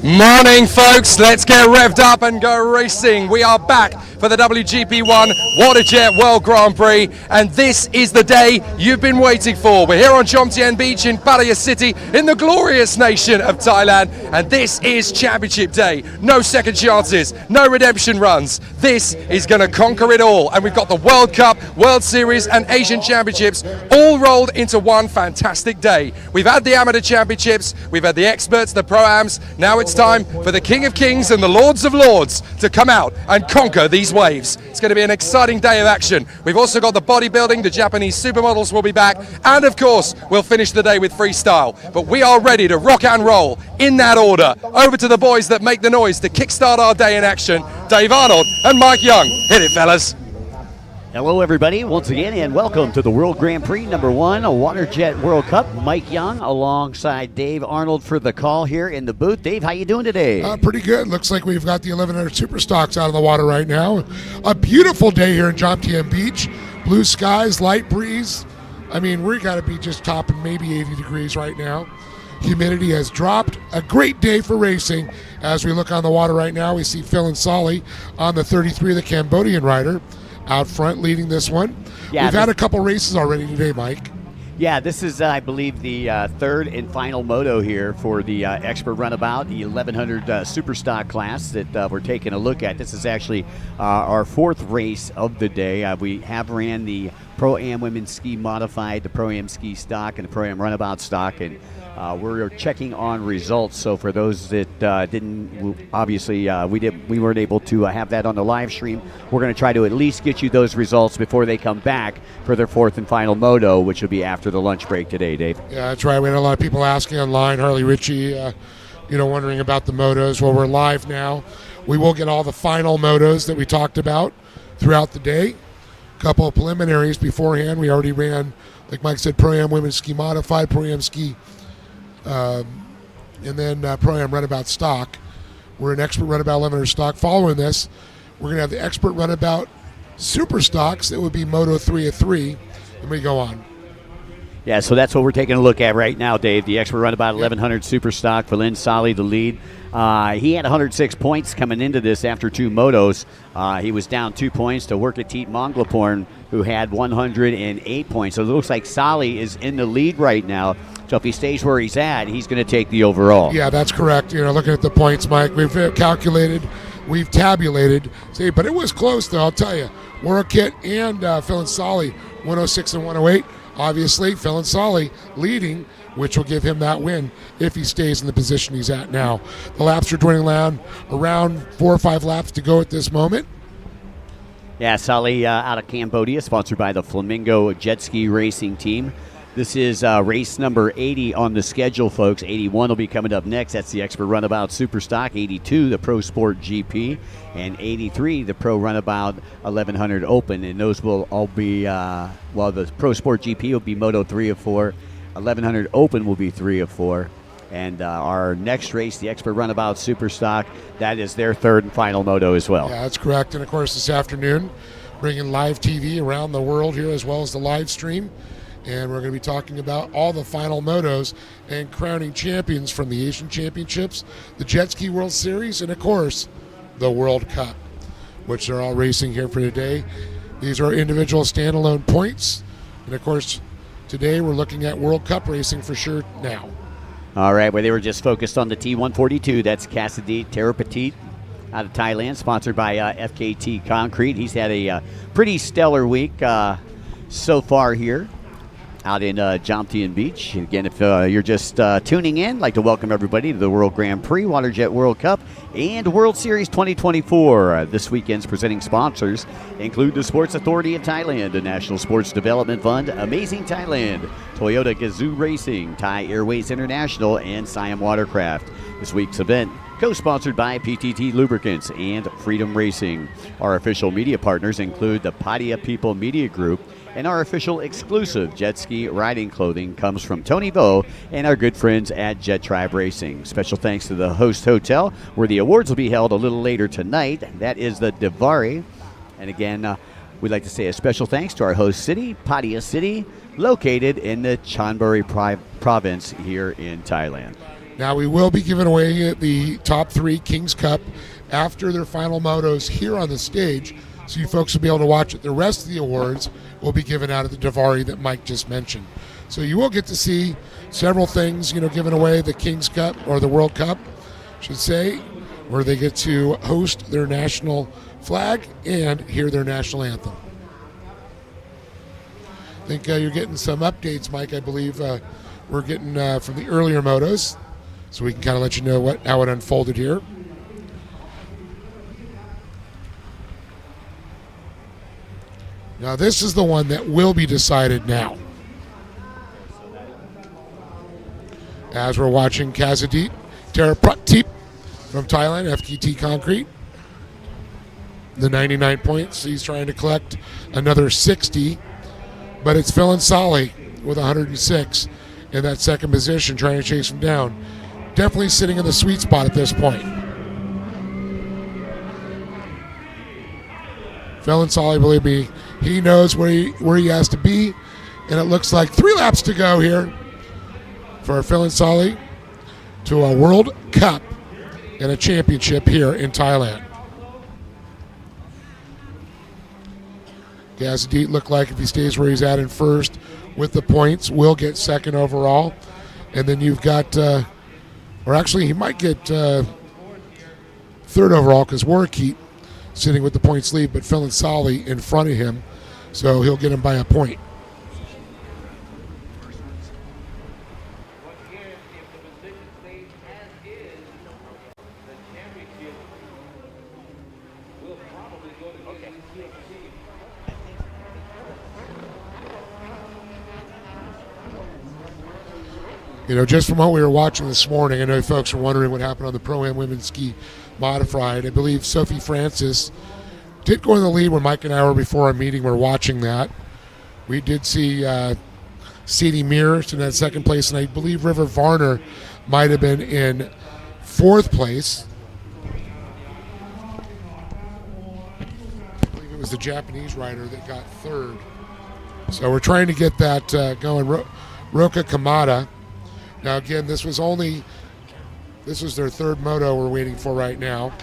Morning, folks. Let's get revved up and go racing. We are back for the WGP1 WATERJET World Grand Prix, and this is the day you've been waiting for. We're here on Jomtien Beach in Pattaya City in the glorious nation of Thailand, and this is Championship Day. No second chances, no redemption runs. This is going to conquer it all, and we've got the World Cup, World Series and Asian Championships all rolled into one fantastic day. We've had the Amateur Championships, we've had the experts, the Pro-Ams. Now it's time for the King of Kings and the Lords of Lords to come out and conquer these waves. It's going to be an exciting day of action. We've also got the bodybuilding, the Japanese supermodels will be back, and of course we'll finish the day with freestyle. But we are ready to rock and roll in that order. Over to the boys that make the noise to kickstart our day in action, Dave Arnold and Mike Young. Hit it, fellas. Hello everybody, once again, and welcome to the World Grand Prix number 1, a WaterJet World Cup. Mike Young alongside Dave Arnold for the call here in the booth. Dave, how you doing today? Pretty good. Looks like we've got the 1100 Superstocks out of the water right now. A beautiful day here in Jomtien Beach. Blue skies, light breeze. I mean, we got to be just topping maybe 80 degrees right now. Humidity has dropped. A great day for racing. As we look on the water right now, we see Phil and Solly on the 33, the Cambodian rider, out front leading this one. Yeah, we've had a couple races already today, Mike. Yeah, this is, I believe, the third and final moto here for the Expert Runabout, the 1100 Superstock class that we're taking a look at. This is actually our fourth race of the day. We have ran the Pro-Am Women's Ski Modified, the Pro-Am Ski Stock, and the Pro-Am Runabout Stock, and we're checking on results. So for those that didn't, obviously we weren't able to have that on the live stream. We're going to try to at least get you those results before they come back for their fourth and final moto, which will be after the lunch break today, Dave. Yeah, that's right. We had a lot of people asking online, Harley Ritchie, wondering about the motos. Well, we're live now. We will get all the final motos that we talked about throughout the day. A couple of preliminaries beforehand. We already ran, like Mike said, Pro-Am Women's Ski Modified, Pro-Am Ski, and then Pro-Am Runabout Stock. We're an Expert Runabout 1100 Stock. Following this, we're going to have the Expert Runabout Super Stocks. That would be Moto 3 of 3, and we go on. Yeah, so that's what we're taking a look at right now, Dave. The Expert Runabout 1100 Super Stock for Lynn Solly, the lead. He had 106 points coming into this after two motos. He was down 2 points to Workatit Monglaporn, who had 108 points. So it looks like Solly is in the lead right now. So if he stays where he's at, he's going to take the overall. Yeah, that's correct. Looking at the points, Mike, we've calculated, we've tabulated. See, but it was close, though, I'll tell you. Workatit and Phil and Solly, 106 and 108. Obviously, Phil and Solly leading, which will give him that win if he stays in the position he's at now. The laps are dwindling down, around 4 or 5 laps to go at this moment. Yeah, Solly out of Cambodia, sponsored by the Flamingo Jet Ski Racing Team. This is race number 80 on the schedule, folks. 81 will be coming up next. That's the Expert Runabout Superstock. 82, the Pro Sport GP. And 83, the Pro Runabout 1100 Open. And those will all be, the Pro Sport GP will be Moto 3 of 4. 1100 Open will be 3 of 4. And our next race, the Expert Runabout Superstock, that is their third and final moto as well. Yeah, that's correct. And, of course, this afternoon, bringing live TV around the world here as well as the live stream. And we're going to be talking about all the final motos and crowning champions from the Asian Championships, the Jet Ski World Series, and, of course, the World Cup, which they're all racing here for today. These are individual standalone points. And, of course, today we're looking at World Cup racing for sure now. All right, well, they were just focused on the T142. That's Cassidy Terapatit out of Thailand, sponsored by FKT Concrete. He's had a pretty stellar week so far here out in Jomtien Beach. Again, if you're just tuning in, I'd like to welcome everybody to the World Grand Prix, WaterJet World Cup, and World Series 2024. This weekend's presenting sponsors include the Sports Authority of Thailand, the National Sports Development Fund, Amazing Thailand, Toyota Gazoo Racing, Thai Airways International, and Siam Watercraft. This week's event co-sponsored by PTT Lubricants and Freedom Racing. Our official media partners include the Pattaya People Media Group, and our official exclusive jet ski riding clothing comes from Tony Vo and our good friends at Jet Tribe Racing. Special thanks to the host hotel, where the awards will be held a little later tonight. That is the Divari. And again, we'd like to say a special thanks to our host city, Pattaya City, located in the Chonburi province here in Thailand. Now we will be giving away the top 3 King's Cup after their final motos here on the stage, so you folks will be able to watch it. The rest of the awards will be given out at the Davari that Mike just mentioned. So you will get to see several things, given away, the King's Cup, or the World Cup, I should say, where they get to host their national flag and hear their national anthem. I think you're getting some updates, Mike. I believe we're getting from the earlier motos, so we can kind of let you know how it unfolded here. Now this is the one that will be decided now. As we're watching Kazadit Terapratip from Thailand, FKT Concrete. The 99 points. He's trying to collect another 60, but it's Phil Sali with 106 in that second position, trying to chase him down. Definitely sitting in the sweet spot at this point. Phil Sali, believe me, he knows where he has to be, and it looks like 3 laps to go here for Phil Sali to a World Cup and a championship here in Thailand. Gazadit looked like if he stays where he's at in first with the points, will get second overall. And then you've got, or actually he might get third overall because Warkeet sitting with the points lead, but Phil Sali in front of him, so he'll get him by a point. Just from what we were watching this morning, I know folks are wondering what happened on the Pro-Am Women's Ski Modified. I believe Sophie Francis did go in the lead when Mike and I were before our meeting. We're watching that. We did see Sadie Mears in that second place, and I believe River Varner might have been in fourth place. I believe it was the Japanese rider that got third. So we're trying to get that going. Roka Kamada. Now again, this was their third moto we're waiting for right now,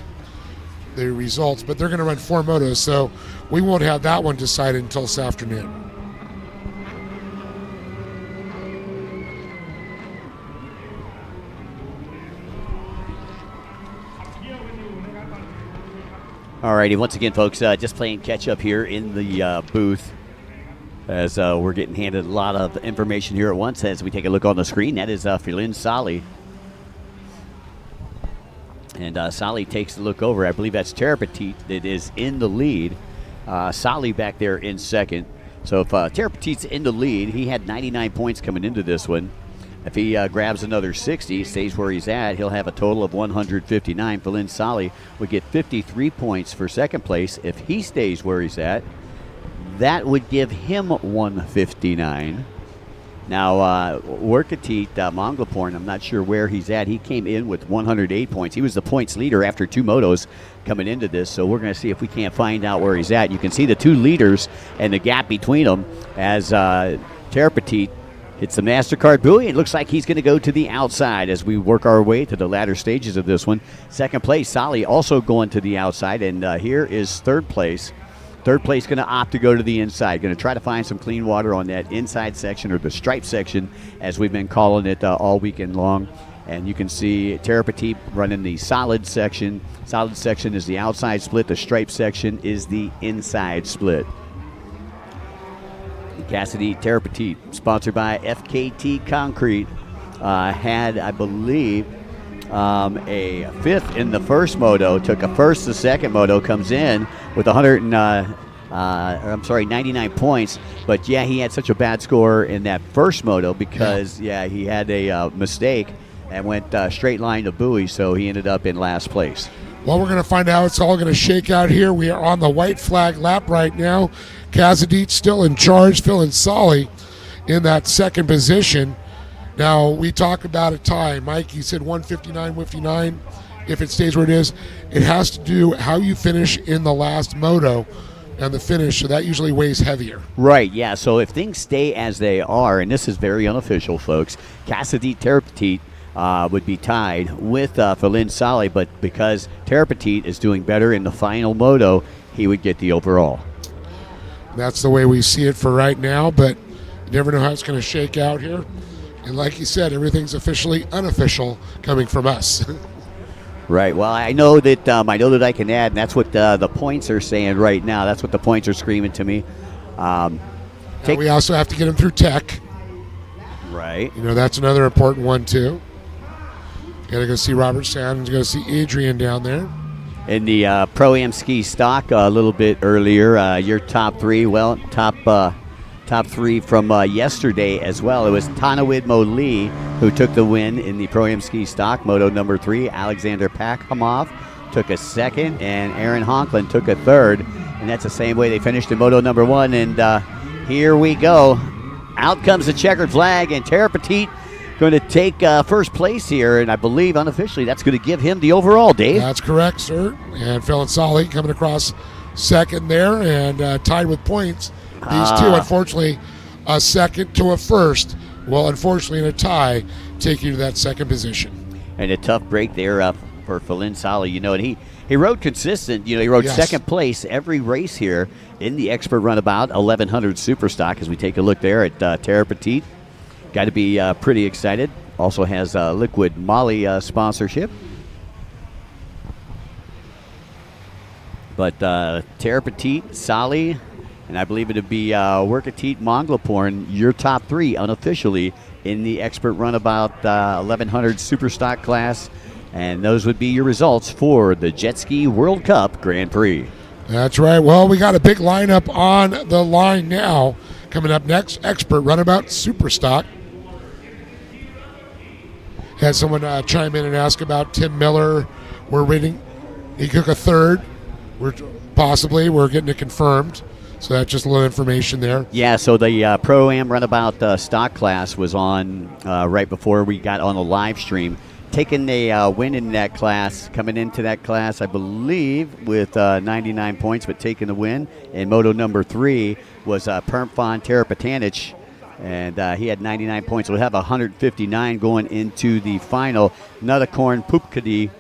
the results, but they're going to run 4 motos, so we won't have that one decided until this afternoon. Alrighty, once again, folks, just playing catch up here in the booth, as we're getting handed a lot of information here at once as we take a look on the screen. That is Philin Sali. And Sali takes a look over. I believe that's Terapatit that is in the lead. Sali back there in second. So if Terapatit's in the lead, he had 99 points coming into this one. If he grabs another 60, stays where he's at, he'll have a total of 159. Philin Sali would get 53 points for second place. If he stays where he's at, that would give him 159. Now, Warkatit Monglaporn, I'm not sure where he's at. He came in with 108 points. He was the points leader after 2 motos coming into this, so we're going to see if we can't find out where he's at. You can see the 2 leaders and the gap between them as Terapatit hits the MasterCard buoy. It looks like he's going to go to the outside as we work our way to the latter stages of this one. Second place, Sali also going to the outside, and here is third place. Third place going to opt to go to the inside. Going to try to find some clean water on that inside section, or the stripe section, as we've been calling it all weekend long. And you can see Terapatit running the solid section. Solid section is the outside split. The stripe section is the inside split. Cassidy Terapatit, sponsored by FKT Concrete, had, I believe, a 5th in the first moto, took a first the second moto, comes in with 99 points. But yeah, he had such a bad score in that first moto because he had a mistake and went straight line to buoy, so he ended up in last place. Well, we're going to find out. It's all going to shake out here. We are on the white flag lap right now. Kazadit still in charge. Phil Sali in that second position. Now, we talk about a tie. Mike, you said 159. If it stays where it is, it has to do how you finish in the last moto and the finish, so that usually weighs heavier. Right, yeah. So if things stay as they are, and this is very unofficial, folks, Cassidy Terapatit would be tied with Falin Saleh, but because Tara Petit is doing better in the final moto, he would get the overall. That's the way we see it for right now, but you never know how it's going to shake out here. And like you said, everything's officially unofficial coming from us. Right. Well, I know that I can add, and that's what the points are saying right now. That's what the points are screaming to me. We also have to get them through tech. Right. You know, that's another important one, too. Got to go see Robert Sanders, go see Adrian down there. In the Pro-Am Ski Stock a little bit earlier, your top three, top three from yesterday as well. It was Tanawidmo Lee who took the win in the Pro-Am Ski Stock, Moto number 3. Alexander Pakhomov took a second, and Aaron Honklin took a third. And that's the same way they finished in Moto number 1. And here we go. Out comes the checkered flag, and Tara Petit going to take first place here, and I believe unofficially that's going to give him the overall, Dave. That's correct, sir. And Falin Saleh coming across second there and tied with points. These two, unfortunately, a second to a first, will unfortunately in a tie take you to that second position. And a tough break there for Falin Saleh, you know, and he rode consistent. You know, he rode second place every race here in the Expert Runabout 1100 Superstock. As we take a look there at Tara Petit, got to be pretty excited. Also has Liquid Molly sponsorship. But Tara Petit, Saleh, and I believe it would be Workatit Monglaporn, your top three unofficially in the Expert Runabout 1100 Superstock class. And those would be your results for the Jet Ski World Cup Grand Prix. That's right. Well, we got a big lineup on the line now. Coming up next, Expert Runabout Superstock. Had someone chime in and ask about Tim Miller. We're waiting. He took a third. We're getting it confirmed. So that's just a little information there. Yeah, so the Pro-Am Runabout stock class was on right before we got on the live stream. Taking a win in that class, coming into that class, I believe, with 99 points, but taking the win in Moto number 3 was Permfon Terapetanic, and he had 99 points. We'll have 159 going into the final. Nadakorn Pupkadi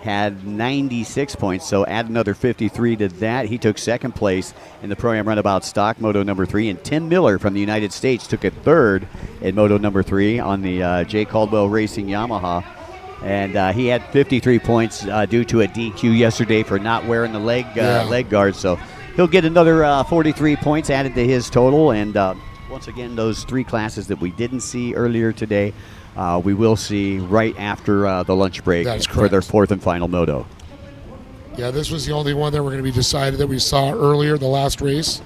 had 96 points, so add another 53 to that. He took second place in the Pro-Am Runabout Stock, Moto number 3, and Tim Miller from the United States took a third in Moto number 3 on the J. Caldwell Racing Yamaha. And he had 53 points due to a DQ yesterday for not wearing the leg guard, so he'll get another 43 points added to his total. And once again, those three classes that we didn't see earlier today, we will see right after the lunch break for their fourth and final moto. Yeah, this was the only one that we're going to be decided that we saw earlier, the last race.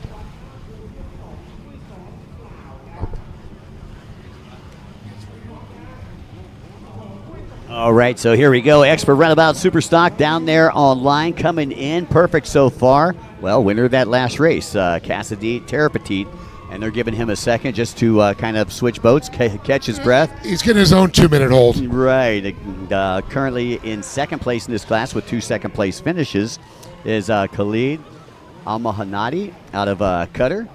All right, so here we go. Expert Runabout Superstock down there online, coming in perfect so far. Well, winner of that last race, Cassidy Terapetit. And they're giving him a second just to kind of switch boats, catch his breath. He's getting his own 2-minute hold. Right. Currently in second place in this class with 2 second-place finishes is Khalid Almahanadi out of Qatar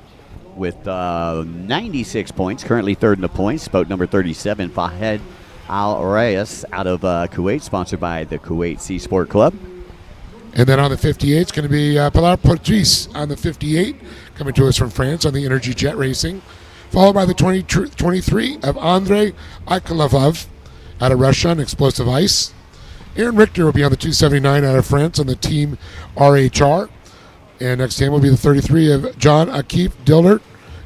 with 96 points, currently third in the points. Boat number 37, Fahed Al-Reyes out of Kuwait, sponsored by the Kuwait Sea Sport Club. And then on the 58, it's going to be Pilar Portis on the 58, coming to us from France on the Energy Jet Racing. Followed by the 23 of Andrei Akolovov out of Russia on Explosive Ice. Aaron Richter will be on the 279 out of France on the Team RHR. And next to him will be the 33 of John Akif Dildert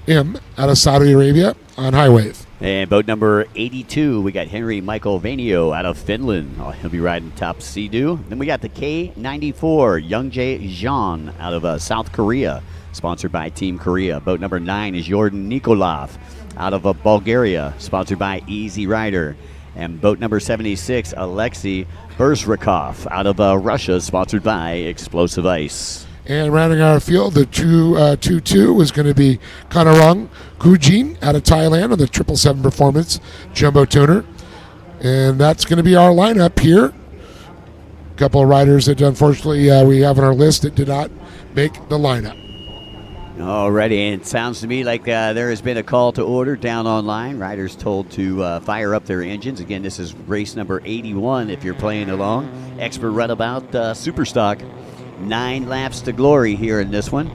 M out of Saudi Arabia on High Wave. And boat number 82, we got Henry Michael Vainio out of Finland. He'll be riding top Sea-Doo. Then we got the K94, Youngjae Jean out of South Korea, sponsored by Team Korea. Boat number 9 is Jordan Nikolov out of Bulgaria, sponsored by Easy Rider. And boat number 76, Alexei Berzrikov out of Russia, sponsored by Explosive Ice. And rounding our field, the 2-2 is going to be Kanarang Kujin out of Thailand on the 777 Performance Jumbo Tuner. And that's going to be our lineup here. A couple of riders that unfortunately we have on our list that did not make the lineup. Alrighty, and it sounds to me like there has been a call to order down online. Riders told to fire up their engines. Again, this is race number 81 if you're playing along. Expert Runabout Superstock. 9 laps to glory here in this one.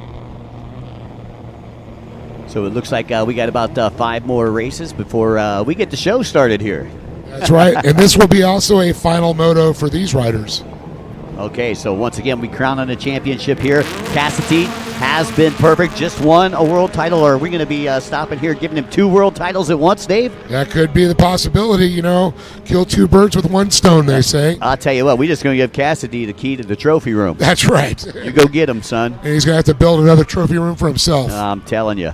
So it looks like we got about 5 more races before we get the show started here. That's right, and this will be also a final moto for these riders. Okay, so once again, we crown on the championship here. Cassidy has been perfect, just won a world title. Or are we going to be stopping here, giving him 2 world titles at once, Dave? That could be the possibility, you know. Kill 2 birds with 1 stone, they say. I'll tell you what, we're just going to give Cassidy the key to the trophy room. That's right. You go get him, son. And he's going to have to build another trophy room for himself. I'm telling you.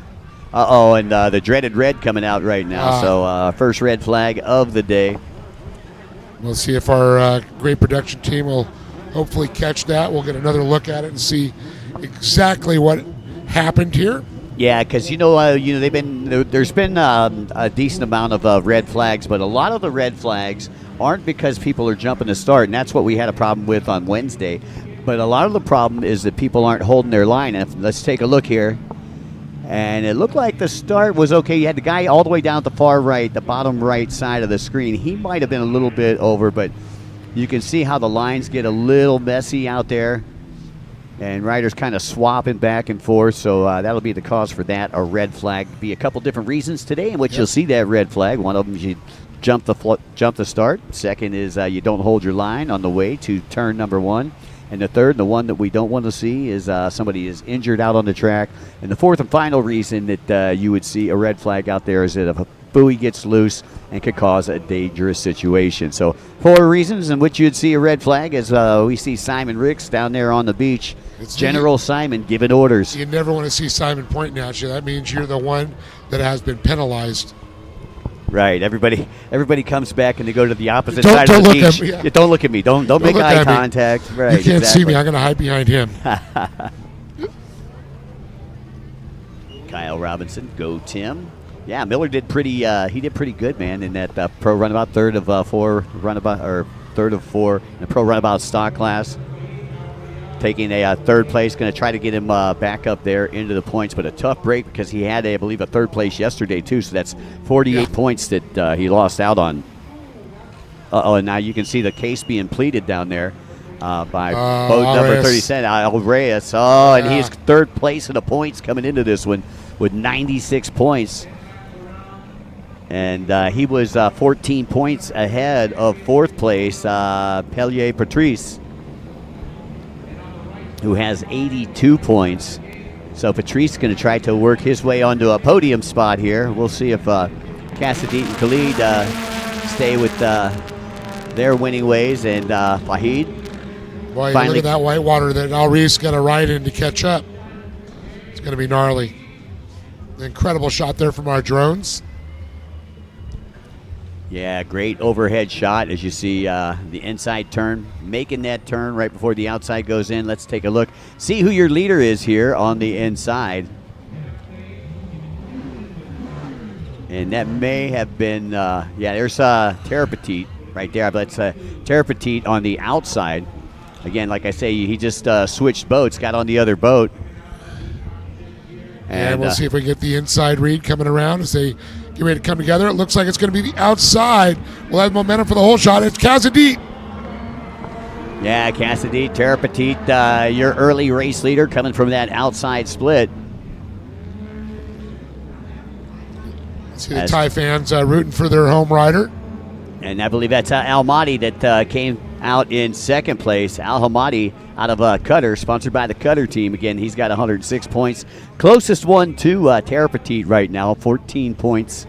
Uh-oh, and the dreaded red coming out right now. So first red flag of the day. We'll see if our great production team will hopefully catch that. We'll get another look at it and see exactly what happened here. Yeah, because there's been a decent amount of red flags, but a lot of the red flags aren't because people are jumping the start, and that's what we had a problem with on Wednesday. But a lot of the problem is that people aren't holding their line. And let's take a look here. And it looked like the start was okay. You had the guy all the way down at the far right, the bottom right side of the screen. He might have been a little bit over, but you can see how the lines get a little messy out there. And riders kind of swapping back and forth. So that'll be the cause for that, a red flag. Be a couple different reasons today in which you'll see that red flag. One of them is you jump the start. Second is you don't hold your line on the way to turn number 1. And the third, the one that we don't want to see, is somebody is injured out on the track. And the fourth and final reason that you would see a red flag out there is that if a buoy gets loose and could cause a dangerous situation. So 4 reasons in which you'd see a red flag as we see Simon Ricks down there on the beach. It's General Simon giving orders. You never want to see Simon pointing at you. That means you're the one that has been penalized. Right. Everybody comes back and they go to the opposite side of the beach. Yeah, don't look at me. Don't make eye contact. Right. You can't see me. I'm going to hide behind him. Kyle Robinson, go Tim. Yeah, Miller did pretty. He did pretty good, man, in that pro runabout, third of 4 runabout, or third of 4 in the pro runabout stock class. Taking a third place, going to try to get him back up there into the points, but a tough break because he had, I believe, a third place yesterday too. So that's 48 points that he lost out on. And now you can see the case being pleaded down there by boat number 37, Al Reyes. And he's third place in the points coming into this one with 96 points. And he was 14 points ahead of fourth place, Pellier Patrice, who has 82 points. So Patrice is going to try to work his way onto a podium spot here. We'll see if Cassidy and Khalid stay with their winning ways. And Fahid. Boy, look at that whitewater that Al Reese got to ride in to catch up. It's going to be gnarly. Incredible shot there from our drones. Yeah, great overhead shot as you see the inside turn, making that turn right before the outside goes in. Let's take a look. See who your leader is here on the inside. And that may have been, there's Terre Petite right there. But it's Terre Petite on the outside. Again, like I say, he just switched boats, got on the other boat. And we'll see if we get the inside read coming around as they get ready to come together. It looks like it's going to be the outside. We'll have momentum for the whole shot. It's Cassidy. Yeah, Cassidy, Terre Petite, your early race leader coming from that outside split. See the Thai fans rooting for their home rider. And I believe that's Al Mahdi that came out in second place. Al Hamadi out of Qatar, sponsored by the Qatar team. Again, he's got 106 points. Closest one to Terre Petite right now, 14 points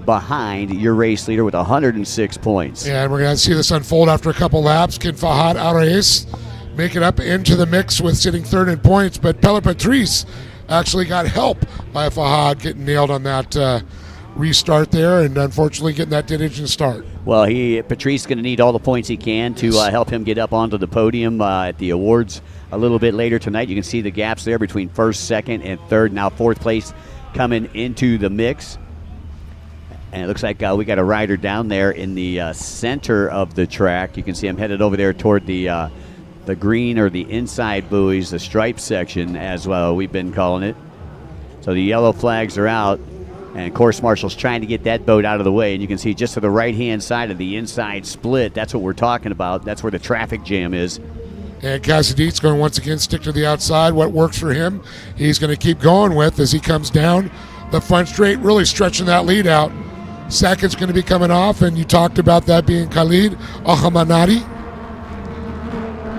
behind your race leader with 106 points. Yeah, and we're going to see this unfold after a couple laps. Can Fahad Al-Rais make it up into the mix with sitting third in points? But Pellier Patrice actually got help by Fahad getting nailed on that restart there, and unfortunately getting that dead engine start. Well, Patrice is going to need all the points he can to help him get up onto the podium at the awards a little bit later tonight. You can see the gaps there between first, second, and third. Now fourth place coming into the mix. And it looks like we got a rider down there in the center of the track. You can see him headed over there toward the green or the inside buoys, the stripe section as well, we've been calling it. So the yellow flags are out, and course marshal's trying to get that boat out of the way. And you can see just to the right-hand side of the inside split, that's what we're talking about. That's where the traffic jam is. And Casadit's going to once again stick to the outside. What works for him, he's going to keep going with as he comes down the front straight, really stretching that lead out. Second's going to be coming off, and you talked about that being Khalid Ahmadani.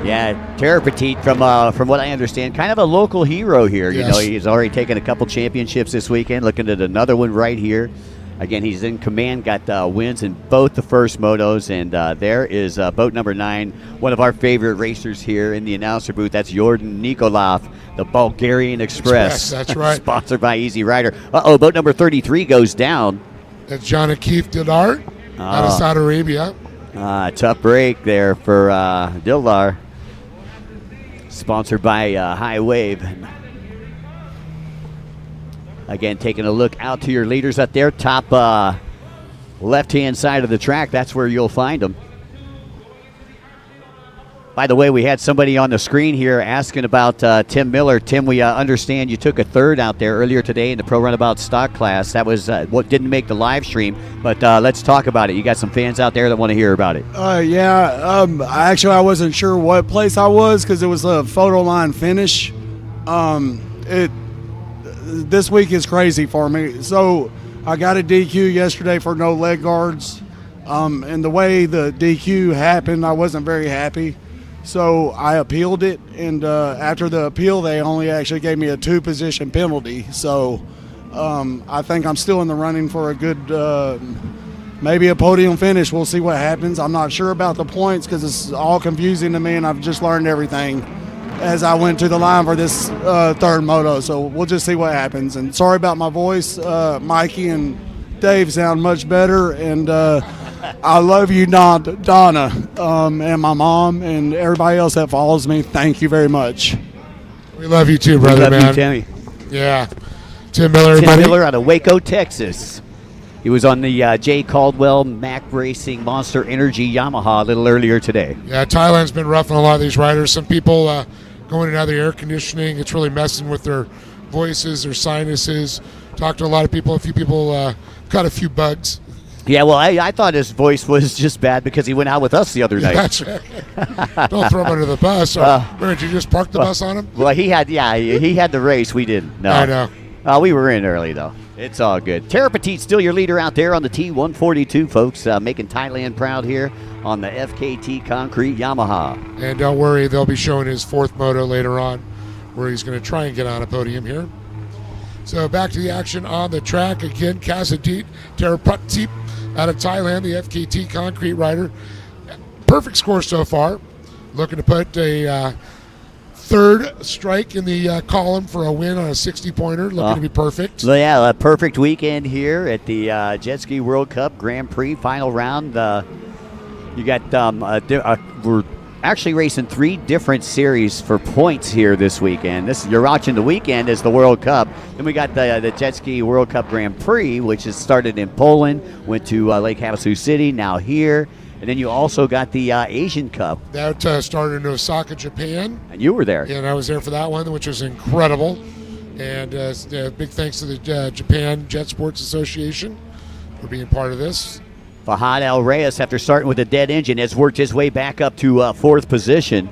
Yeah, Terra Petit, from what I understand, kind of a local hero here. Yes. You know, he's already taken a couple championships this weekend, looking at another one right here. Again, he's in command, got wins in both the first motos, and there is boat number 9, one of our favorite racers here in the announcer booth. That's Jordan Nikolov, the Bulgarian Express. That's right. Sponsored by Easy Rider. Boat number 33 goes down. That's John Akif Dildar out of Saudi Arabia. Tough break there for Dildar. Sponsored by High Wave. Again, taking a look out to your leaders up there, top left-hand side of the track. That's where you'll find them. By the way, we had somebody on the screen here asking about Tim Miller. Tim, we understand you took a third out there earlier today in the Pro Runabout stock class. That was what didn't make the live stream, but let's talk about it. You got some fans out there that want to hear about it. Actually, I wasn't sure what place I was because it was a photo line finish. This week is crazy for me. So I got a DQ yesterday for no leg guards, and the way the DQ happened, I wasn't very happy. So I appealed it, and after the appeal, they only actually gave me a 2-position penalty. So I think I'm still in the running for a good, maybe a podium finish. We'll see what happens. I'm not sure about the points because it's all confusing to me, and I've just learned everything as I went to the line for this third moto. So we'll just see what happens. And sorry about my voice. Mikey and Dave sound much better, and I love you, Donna, and my mom, and everybody else that follows me. Thank you very much. We love you too, brother, man. You, Timmy. Yeah. Tim Miller, Tim everybody. Miller out of Waco, Texas. He was on the Jay Caldwell Mac Racing Monster Energy Yamaha a little earlier today. Yeah, Thailand's been rough on a lot of these riders. Some people going in and out of the air conditioning, it's really messing with their voices, their sinuses. Talked to a lot of people. A few people got a few bugs. Yeah, well, I thought his voice was just bad because he went out with us the other night. That's right. Don't throw him under the bus. Did you just park the bus on him? Well, he had the race. We didn't. No. I know. We were in early, though. It's all good. Terra Petit's still your leader out there on the T142, folks, making Thailand proud here on the FKT Concrete Yamaha. And don't worry, they'll be showing his 4th moto later on where he's going to try and get on a podium here. So back to the action on the track. Again, Casadit Terapratit out of Thailand, the FKT Concrete rider. Perfect score so far. Looking to put a third strike in the column for a win on a 60-pointer. Looking to be perfect. Yeah, a perfect weekend here at the Jet Ski World Cup Grand Prix final round. You got we're actually racing 3 different series for points here this weekend. You're watching the weekend as the World Cup. Then we got the Jet Ski World Cup Grand Prix, which has started in Poland, went to Lake Havasu City, now here. And then you also got the Asian Cup. That started in Osaka, Japan. And you were there. Yeah, and I was there for that one, which was incredible. And big thanks to the Japan Jet Sports Association for being part of this. Fahad El Reyes, after starting with a dead engine, has worked his way back up to 4th position.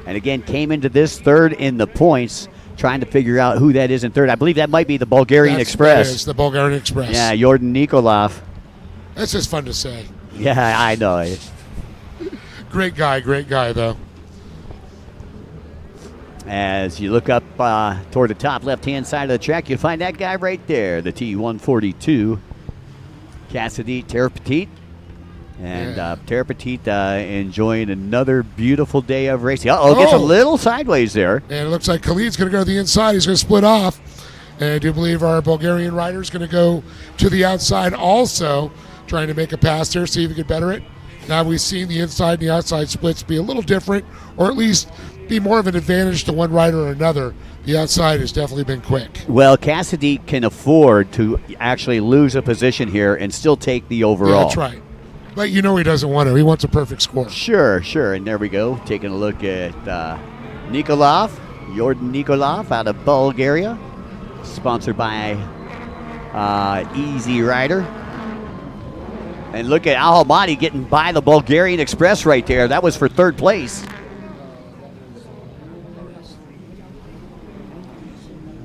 And again, came into this 3rd in the points, trying to figure out who that is in 3rd. I believe that might be the Bulgarian Express. That is the Bulgarian Express. Yeah, Jordan Nikolov. That's just fun to say. Yeah, I know. Great guy, though. As you look up toward the top left-hand side of the track, you'll find that guy right there, the T142, Cassidy Terra Petit. And Terra Petit enjoying another beautiful day of racing. Gets a little sideways there. And it looks like Khalid's going to go to the inside. He's going to split off. And I do believe our Bulgarian rider is going to go to the outside also, trying to make a pass there, see if he could better it. Now we've seen the inside and the outside splits be a little different, or at least be more of an advantage to one rider or another. The outside has definitely been quick. Well, Cassidy can afford to actually lose a position here and still take the overall. Yeah, that's right. But you know he doesn't want to. He wants a perfect score. Sure. And there we go. Taking a look at Nikolov, Jordan Nikolov out of Bulgaria. sponsored by Easy Rider. And look at Al Hamadi getting by the Bulgarian Express right there. That was for third place.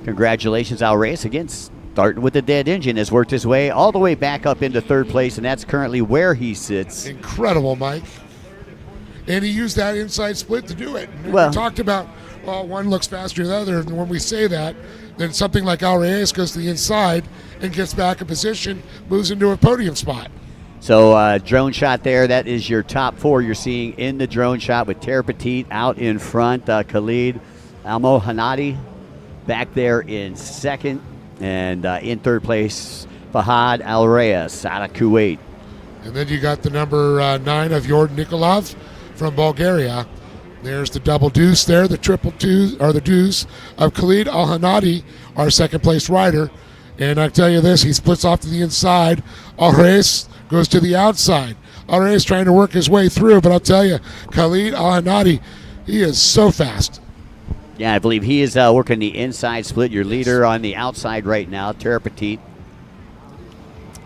Congratulations, Al Reyes. Again, starting with the dead engine, has worked his way all the way back up into third place, and that's currently where he sits. Incredible, Mike. And he used that inside split to do it. Well, we talked about, well, one looks faster than the other, and when we say that, then something like Al Reyes goes to the inside and gets back in position, moves into a podium spot. So drone shot there, that is your top four you're seeing in the drone shot with Terre Petite out in front, Khalid Almo Hanadi back there in second, and in third place, Fahad Al Reyes out of Kuwait. And then you got the number 9 of Jordan Nikolov from Bulgaria. There's the double deuce there, the triple deuce, or the deuce of Khalid Al Hanadi, our second place rider. And I tell you this, he splits off to the inside. Al Reyes goes to the outside. Al Reyes trying to work his way through, but I'll tell you, Khalid Al Hanadi, he is so fast. Yeah, I believe he is working the inside split. Your leader on the outside right now, Terre Petite.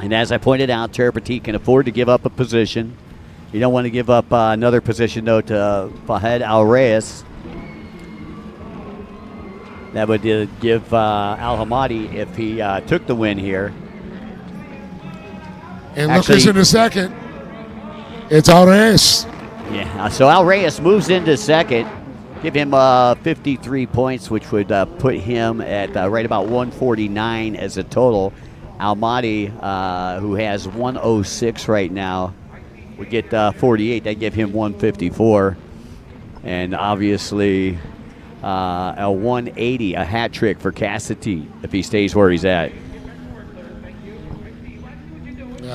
And as I pointed out, Terre Petite can afford to give up a position. You don't want to give up another position, though, to Fahad Al Reyes. That would give Al Hamadi, if he took the win here. And look who's in the second. It's Al Reyes. Yeah, so Al Reyes moves into second. Give him 53 points, which would put him at right about 149 as a total. Al Hamadi, who has 106 right now, would get 48. That'd give him 154. And obviously, a 180, a hat trick for Cassidy if he stays where he's at.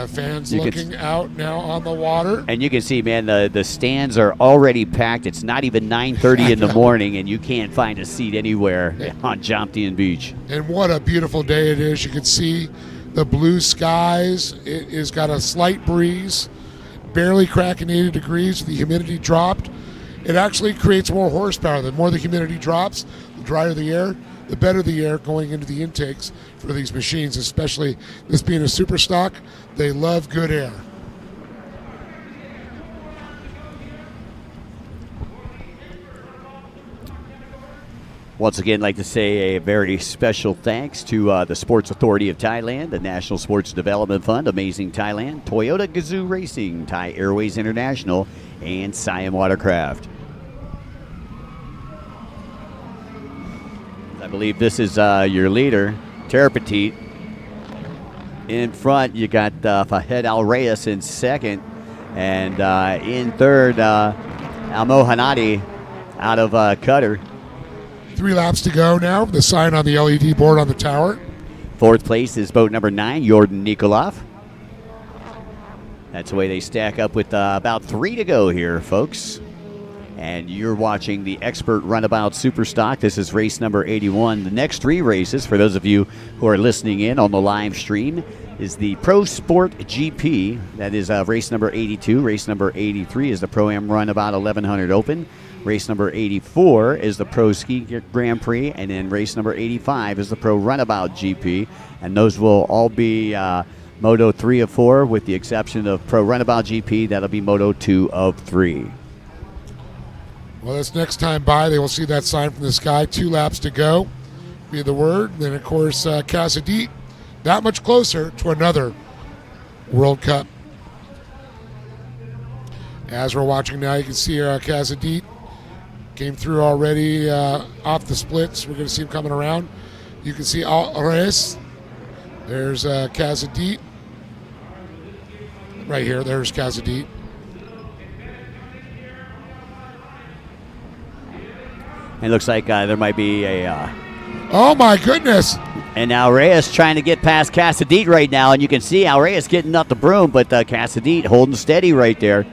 Fans looking out now on the water. And you can see, man, the stands are already packed. It's not even 9:30 in the morning, and you can't find a seat anywhere on Jomtien Beach. And what a beautiful day it is. You can see the blue skies. It has got a slight breeze, barely cracking 80 degrees. The humidity dropped. It actually creates more horsepower. The more the humidity drops, the drier the air, the better the air going into the intakes for these machines, especially this being a Superstock. They love good air. Once again, I'd like to say a very special thanks to the Sports Authority of Thailand, the National Sports Development Fund, Amazing Thailand, Toyota Gazoo Racing, Thai Airways International, and Siam Watercraft. I believe this is your leader, Terre Petite. In front, you got Fahad Al Reyes in second. And in third, Almo Hanadi out of Qatar. 3 laps to go now. The sign on the LED board on the tower. Fourth place is boat number 9, Jordan Nikolov. That's the way they stack up with about 3 to go here, folks. And you're watching the Expert Runabout Superstock. This is race number 81. The next 3 races, for those of you who are listening in on the live stream, is the Pro Sport GP. That is race number 82. Race number 83 is the Pro-Am Runabout 1100 Open. Race number 84 is the Pro Ski Grand Prix. And then race number 85 is the Pro Runabout GP. And those will all be Moto 3 of 4, with the exception of Pro Runabout GP. That'll be Moto 2 of 3. Well, this next time by, they will see that sign from the sky. 2 laps to go, be the word. Then, of course, Casadit, that much closer to another World Cup. As we're watching now, you can see Casadit came through already off the splits. We're going to see him coming around. You can see Al Reyes. There's Casadit. Right here, there's Casadit. It looks like there might be a... oh, my goodness. And now Reyes trying to get past Casadit right now, and you can see Al Reyes getting up the broom, but Casadit holding steady right there.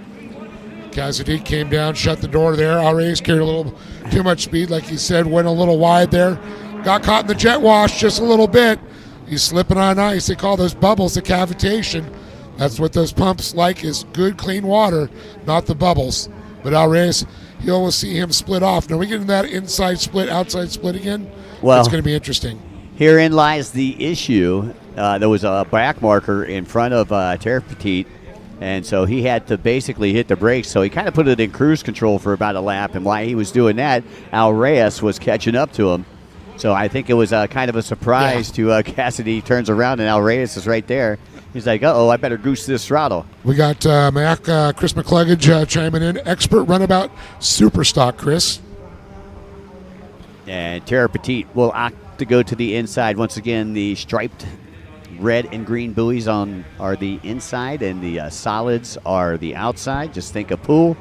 Casadit came down, shut the door there. Al Reyes carried a little too much speed, like he said, went a little wide there. Got caught in the jet wash just a little bit. He's slipping on ice. They call those bubbles the cavitation. That's what those pumps like, is good, clean water, not the bubbles. But Al Reyes, you'll see him split off. Now we get in that inside split, outside split again. Well, it's going to be interesting. Herein lies the issue. There was a back marker in front of Terre Petite, and so he had to basically hit the brakes. So he kind of put it in cruise control for about a lap, and while he was doing that, Al Reyes was catching up to him. So I think it was kind of a surprise to Cassidy. Turns around, and Al Reyes is right there. He's like, uh-oh, I better goose this throttle. We got Chris McCluggage chiming in. Expert runabout Superstock, Chris. And Terre Petite will opt to go to the inside. Once again, the striped red and green buoys are the inside, and the solids are the outside. Just think of pool.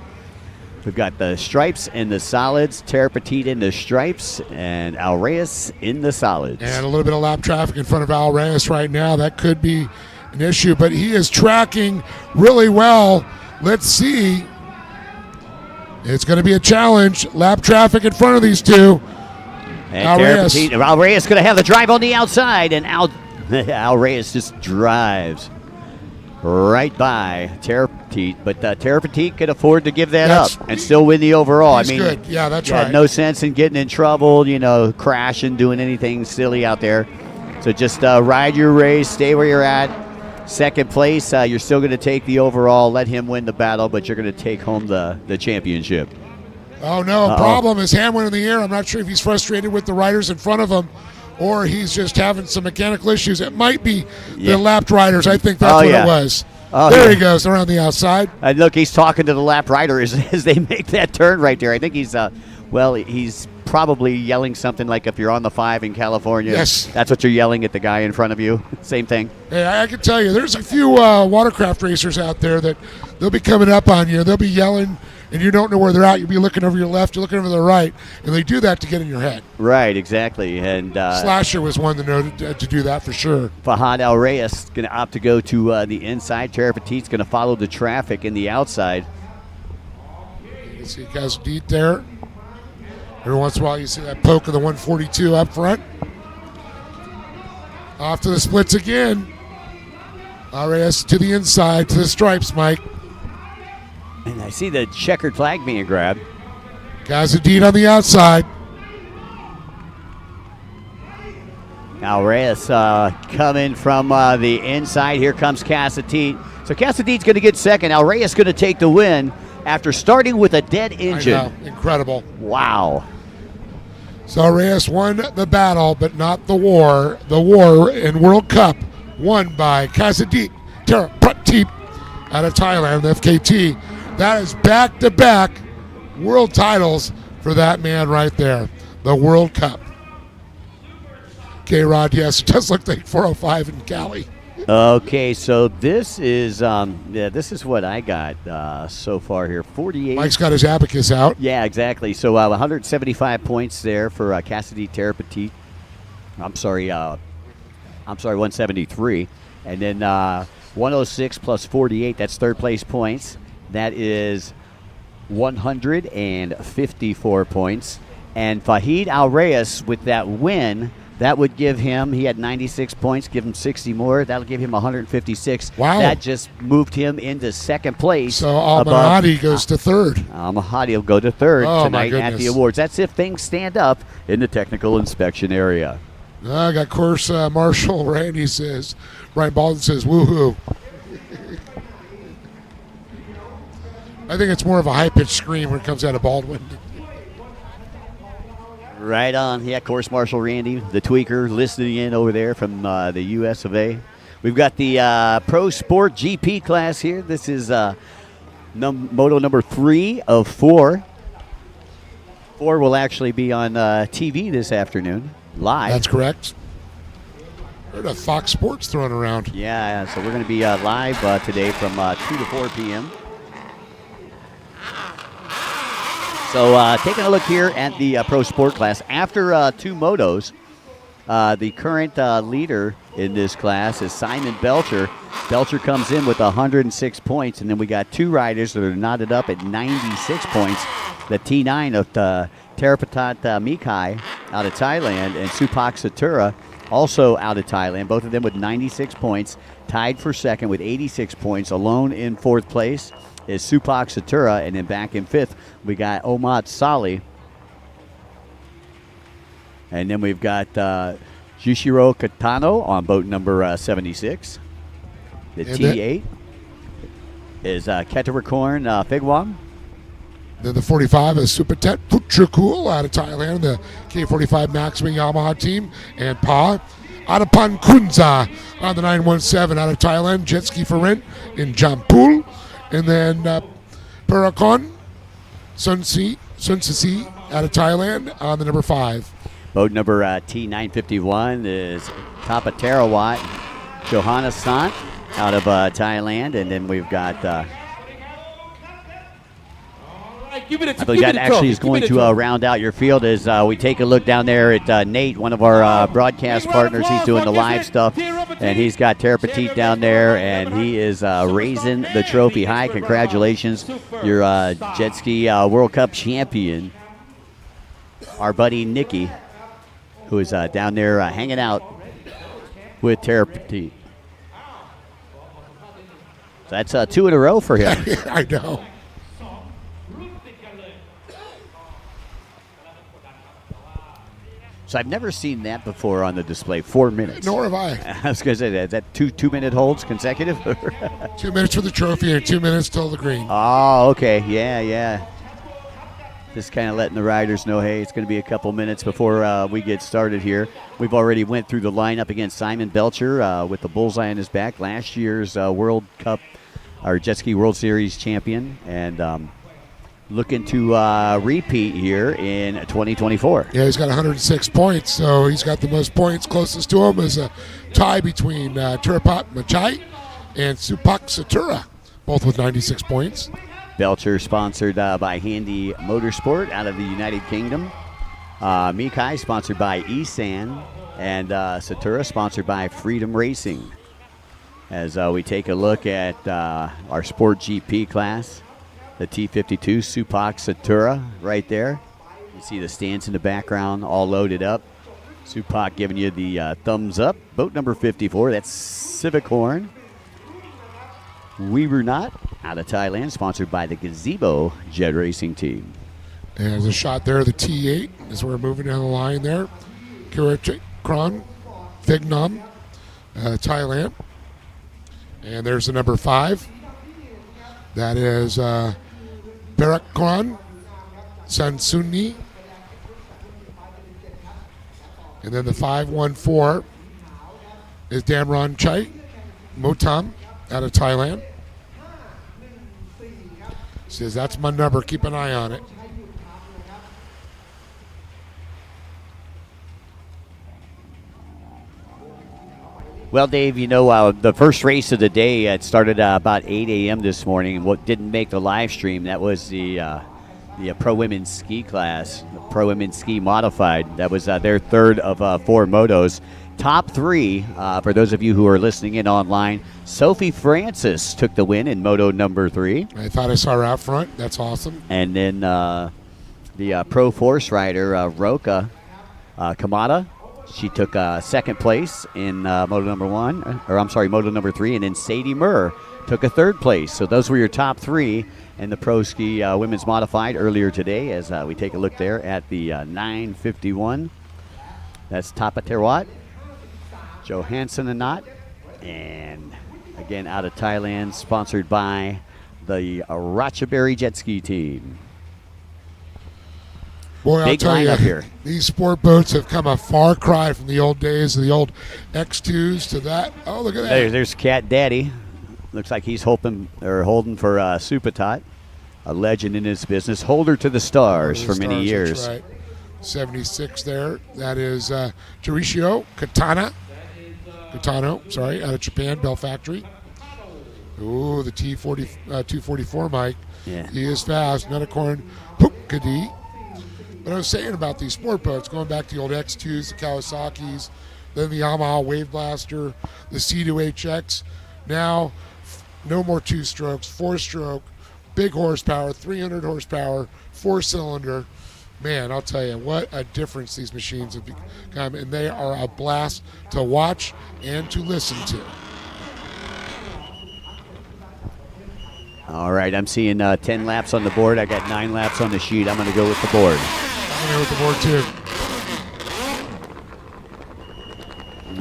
We've got the stripes and the solids, Terre Petite in the stripes, and Al Reyes in the solids. And a little bit of lap traffic in front of Al Reyes right now. That could be an issue, but he is tracking really well. Let's see. It's going to be a challenge. Lap traffic in front of these two. And Al Reyes going to have the drive on the outside, and Al Reyes just drives right by Terre Petite, but Terre Petite could afford to give that up and still win the overall. He's good. Yeah, that's right. No sense in getting in trouble, crashing, doing anything silly out there. So just ride your race, stay where you're at. Second place, you're still going to take the overall. Let him win the battle, but you're going to take home the championship. Oh, no. Problem is hand went in the air. I'm not sure if he's frustrated with the riders in front of him or he's just having some mechanical issues. It might be the lapped riders. I think that's what it was. There he goes around the outside. And look, he's talking to the lap rider as they make that turn right there. I think he's probably yelling something like, if you're on the 5 in California, that's what you're yelling at the guy in front of you. Same thing. Hey, I can tell you, there's a few watercraft racers out there that they'll be coming up on you. They'll be yelling, and you don't know where they're at. You'll be looking over your left, you're looking over the right, and they do that to get in your head. Right, exactly. And Slasher was one to do that for sure. Fahad Al Reyes going to opt to go to the inside. Terre Petite's going to follow the traffic in the outside. You can see Casadit there. Every once in a while you see that poke of the 142 up front. Off to the splits again. Al Reyes to the inside, to the stripes, Mike. And I see the checkered flag being grabbed. Casadit on the outside. Al Reyes coming from the inside. Here comes Casadit. So Casadit's going to get second. Al Reyes going to take the win after starting with a dead engine. I know. Incredible. Wow. So Reyes won the battle, but not the war. The war in World Cup won by Casadit Terre Petite out of Thailand, the FKT. That is back-to-back world titles for that man right there. The World Cup. K-Rod, yes, it does look like 405 in Cali. Okay, so this is what I got so far here. 48. Mike's got his abacus out. Yeah, exactly. So 175 points there for Casadit Terre Petite. I'm sorry, 173, and then 106 plus 48. That's third place points. That is 154 points. And Fahid Al Reyes with that win. That would give him, he had 96 points, give him 60 more. That'll give him 156. Wow. That just moved him into second place. So Al-Mahadi goes to third. Al-Mahadi will go to third tonight at the awards. That's if things stand up in the technical inspection area. I got course Marshal Randy says, Brian Baldwin says, woohoo. I think it's more of a high-pitched scream when it comes out of Baldwin. Right on. Yeah, Course Marshal Randy, the tweaker, listening in over there from the US of A. We've got the Pro Sport GP class here. This is moto number 3 of 4. 4 will actually be on TV this afternoon, live. That's correct. Heard a Fox Sports thrown around. Yeah, so we're going to be live today from 2 to 4 p.m. So taking a look here at the Pro Sport class. After 2 motos, the current leader in this class is Simon Belcher. Belcher comes in with 106 points, and then we got 2 riders that are knotted up at 96 points. The T9 of Terre Petite Mikai out of Thailand and Supak Satura also out of Thailand, both of them with 96 points, tied for second with 86 points. Alone in 4th place is Supak Satura, and then back in 5th, we got Omat Salih. And then we've got Jushiro Katano on boat number 76. The And T8 is Ketarakorn Figwam. Then the 45 is Supertet Puchakul out of Thailand, the K45 Maximum Yamaha team, and Pa Adapan Kunza on the 917 out of Thailand, jet ski for rent in Jampul, and then Parakon Sunsasi out of Thailand on the number 5. Boat number T951 is Tapaterawat Johanna Sant out of Thailand, and then we've got I believe that actually is going to round out your field as we take a look down there at Nate, one of our broadcast partners. He's doing the live stuff, and he's got Tara Petit down there, and he is raising the trophy high. Congratulations, your jet ski World Cup champion, our buddy Nikki, who is down there hanging out with Tara Petit. So that's 2 in a row for him. I know. So I've never seen that before on the display. 4 minutes. Nor have I. I was going to say that. Is that 2-minute holds consecutive? 2 minutes for the trophy and 2 minutes till the green. Oh, okay. Yeah. Just kind of letting the riders know, hey, it's going to be a couple minutes before we get started here. We've already went through the lineup against Simon Belcher with the bullseye on his back. Last year's World Cup, our Jet Ski World Series champion. And looking to repeat here in 2024. Yeah, he's got 106 points, so he's got the most points. Closest to him is a tie between Turapat Machai and Supak Satura, both with 96 points. Belcher sponsored by Handy Motorsport out of the United Kingdom. Mikai sponsored by Esan, and Satura sponsored by Freedom Racing. As we take a look at our Sport GP class. The T52 Supak Satura right there. You see the stands in the background all loaded up. Supak giving you the thumbs up. Boat number 54, that's Civic Horn. Weebernot out of Thailand, sponsored by the Gazebo Jet Racing Team. And there's a shot there of the T8 as we're moving down the line there. Kirakron Vignam, Thailand. And there's the number 5. That is Perakron Sansuni. And then the 514 is Damron Chai Motam out of Thailand. Says, that's my number. Keep an eye on it. Well, Dave, you know, the first race of the day, it started about 8 a.m. this morning. What didn't make the live stream, that was the Pro Women's Ski class, Pro Women's Ski Modified. That was their third of 4 motos. Top 3, for those of you who are listening in online, Sophie Francis took the win in moto number 3. I thought I saw her out front. That's awesome. And then the Pro Force rider, Roka Kamada, she took second place in moto number 3, and then Sadie Murr took a third place. So those were your top 3 in the Pro Ski Women's Modified earlier today as we take a look there at the 951. That's Tapaterwat, Johansson Anat, and again out of Thailand, sponsored by the Ratchaburi Jet Ski Team. Boy, Big I'll tell you, here. These sport boats have come a far cry from the old days of the old X2s to that. Oh, look at that. There's Cat Daddy. Looks like he's holding for Supatat, a legend in his business, holder to the stars for many years. That's right. 76 there. That is Chirishio Katano, out of Japan, Bell Factory. Ooh, the T244 Mike. Yeah. He is fast. Metacorn Pukadi. But I was saying about these sport boats, going back to the old X2s, the Kawasaki's, then the Yamaha Wave Blaster, the C2HX. Now, no more 2-strokes, 4-stroke, big horsepower, 300 horsepower, 4-cylinder. Man, I'll tell you, what a difference these machines have become. And they are a blast to watch and to listen to. All right, I'm seeing 10 laps on the board. I got 9 laps on the sheet. I'm going to go with the board. I'm going to go with the board, too.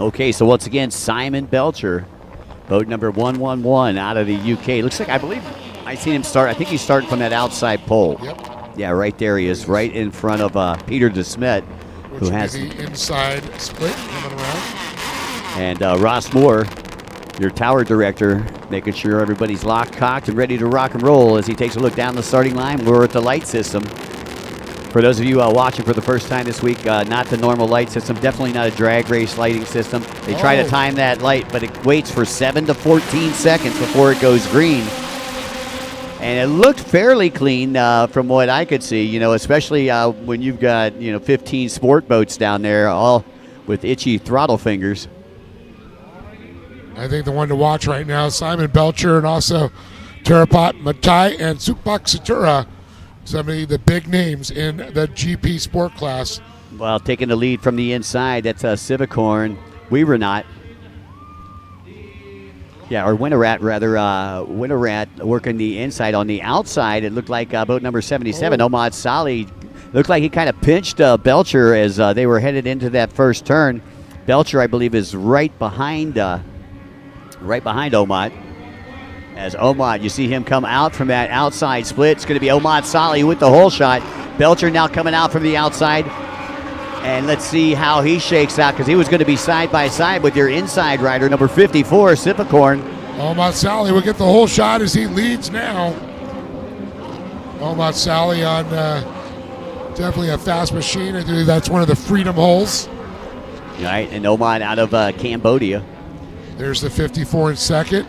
Okay, so once again, Simon Belcher, boat number 111 out of the UK. Looks like, I believe, I seen him start. I think he's starting from that outside pole. Yep. Yeah, right there he is, right in front of Peter DeSmet, Which who has the inside split coming around. and Ross Moore, your tower director, making sure everybody's locked, cocked, and ready to rock and roll as he takes a look down the starting line. We're at the light system. For those of you watching for the first time this week, not the normal light system, definitely not a drag race lighting system. They try to time that light, but it waits for 7 to 14 seconds before it goes green. And it looked fairly clean from what I could see, you know, especially when you've got, 15 sport boats down there, all with itchy throttle fingers. I think the one to watch right now is Simon Belcher and also Terapat Matai and Supak Satura. Some of the big names in the GP Sport class. Well, taking the lead from the inside, that's Civicorn. We were not. Yeah, or Winterat, rather. Winterat working the inside. On the outside, it looked like boat number 77, Omad Salih, looked like he kind of pinched Belcher as they were headed into that first turn. Belcher, I believe, is right behind Omad. As Omad, you see him come out from that outside split. It's going to be Omad Salih with the hole shot. Belcher now coming out from the outside. And let's see how he shakes out, because he was going to be side by side with your inside rider, number 54, Sipicorn. Omad Salih will get the whole shot as he leads now. Omad Salih on definitely a fast machine. I believe that's one of the Freedom holes. Right, and Omad out of Cambodia. There's the 54 in second.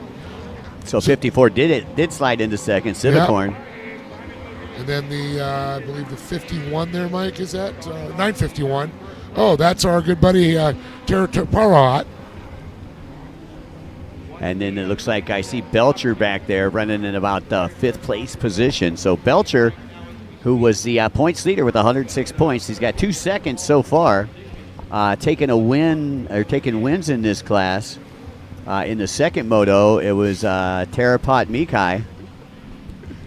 So 54 did slide into second, Civicorn. Yep. And then the, I believe the 51 there, Mike, is that? 951. Oh, that's our good buddy, Parahat. And then it looks like I see Belcher back there running in about fifth place position. So Belcher, who was the points leader with 106 points, he's got 2 seconds so far, taking wins in this class. In the second moto, it was Terapat Mikai.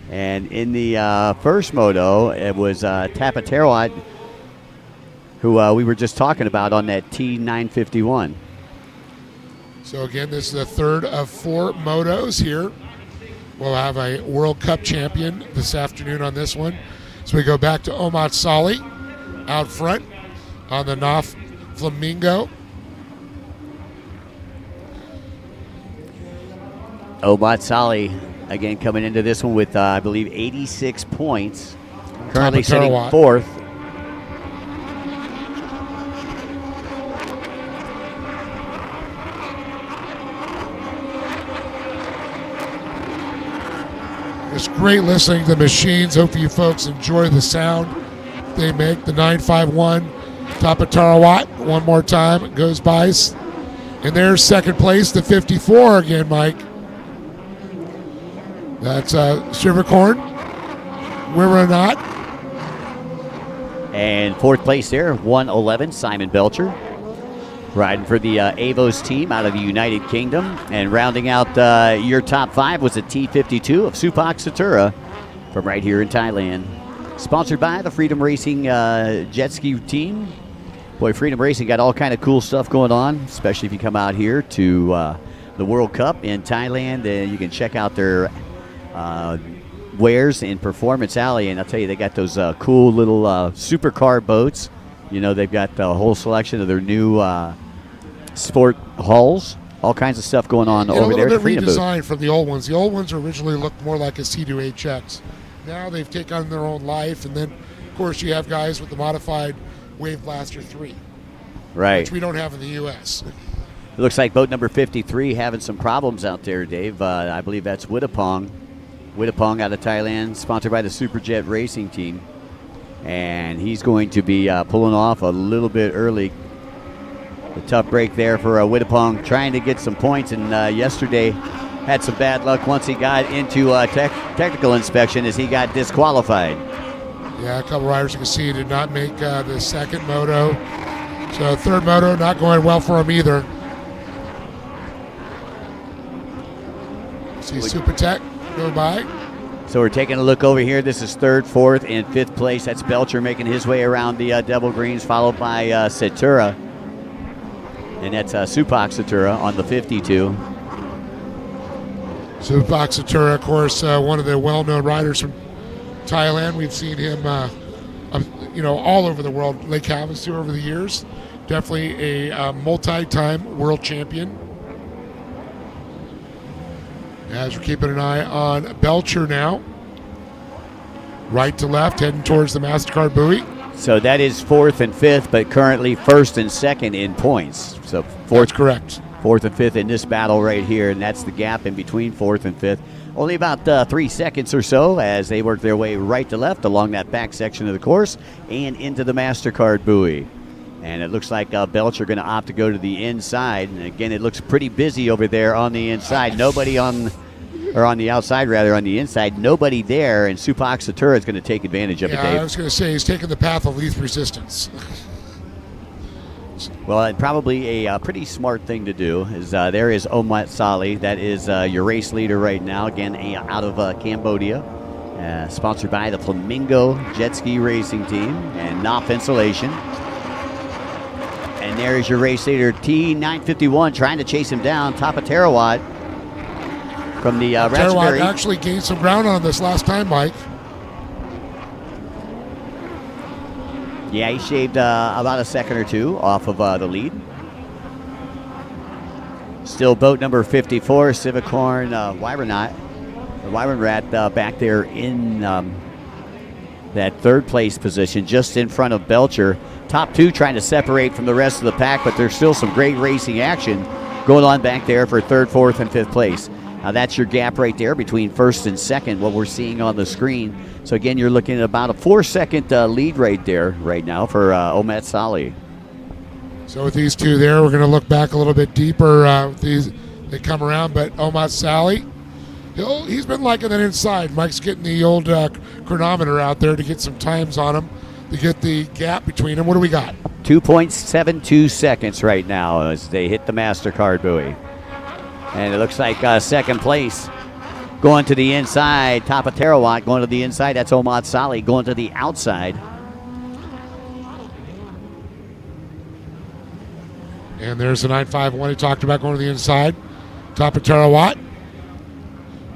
And in the first moto, it was Tapaterawat, who we were just talking about on that T951. So again, this is the third of 4 motos here. We'll have a World Cup champion this afternoon on this one. So we go back to Omad Salih out front on the Naf Flamingo. Omad Salih, again, coming into this one with, I believe, 86 points. Currently sitting fourth. It's great listening to the machines. Hope you folks enjoy the sound they make. The 951, Tapatarawat, one more time, it goes by. And there's second place, the 54 again, Mike. That's Silvercorn. We're not. And fourth place there, 111, Simon Belcher. Riding for the Avos team out of the United Kingdom. And rounding out your top 5 was a T52 of Supak Satura from right here in Thailand. Sponsored by the Freedom Racing jet ski team. Boy, Freedom Racing got all kind of cool stuff going on, especially if you come out here to the World Cup in Thailand. You can check out their wares in Performance Alley, and I'll tell you, they got those cool little supercar boats. You know, they've got a whole selection of their new sport hulls, all kinds of stuff going on over there. A little bit redesigned from the old ones. The old ones originally looked more like a C2HX. Now they've taken on their own life, and then, of course, you have guys with the modified Wave Blaster 3, right, which we don't have in the U.S. It looks like boat number 53 having some problems out there, Dave. I believe that's Wittapong. Wittapong out of Thailand, sponsored by the SuperJet Racing Team. And he's going to be pulling off a little bit early. The tough break there for Wittapong, trying to get some points. And yesterday had some bad luck once he got into technical inspection as he got disqualified. Yeah, a couple riders you can see did not make the second moto. So third moto not going well for him either. See Supertech go by. So we're taking a look over here. This is third, fourth, and fifth place. That's Belcher making his way around the double greens, followed by Satura. And that's Supak Satura on the 52. Supak Satura, of course, one of the well-known riders from Thailand. We've seen him, all over the world, Lake Havasu over the years. Definitely a multi-time world champion. As we're keeping an eye on Belcher now. Right to left, heading towards the MasterCard buoy. So that is 4th and 5th, but currently 1st and 2nd in points. So That's correct. 4th and 5th in this battle right here, and that's the gap in between 4th and 5th. Only about 3 seconds or so as they work their way right to left along that back section of the course and into the MasterCard buoy. And it looks like Belcher going to opt to go to the inside. And again, it looks pretty busy over there on the inside. Nobody on the outside, rather, on the inside. Nobody there, and Supak Satura is going to take advantage of it, Dave. I was going to say he's taking the path of least resistance. Well, and probably a pretty smart thing to do is there is Omat Sali. That is your race leader right now, again, out of Cambodia. Sponsored by the Flamingo Jet Ski Racing Team and Knopf Insulation. And there is your race leader, T951, trying to chase him down, top of Tarawat. From the Tarawat actually gained some ground on this last time, Mike. Yeah, he shaved about a second or two off of the lead. Still boat number 54, Civicorn Wyronrat back there in that 3rd place position, just in front of Belcher. Top 2 trying to separate from the rest of the pack, but there's still some great racing action going on back there for 3rd, 4th, and 5th place. That's your gap right there between 1st and 2nd, what we're seeing on the screen. So again, you're looking at about a 4-second lead right there right now for Omat Sali. So with these two there, we're going to look back a little bit deeper. They come around, but Omat Sali, he's been liking that inside. Mike's getting the old chronometer out there to get some times on him, to get the gap between them. What do we got? 2.72 seconds right now as they hit the MasterCard buoy. And it looks like 2nd place going to the inside. Top of Tarawat going to the inside. That's Omat Sali going to the outside. And there's the 951 he talked about going to the inside. Top of Tarawat.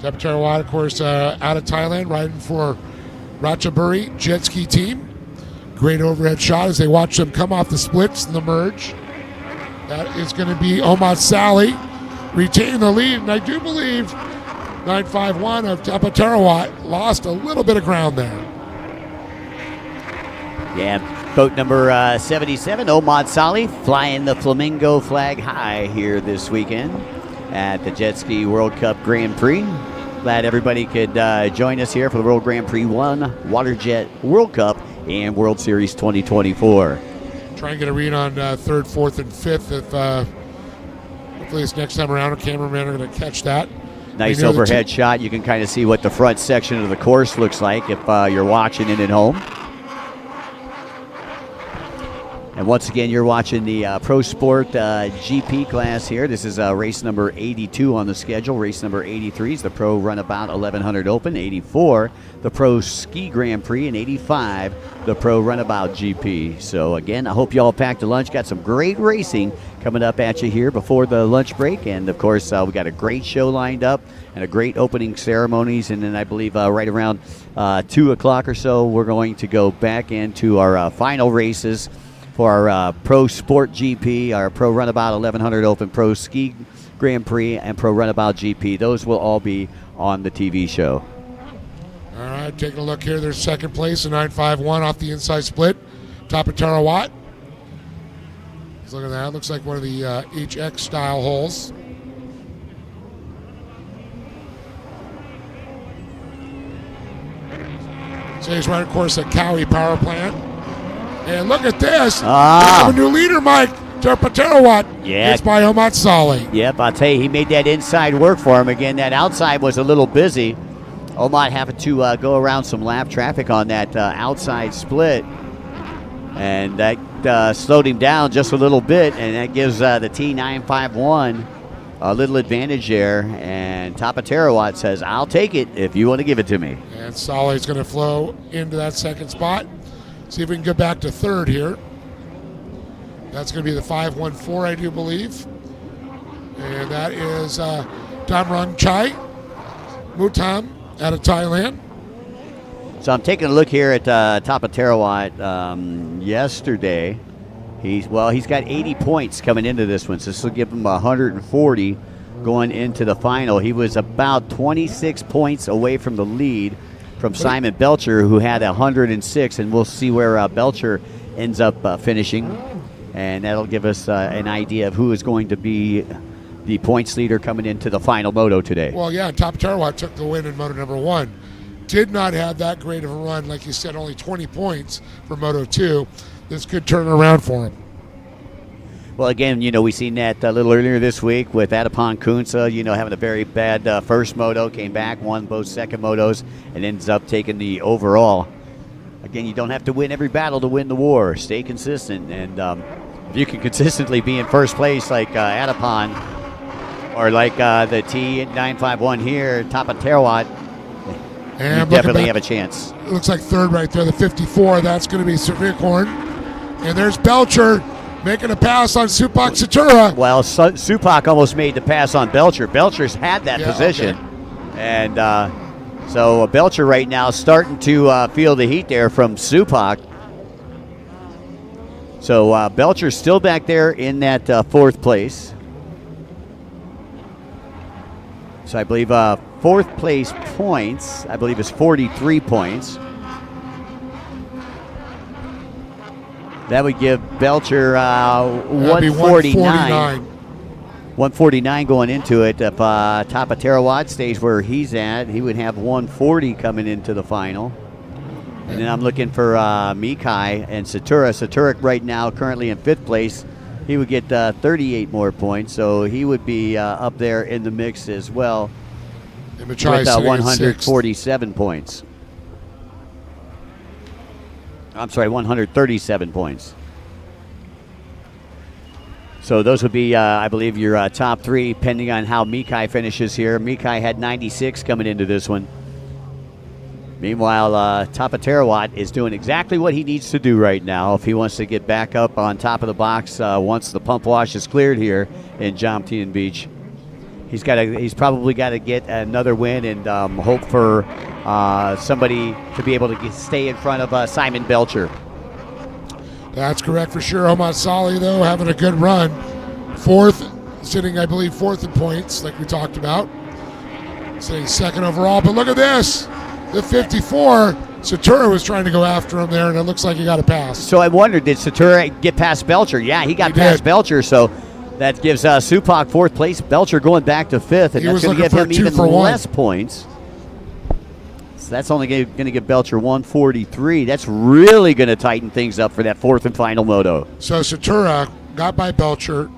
Top of Tarawat, of course, out of Thailand, riding for Ratchaburi Jet Ski Team. Great overhead shot as they watch them come off the splits and the merge. That is going to be Omat Sali retaining the lead, and I do believe 951 of Top of Tarawat lost a little bit of ground there. Yeah, boat number 77, Omat Sali, flying the Flamingo flag high here this weekend at the Jet Ski World Cup Grand Prix. Glad everybody could join us here for the World Grand Prix 1, WaterJet World Cup, and World Series 2024. Try and get a read on 3rd, 4th, and 5th. If hopefully this next time around, a cameraman are going to catch that. Nice overhead shot. You can kind of see what the front section of the course looks like if you're watching it at home. And once again, you're watching the Pro Sport GP class here. This is race number 82 on the schedule. Race number 83 is the Pro Runabout 1100 Open. 84, the Pro Ski Grand Prix. And 85, the Pro Runabout GP. So again, I hope you all packed a lunch. Got some great racing coming up at you here before the lunch break. And of course, we got a great show lined up and a great opening ceremonies. And then I believe right around 2 o'clock or so, we're going to go back into our final races for our Pro Sport GP, our Pro Runabout 1100 Open, Pro Ski Grand Prix, and Pro Runabout GP. Those will all be on the TV show. All right, taking a look here. There's 2nd place, a 951 off the inside split. Top of Tarawat. Let's look at that. Looks like one of the HX style holes. So he's right, of course, at Cowie Power Plant. And look at this. We have a new leader, Mike. Tarawat. Yeah. It's by Omat Sali. Yep, I'll tell you, he made that inside work for him. Again, that outside was a little busy. Omat having to go around some lap traffic on that outside split. And that slowed him down just a little bit, and that gives the T951 a little advantage there. And Top of Tarawat says, I'll take it if you want to give it to me. And Sali's going to flow into that 2nd spot. See if we can get back to 3rd here. That's going to be the 514, I do believe. And that is Damrong Chai Mutam out of Thailand. So I'm taking a look here at top of Tarawat yesterday. He's got 80 points coming into this one, so this will give him 140 going into the final. He was about 26 points away from the lead from Simon Belcher, who had 106, and we'll see where Belcher ends up finishing, and that'll give us an idea of who is going to be the points leader coming into the final moto today. Well, yeah, Top Tarawat took the win in Moto number 1. Did not have that great of a run, like you said, only 20 points for Moto 2. This could turn around for him. Well, again, we seen that a little earlier this week with Adipon Kunsa, having a very bad first moto, came back, won both second motos, and ends up taking the overall. Again, you don't have to win every battle to win the war. Stay consistent, and if you can consistently be in first place like Adipon, or like the T951 here, top of Tarawat, you definitely have a chance. It looks like third right there, the 54. That's going to be Servicorn. And there's Belcher making a pass on Supak Satura. Well, Supak almost made the pass on Belcher. Belcher's had that position. Okay. And so Belcher right now starting to feel the heat there from Supak. So Belcher's still back there in that fourth place. So I believe fourth place points, I believe, is 43 points. That would give Belcher 149. 149 going into it. If top of Tarawat stays where he's at, he would have 140 coming into the final. And then I'm looking for Mikai and Satura. Satura right now currently in fifth place. He would get 38 more points, so he would be up there in the mix as well with 147 points. I'm sorry, 137 points. So those would be, I believe, your top three, depending on how Mikai finishes here. Mikai had 96 coming into this one. Meanwhile, top of Tarawat is doing exactly what he needs to do right now if he wants to get back up on top of the box once the pump wash is cleared here in Jomtien Beach. He's probably got to get another win and hope for somebody to be able to stay in front of Simon Belcher. That's correct for sure. Omar Salih, though, having a good run. Fourth, sitting, I believe, fourth in points, like we talked about. Sitting second overall, but look at this. The 54, Satura was trying to go after him there, and it looks like he got a pass. So I wondered, did Satura get past Belcher? Yeah, he got past Belcher, so that gives Supak fourth place, Belcher going back to fifth, and that's going to give him even less points. So that's only going to give Belcher 143. That's really going to tighten things up for that fourth and final moto. So Satura got by Belcher,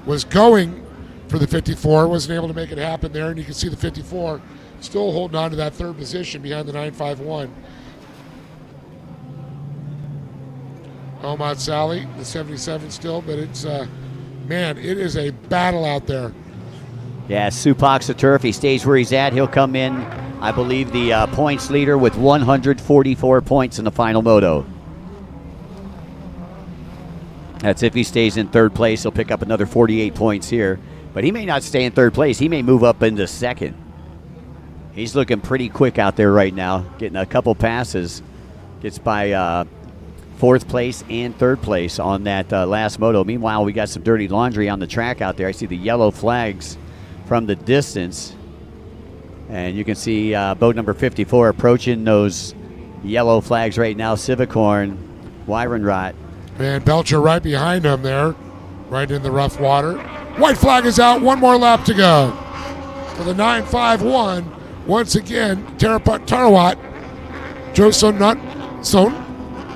was going for the 54, wasn't able to make it happen there, and you can see the 54 still holding on to that third position behind the 951. Omad Salih, the 77 still, but it's, man, it is a battle out there. Yeah, Supak Satura, if he stays where he's at, he'll come in, I believe, the points leader with 144 points in the final moto. That's if he stays in third place. He'll pick up another 48 points here. But he may not stay in third place. He may move up into second. He's looking pretty quick out there right now, getting a couple passes. Gets by fourth place and third place on that last moto. Meanwhile, we got some dirty laundry on the track out there. I see the yellow flags from the distance. And you can see boat number 54 approaching those yellow flags right now. Civicorn, Wyronrot. Man, Belcher right behind him there, right in the rough water. White flag is out, one more lap to go. For the 951, once again, Tarawat, Joson Nutson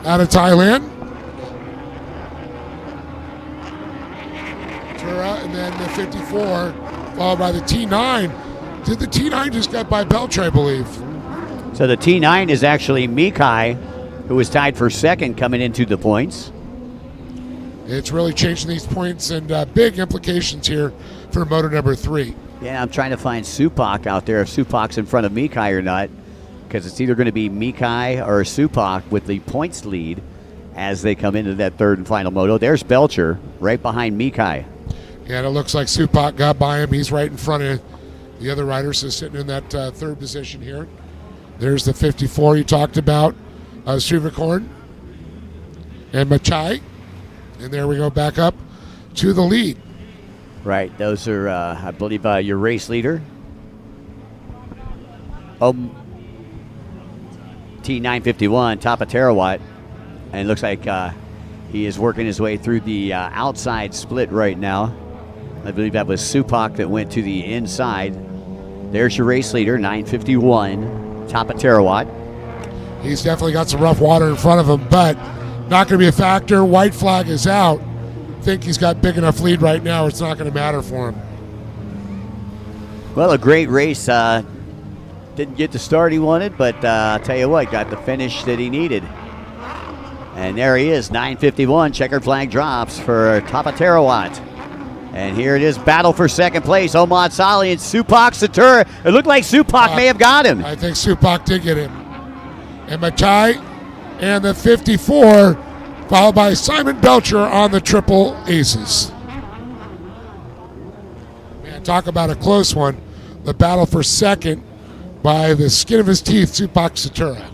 out of Thailand. Tura, and then the 54, followed by the T9. Did the T9 just get by Belcher, I believe? So the T9 is actually Mikai, who was tied for second coming into the points. It's really changing these points and big implications here for moto number 3. Yeah, I'm trying to find Supak out there, if Supak's in front of Mikai or not, because it's either going to be Mikai or Supak with the points lead. as they come into that third and final moto. There's Belcher right behind Mikai. Yeah, and it looks like Supak got by him. He's right in front of the other riders, so sitting in that third position here. There's the 54 you talked about, Struvicorn and Machai. And there we go, back up to the lead. Right, those are, I believe, your race leader. T951, top of Terawatt. And it looks like he is working his way through the outside split right now. I believe that was Supak that went to the inside. There's your race leader, 951, top of Terawatt. He's definitely got some rough water in front of him, but not going to be a factor. White flag is out. I think he's got big enough lead right now. It's not going to matter for him. Well, a great race. Didn't get the start he wanted, but I'll tell you what, got the finish that he needed. And there he is, 951. Checkered flag drops for top of Terawatt. And here it is, battle for second place. Omad Salih and Supak Satura. It looked like Supak may have got him. I think Supak did get him. And Machai and the 54, followed by Simon Belcher on the triple aces. Man, talk about a close one. The battle for second by the skin of his teeth, Supak Satura.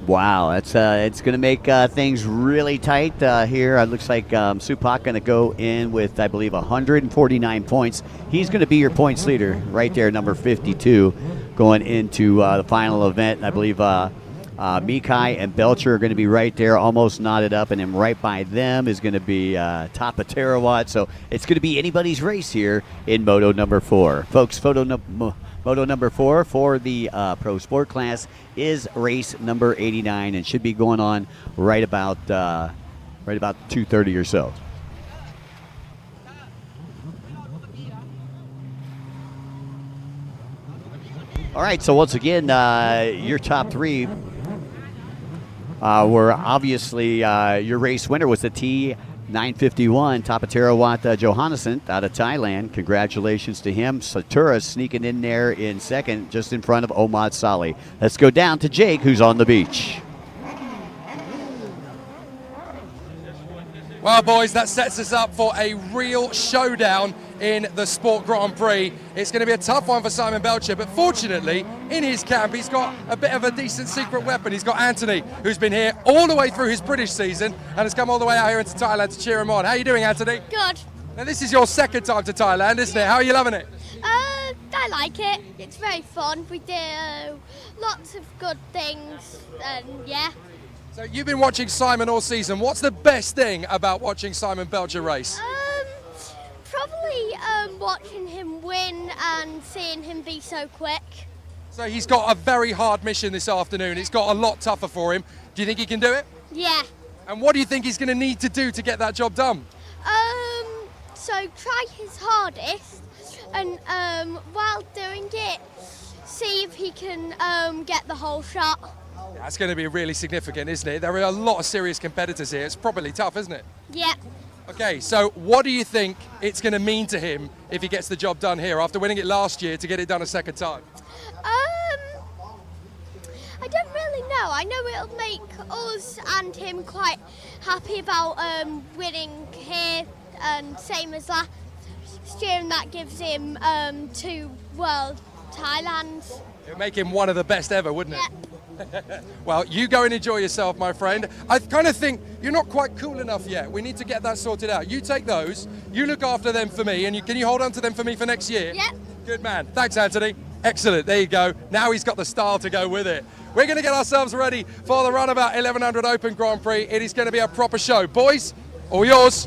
Wow, that's it's going to make things really tight here. It looks like Supak going to go in with, I believe, 149 points. He's going to be your points leader right there, number 52, going into the final event. I believe Mikai and Belcher are going to be right there, almost knotted up, and then right by them is going to be top of Terawatt. So it's going to be anybody's race here in Moto number 4. Folks, Moto number 4 for the Pro Sport class is race number 89 and should be going on right about 2:30 or so. All right, so once again, your top 3 were obviously your race winner was the T951, top of Terawatt Johannesson out of Thailand. Congratulations to him. Satura sneaking in there in second, just in front of Omad Salih. Let's go down to Jake, who's on the beach. Well, boys, that sets us up for a real showdown in the Sport Grand Prix. It's going to be a tough one for Simon Belcher, but fortunately, in his camp, he's got a bit of a decent secret weapon. He's got Anthony, who's been here all the way through his British season and has come all the way out here into Thailand to cheer him on. How are you doing, Anthony? Good. Now, this is your second time to Thailand, isn't it? How are you loving it? I like it. It's very fun. We do lots of good things, and yeah. So you've been watching Simon all season. What's the best thing about watching Simon Belcher race? Probably watching him win and seeing him be so quick. So he's got a very hard mission this afternoon. It's got a lot tougher for him. Do you think he can do it? Yeah. And what do you think he's going to need to do to get that job done? So try his hardest, and while doing it, see if he can get the whole shot. That's going to be really significant, isn't it? There are a lot of serious competitors here. It's probably tough, isn't it? Yeah. Okay, so what do you think it's going to mean to him if he gets the job done here after winning it last year to get it done a second time? I don't really know. I know it'll make us and him quite happy about winning here, and same as last year, and that gives him 2 World Thailands. It would make him one of the best ever, wouldn't it? Yeah. Well, you go and enjoy yourself, my friend. I kind of think you're not quite cool enough yet. We need to get that sorted out. You take those, you look after them for me, and can you hold on to them for me for next year? Yeah. Good man. Thanks, Anthony. Excellent. There you go. Now he's got the style to go with it. We're going to get ourselves ready for the Runabout 1100 Open Grand Prix. It is going to be a proper show. Boys, all yours.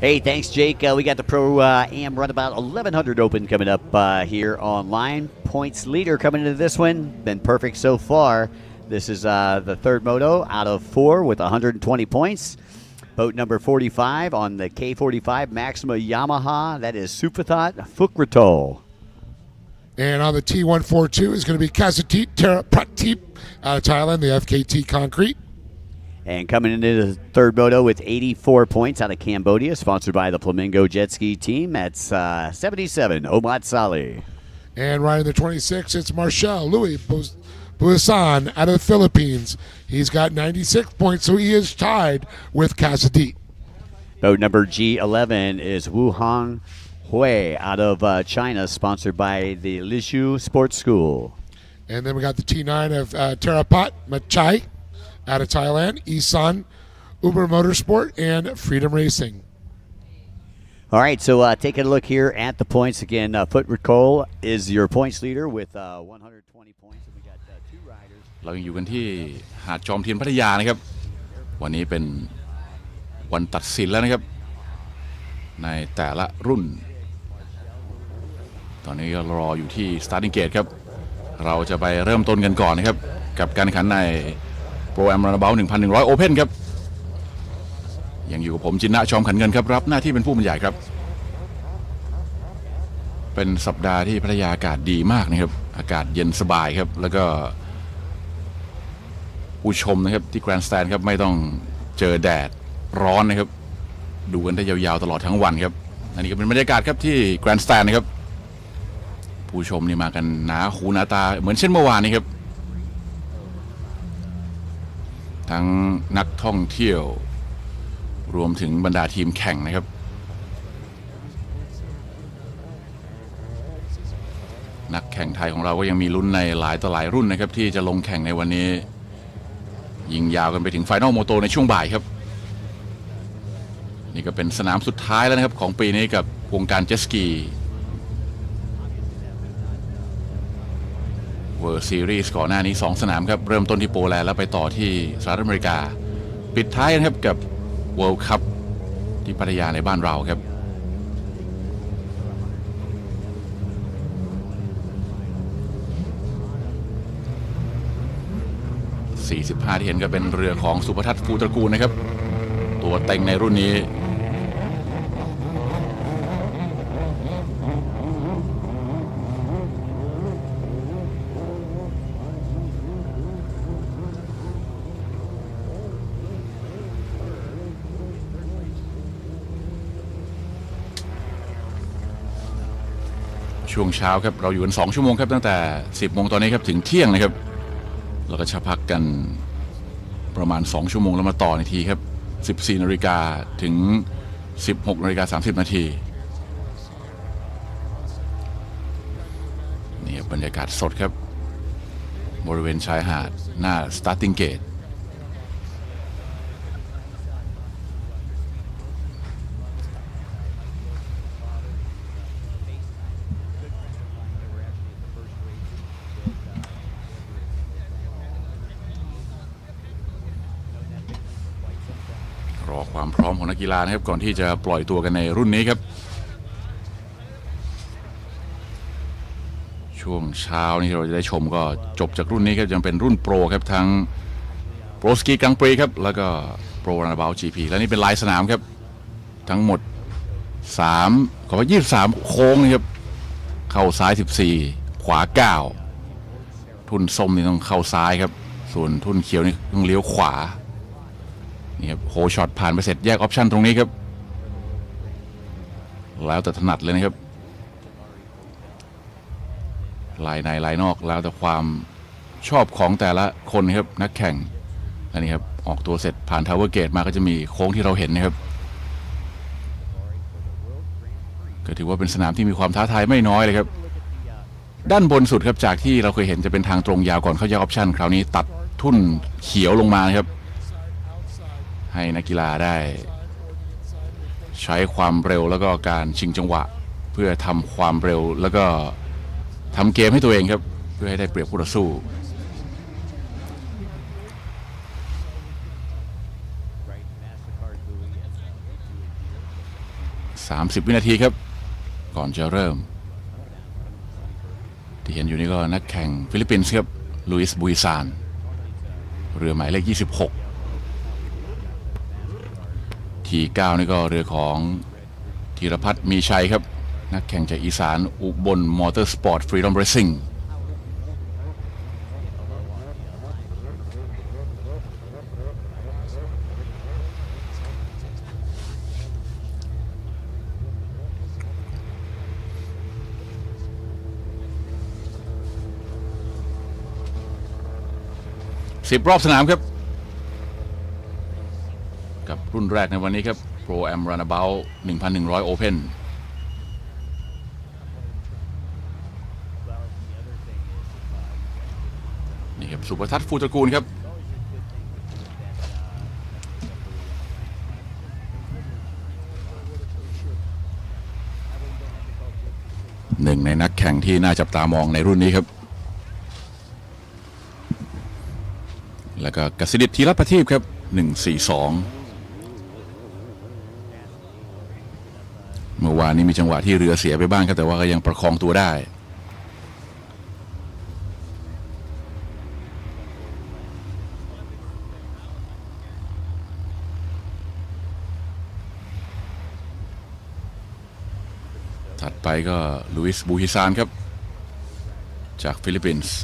Hey, thanks, Jake. We got the Pro Am Runabout 1100 Open coming up here online. Points leader coming into this one. Been perfect so far. This is the third moto out of 4 with 120 points. Boat number 45 on the K45 Maxima Yamaha. That is Supathat Fukrotol. And on the T142 is going to be Kasatit Terapratit out of Thailand, the FKT Concrete. And coming into the third moto with 84 points out of Cambodia, sponsored by the Flamingo Jet Ski Team. That's 77, Omad Salih. And riding the 26, it's Marshall Louis Busan out of the Philippines. He's got 96 points, so he is tied with Casadit. Boat number G11 is Wuhan Hui out of China, sponsored by the Lishu Sports School. And then we got the T9 of Terapat Machai out of Thailand, Isan, Uber Motorsport, and Freedom Racing. All right, so taking a look here at the points again. Foot Recall is your points leader with 120 points, and we got two riders. เรายังอยู่กันที่หาดจอมเทียนพัทยานะครับวันนี้เป็นวันตัดสินแล้วนะครับในแต่ละรุ่นตอนนี้ก็รออยู่ที่ Starting Gate ครับเราจะไปเริ่มต้นกันก่อนนะครับกับการแข่งขันในโปรแกรม Runabout 1,100 Open ครับยังอยู่กับผมจินนะชอมขันเงินครับรับหน้าที่เป็นผู้บรรยายครับเป็นสัปดาห์ที่พัทยาอากาศดีมากนะครับอากาศเย็นสบายครับแล้วก็ผู้ชมนะครับที่แกรนด์สแตนด์ครับไม่ต้องเจอแดดร้อนนะครับดูกันได้ยาวๆตลอดทั้งวันครับอันนี้ก็เป็นบรรยากาศครับที่แกรนด์สแตนด์นะครับผู้ชมนี่มากันหนาหูหนาตาเหมือนเช่นเมื่อวานนี้ครับทั้งนักท่องเที่ยวรวมถึงบรรดาทีมแข่งนะครับนักแข่งไทยของเราก็ยังมีลุ้นในหลายต่อหลายรุ่นนะครับที่จะลงแข่งในวันนี้ยิงยาวกันไปถึงไฟนอลโมโตในช่วงบ่ายครับนี่ก็เป็นสนามสุดท้ายแล้วนะครับของปีนี้กับวงการเจ็ตสกีเวิลด์ซีรีส์ก่อนหน้านี้2สนามครับเริ่มต้นที่โปแลนด์แล้วไปต่อที่สหรัฐอเมริกาปิดท้ายนะครับกับWorld Cup ที่พัทยาในบ้านเราครับ45ที่เห็นก็เป็นเรือของสุภทัศน์ภูตระกูลนะครับตัวเต็งในรุ่นนี้ช่วงเช้าครับเราอยู่กัน2ชั่วโมงครับตั้งแต่ 10 โมงตอนนี้ครับถึงเที่ยงนะครับเราก็จะพักกันประมาณ2ชั่วโมงแล้วมาต่อในทีครับ 14 นาฬิกาถึง 16 นาฬิกา 30 นาทีนี่บรรยากาศสดครับบริเวณชายหาดหน้า Starting Gateรอความพร้อมของนักกีฬานะครับก่อนที่จะปล่อยตัวกันในรุ่นนี้ครับช่วงเช้านี้เราจะได้ชมก็จบจากรุ่นนี้ครับยังเป็นรุ่นโปรครับทั้งโปรสกีกรังปรีครับแล้วก็โปร Runabout GP และนี่เป็นลายสนามครับทั้งหมด23โค้งนะครับเข้าซ้าย14ขวา9ทุ่นส้มนี่ต้องเข้าซ้ายครับส่วนทุ่นเขียวนี่ต้องเลี้ยวขวานี่ครับโฮช็อตผ่านไปเสร็จแยกออปชั่นตรงนี้ครับแล้วแต่ถนัดเลยนะครับลายในลายนอกแล้วแต่ความชอบของแต่ละคนครับนักแข่งอันนี้ครับออกตัวเสร็จผ่านทาวเวอร์เกตมาก็จะมีโค้งที่เราเห็นนะครับก็ถือว่าเป็นสนามที่มีความท้าทายไม่น้อยเลยครับด้านบนสุดครับจากที่เราเคยเห็นจะเป็นทางตรงยาวก่อนเข้าแยกออปชั่นคราวนี้ตัดทุ่นเขียวลงมานะครับให้นักกีฬาได้ใช้ความเร็วแล้วก็การชิงจังหวะเพื่อทำความเร็วแล้วก็ทำเกมให้ตัวเองครับเพื่อให้ได้เปรียบคู่ต่อสู้30 วินาทีครับก่อนจะเริ่มที่เห็นอยู่นี่ก็นักแข่งฟิลิปปินส์ครับลุยส์บุยซานเรือหมายเลข26ที9นี่ก็เรือของธีรพัฒน์มีชัยครับนักแข่งจากอีสานอุบลมอเตอร์สปอร์ตฟรีดอมเรซซิ่ง 10 รอบสนามครับกับรุ่นแรกในวันนี้ครับ Pro Am Runabout 1,100 Open นี่ครับสุประทัศน์ฟูตระกูลครับหนึ่งในนักแข่งที่น่าจับตามองในรุ่นนี้ครับแล้วก็กสิดิษฐ์ธีรประทีปครับ142เมื่อวานนี้มีจังหวะที่เรือเสียไปบ้างครับแต่ว่าก็ยังประคองตัวได้ถัดไปก็ลุยส์บูฮิซานครับจากฟิลิปปินส์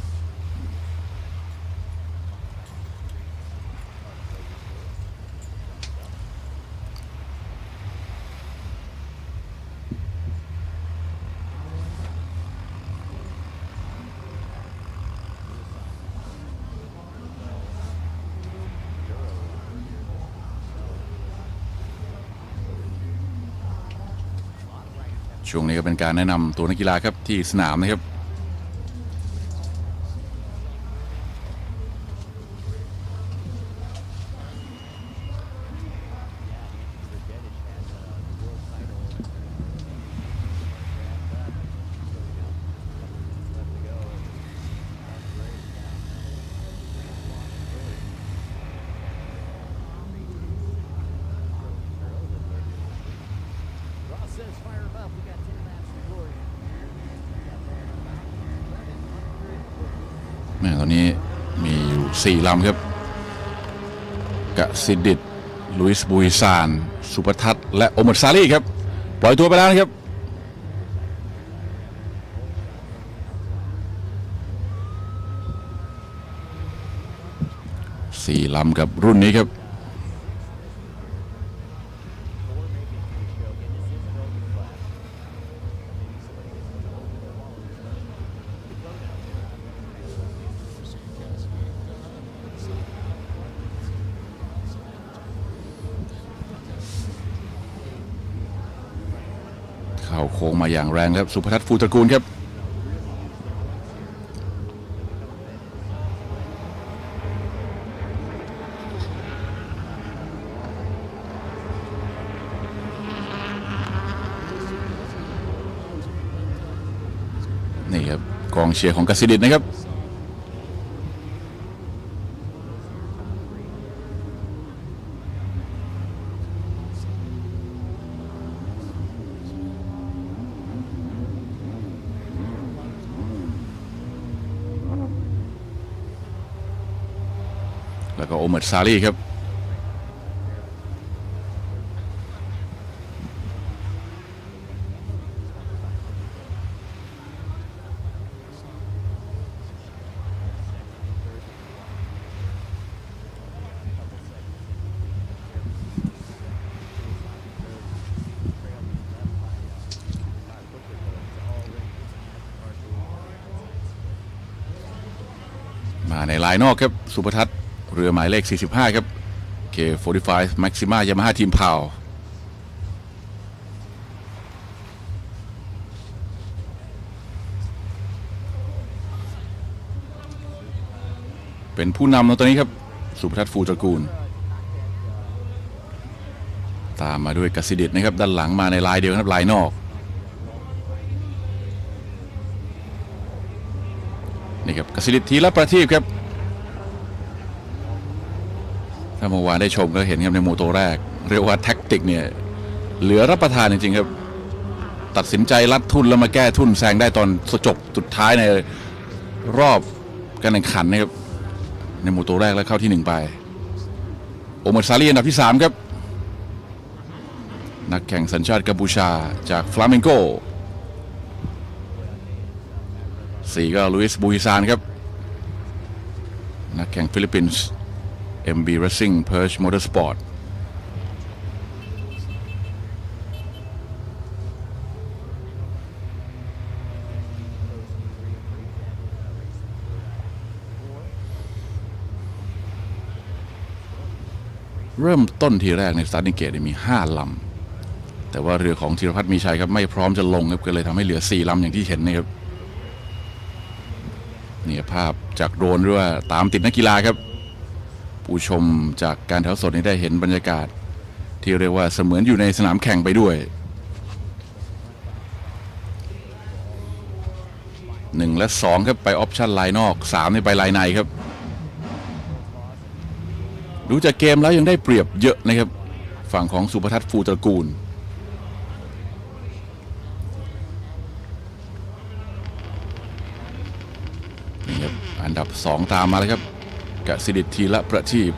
ช่วงนี้ก็เป็นการแนะนำตัวนักกีฬาครับที่สนามนะครับตอนนี้มีอยู่4 ลำครับกสิดิษฐ์ลุยส์บูฮิซานสุปทัศน์และโอมัดซาลีครับปล่อยตัวไปแล้วนะครับ4 ลำกับรุ่นนี้ครับเข้าโค้งมาอย่างแรงครับสุภทัศน์ฟูตระกูลครับนี่ครับกองเชียร์ของกสิดิษฐ์นะครับแล้วก็โอมัดซาลีครับมาในลายนอกครับสุภทัศน์เรือหมายเลข45ครับ K45 Maxima Yamaha Team Pow เป็นผู้นำในตอนนี้ครับสุภทัศน์ฟูตระกูลตามมาด้วยกสิดิษฐ์นะครับด้านหลังมาในลายเดียวครับลายนอกนี่ครับกสิดิษฐ์ธีรประทีปครับถ้าเมื่อวานได้ชมก็เห็นครับในโมโตแรกเรียกว่าแท็กติกเนี่ยเหลือรับประทานจริงๆครับตัดสินใจลัดทุ่นแล้วมาแก้ทุ่นแซงได้ตอนจบสุดท้ายในรอบการแข่งขันนะครับในโมโตแรกแล้วเข้าที่1ไปโอมัดซาลีอันดับที่3ครับนักแข่งสัญชาติกัมพูชาจากฟลาเมงโก4ก็ลุยส์บูฮิซานครับนักแข่งฟิลิปปินส์ MB Racing Perch Motorsport 5 เริ่มต้นทีแรกในสตาร์ทเกตมี5 ลำแต่ว่าเรือของธีรพัฒน์มีชัยครับไม่พร้อมจะลงครับก็เลยทำให้เหลือ4 ลำอย่างที่เห็นนะครับนี่ภาพจากโดรนด้วยตามติดนักกีฬาครับผู้ชมจากการถ่ายทอดสดนี้ได้เห็นบรรยากาศที่เรียกว่าเสมือนอยู่ในสนามแข่งไปด้วย1 และ 2ครับไปออปชั่นลายนอก3นี่ไปลายในครับดูจากเกมแล้วยังได้เปรียบเยอะนะครับฝั่งของสุภทัศน์ฟูตระกูลนี่ครับอันดับ2ตามมาแล้วครับกสิดิษฐ์ธีระประทีป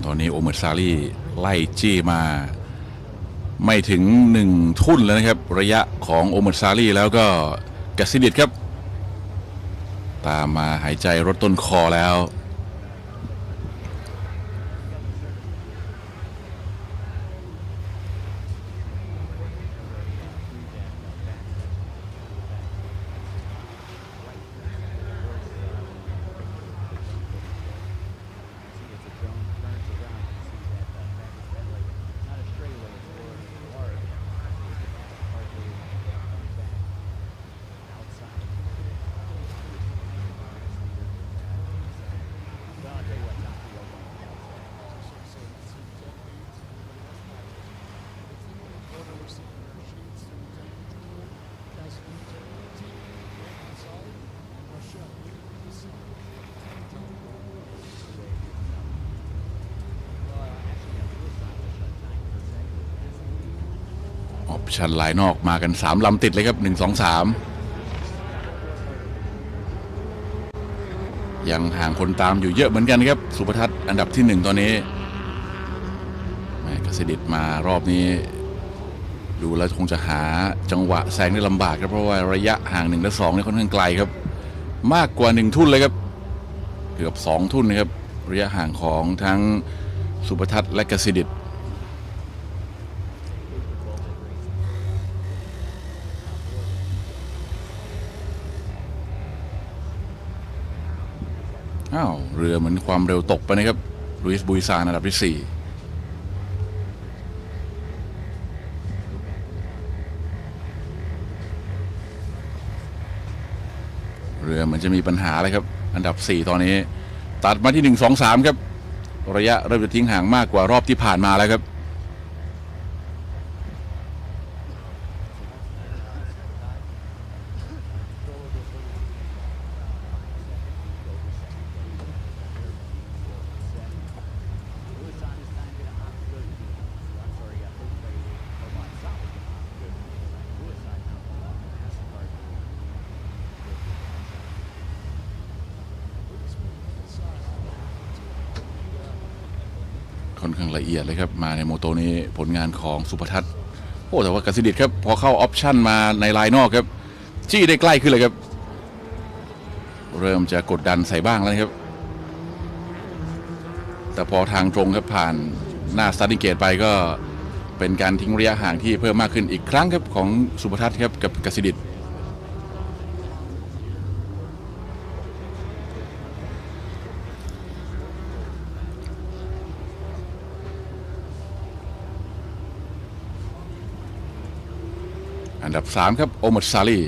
ตอนนี้โอเมอร์ซารีไล่จี้มาไม่ถึง1 ทุ่นแล้วนะครับระยะของโอเมอร์ซารีแล้วก็กสิดิษฐ์ครับตามมาหายใจรถต้นคอแล้วชั้นลายนอกมากัน3 ลำติดเลยครับ1 2 3ยังห่างคนตามอยู่เยอะเหมือนกันครับสุภทัศน์อันดับที่1ตอนนี้กสิดิษฐ์มารอบนี้ดูแล้วคงจะหาจังหวะแซงได้ลำบากครับเพราะว่าระยะห่าง1 และ 2นี่ค่อนข้างไกลครับมากกว่า1 ทุ่นเลยครับเกือบ2 ทุ่นนะครับระยะห่างของทั้งสุภทัศน์และกสิดิษฐ์เรือเหมือนความเร็วตกไปนะครับลุยส์บุยซานอันดับที่4เรือเหมือนจะมีปัญหาเลยครับอันดับ4ตอนนี้ตัดมาที่1 2 3ครับระยะเริ่มจะทิ้งห่างมากกว่ารอบที่ผ่านมาแล้วครับค่อนข้างละเอียดเลยครับมาในโมโตนี้ผลงานของสุภทัศน์แต่ว่ากสิดิษฐ์ครับพอเข้าออปชั่นมาในลายนอกครับจี้ได้ใกล้ขึ้นเลยครับเริ่มจะกดดันใส่บ้างแล้วครับแต่พอทางตรงครับผ่านหน้าสตาร์ทเกตไปก็เป็นการทิ้งระยะห่างที่เพิ่มมากขึ้นอีกครั้งครับของสุภทัศน์ครับกับกสิดิษฐ์อันดับ3ครับโอเมอร์ซารี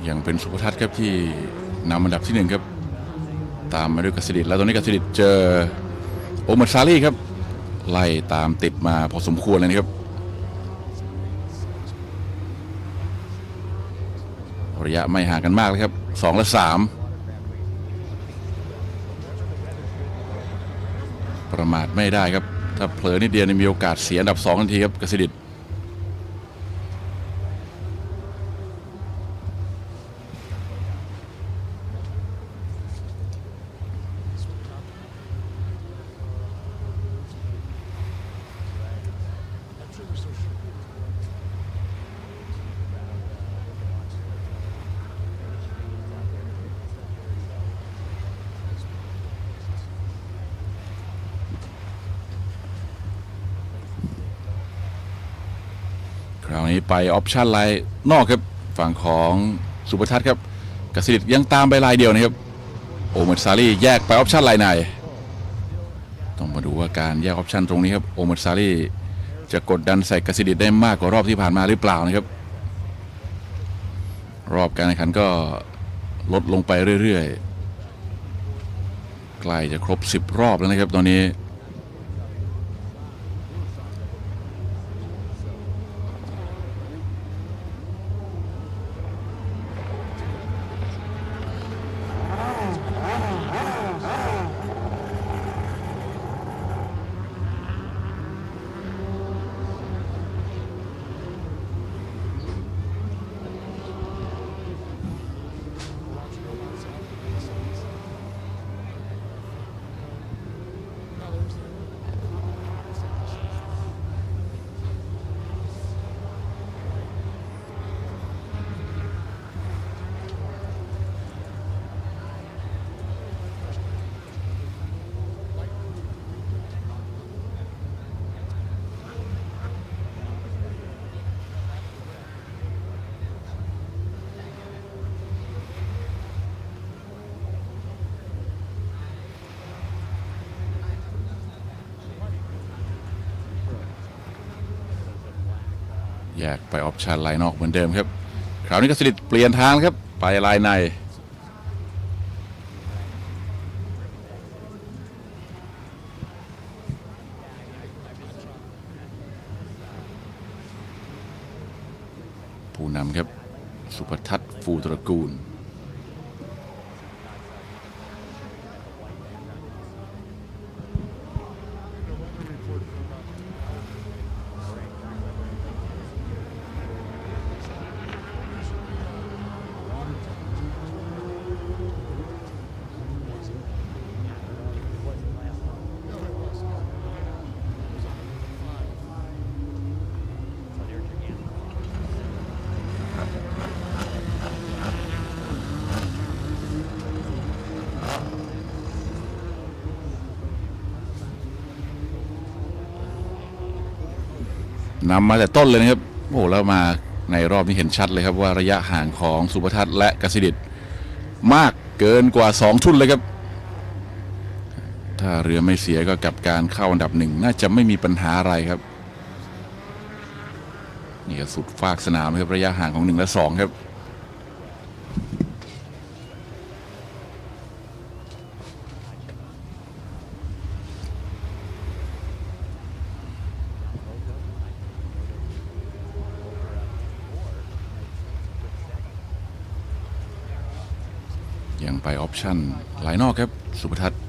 ยังเป็นสุภทัศน์ครับที่นำอันดับที่1ครับตามมาด้วยกสิดิตแล้วตอนนี้กสิดิตเจอโอมัดซาลีครับไล่ตามติดมาพอสมควรเลยนะครับระยะไม่ห่างกันมากเลยครับ2 และ 3ประมาทไม่ได้ครับถ้าเผลอนิดเดียวมีโอกาสเสียอันดับ2ทันทีครับกสิดิตคราวนี้ไปออปชั่นไลน์นอกครับฝั่งของสุภทัศน์ครับกสิดิตยังตามไปลายเดียวนะครับโอมัดซาลีแยกไปออปชั่นไลน์ในต้องมาดูว่าการแยกออปชั่นตรงนี้ครับโอมัดซาลีจะกดดันใส่กสิดิตได้มากกว่ารอบที่ผ่านมาหรือเปล่านะครับรอบการแข่งขันก็ลดลงไปเรื่อยๆใกล้จะครบ10 รอบแล้วนะครับตอนนี้แยกไปออปชั่นไลน์นอกเหมือนเดิมครับคราวนี้กสิดิตเปลี่ยนทางครับไปไลน์ในผู้นำครับสุภทัศน์ฟูตระกูลนำมาแต่ต้นเลยนะครับโอ้แล้วมาในรอบนี้เห็นชัดเลยครับว่าระยะห่างของสุภทัศน์และกสิดิตมากเกินกว่า2 ทุ่นเลยครับถ้าเรือไม่เสียก็กับการเข้าอันดับ1น่าจะไม่มีปัญหาอะไรครับนี่ก็สุดฟากสนามครับระยะห่างของ1 และ 2ครับยังไปออปชั่นไลน์นอกครับสุภทัศน์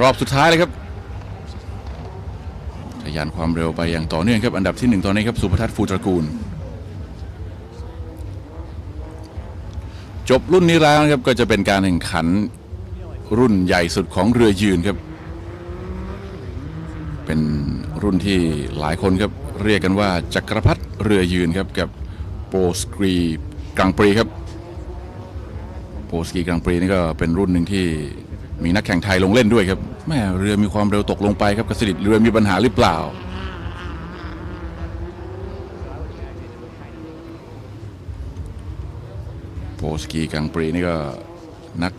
รอบสุดท้ายเลยครับทะยานความเร็วไปอย่างต่อเนื่องครับอันดับที่1ตอนนี้ครับสุภทัศน์ฟูตระกูลจบรุ่นนี้แล้วนะครับก็จะเป็นการแข่งขันรุ่นใหญ่สุดของเรือยืนครับเป็นรุ่นที่หลายคนครับเรียกกันว่าจักรพรรดิเรือยืนครับกับโปสกีกรังปรีครับโปสกีกรังปรีนี่ก็เป็นรุ่นหนึ่งที่มีนักแข่งไทยลงเล่นด้วยครับ แม่เรือมีความเร็วตกลงไปครับกสิทธิ์เรือมีปัญหาหรือเปล่าโปสกีกังปรีนี่ก็นัก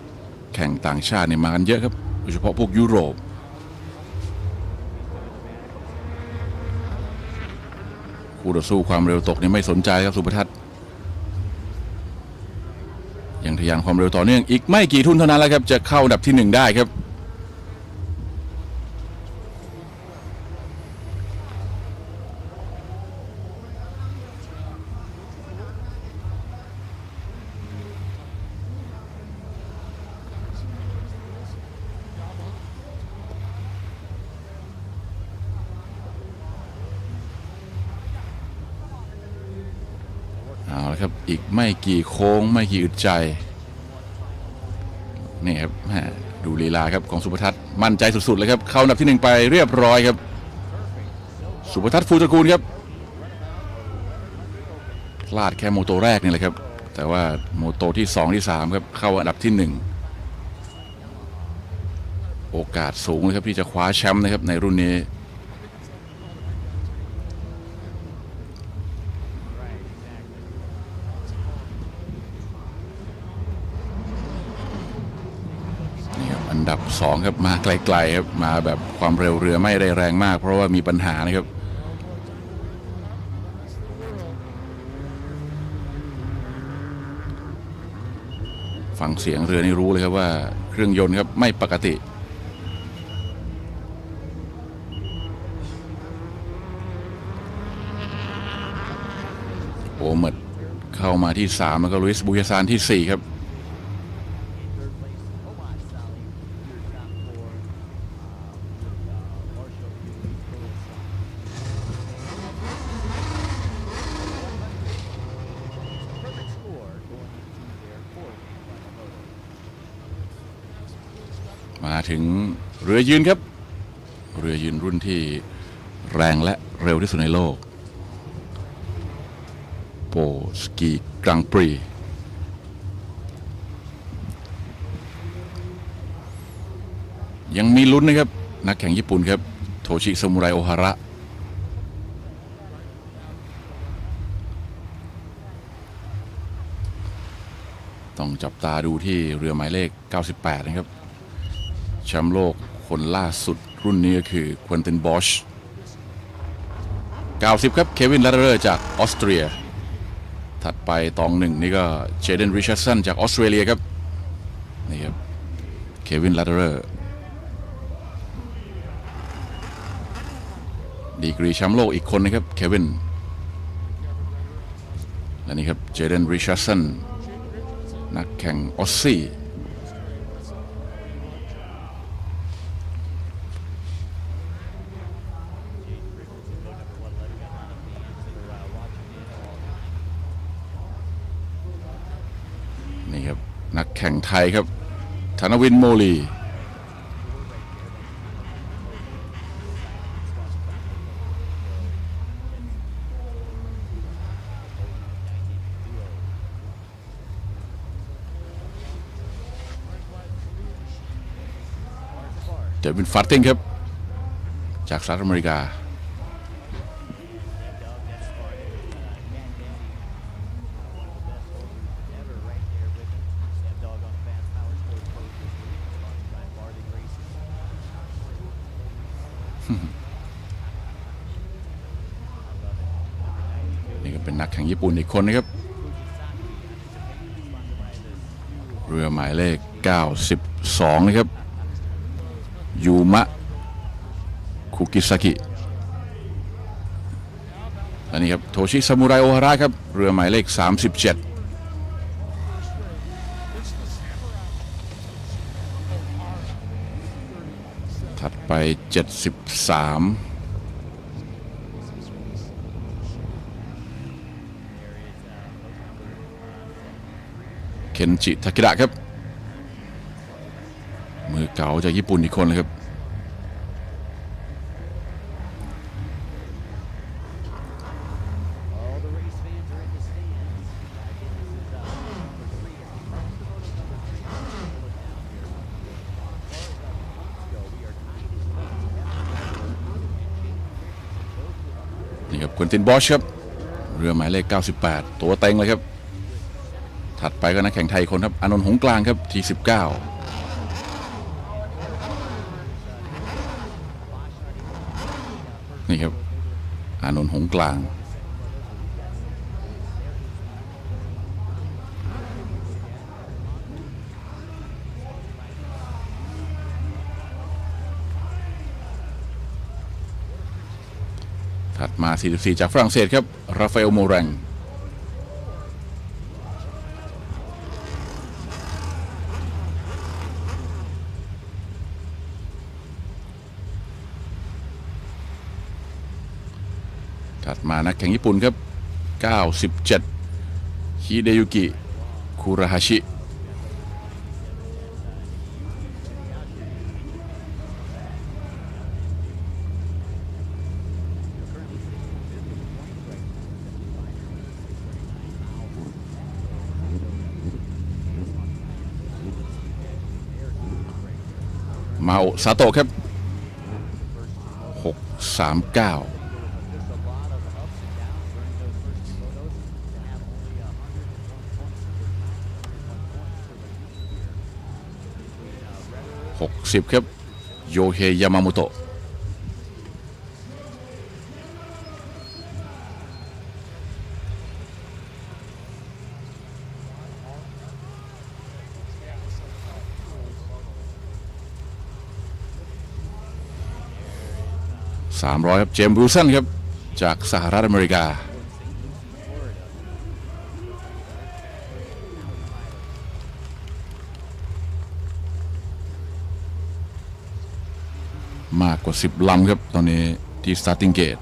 แข่งต่างชาติเนี่ยมากันเยอะครับโดยเฉพาะพวกยุโรปคู่ต่อสู้ความเร็วตกนี่ไม่สนใจครับสุภทัศน์ยังทะยานความเร็วต่อเนื่องอีกไม่กี่ทุ่นเท่านั้นแล้วครับจะเข้าอันดับที่1ได้ครับเอาละครับอีกไม่กี่โค้งไม่กี่อึดใจนี่ครับดูลีลาครับของสุภทัศน์มั่นใจสุดๆเลยครับเข้าอันดับที่1ไปเรียบร้อยครับสุภทัศน์ฟูตระกูลครับพลาดแค่โมโตแรกนี่แหละครับแต่ว่าโมโตที่2ที่3ครับเข้าอันดับที่1โอกาสสูงเลยครับที่จะคว้าแชมป์นะครับในรุ่นนี้อันดับ2ครับมาไกลๆครับมาแบบความเร็วเรือไม่ได้แรงมากเพราะว่ามีปัญหานะครับฟังเสียงเรือนี่รู้เลยครับว่าเครื่องยนต์ครับไม่ปกติโอเมดเข้ามาที่3แล้วก็ลุยส์บูยาซานที่4ครับมาถึงเรือยืนครับเรือยืนรุ่นที่แรงและเร็วที่สุดในโลกโปสกีกรังปรียังมีลุ้นนะครับนักแข่งญี่ปุ่นครับโทชิซามูไรโอฮาระต้องจับตาดูที่เรือหมายเลข98นะครับแชมป์โลกคนล่าสุดรุ่นนี้ก็คือควินตินบอช90ครับเควิน ลาเดอร์จากออสเตรียถัดไปตอง1นี่ก็เจเดน ริชาร์ดสันจากออสเตรเลียครับนี่ครับเควิน ลาเดอร์ดีกรีแชมป์โลกอีกคนนะครับเควินและนี่ครับเจเดน ริชาร์ดสันนักแข่งออสซี่นี่ครับนักแข่งไทยครับธนวิน โมลีเดวิน ฟาร์ติงครับจากสหรัฐอเมริกานี่ก็เป็นนักแข่งญี่ปุ่นอีกคนนะครับเรือหมายเลข92นะครับยูมะคุกิซากิอันนี้ครับโทชิซามูไรโอฮาระครับเรือหมายเลข37ถัดไป73เคนจิ ทากิระครับมือเก่าจากญี่ปุ่นอีกคนเลยครับ ควินตินบอชครับเรือหมายเลข98ตัวเต็งเลยครับถัดไปก็นักแข่งไทยคนครับอานนท์หงส์กลางครับที่19นี่ครับอานนท์หงส์กลางถัดมา44จากฝรั่งเศสครับราฟาเอลโมแรงถัดมานักแข่งญี่ปุ่นครับ97ฮิเดยุกิคุระฮาชิมาโอซาโตะครับ63960ครับโยเฮยามามุโตะ300ครับเจมส์บรูสันครับจากสหรัฐอเมริกามากกว่า10ลำครับตอนนี้ที่ starting gate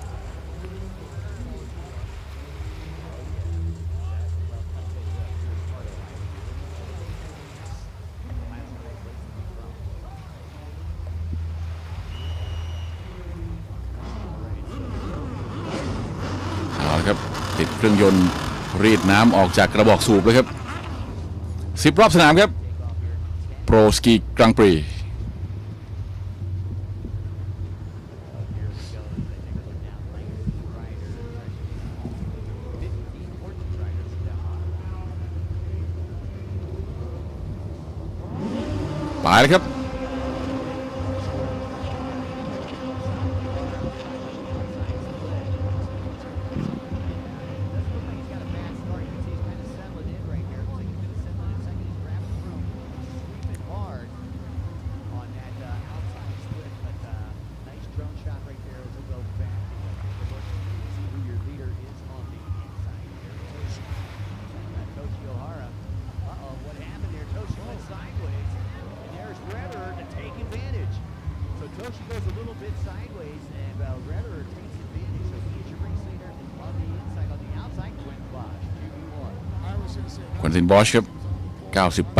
เอาละครับติดเครื่องยนต์รีดน้ำออกจากกระบอกสูบเลยครับ10รอบสนามครับโปรสกีกรังปรีไปเลยครับควินตินบอชครับ98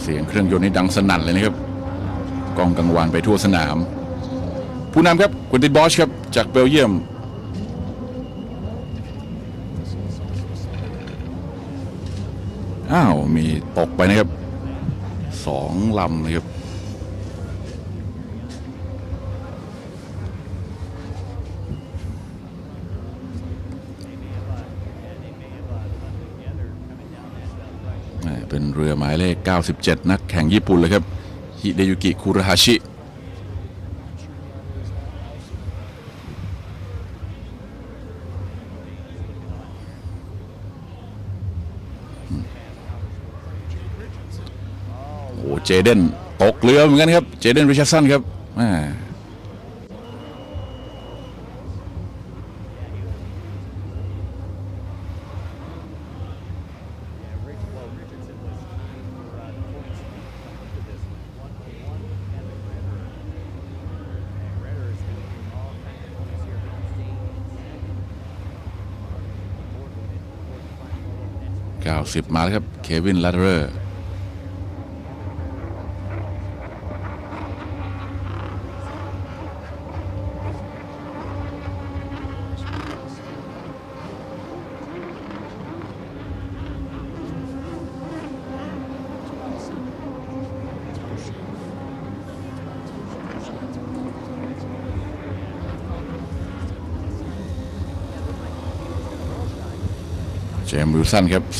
เสียงเครื่องยนต์นี่ดังสนั่นเลยนะครับกองกังวานไปทั่วสนามผู้นำครับควินตินบอชครับจากเบลเยียมอ้าวมีตกไปนะครับ2ลำนะครับเป็นเรือหมายเลข97นักแข่งญี่ปุ่นเลยครับฮิเดยุกิคุระฮาชิโอ้เจเดนตกเรือเหมือนกันครับเจเดนริชาร์ดสันครับ90มาแล้วครับเควินลาเดอร์ เจมส์วิลสันครับ30019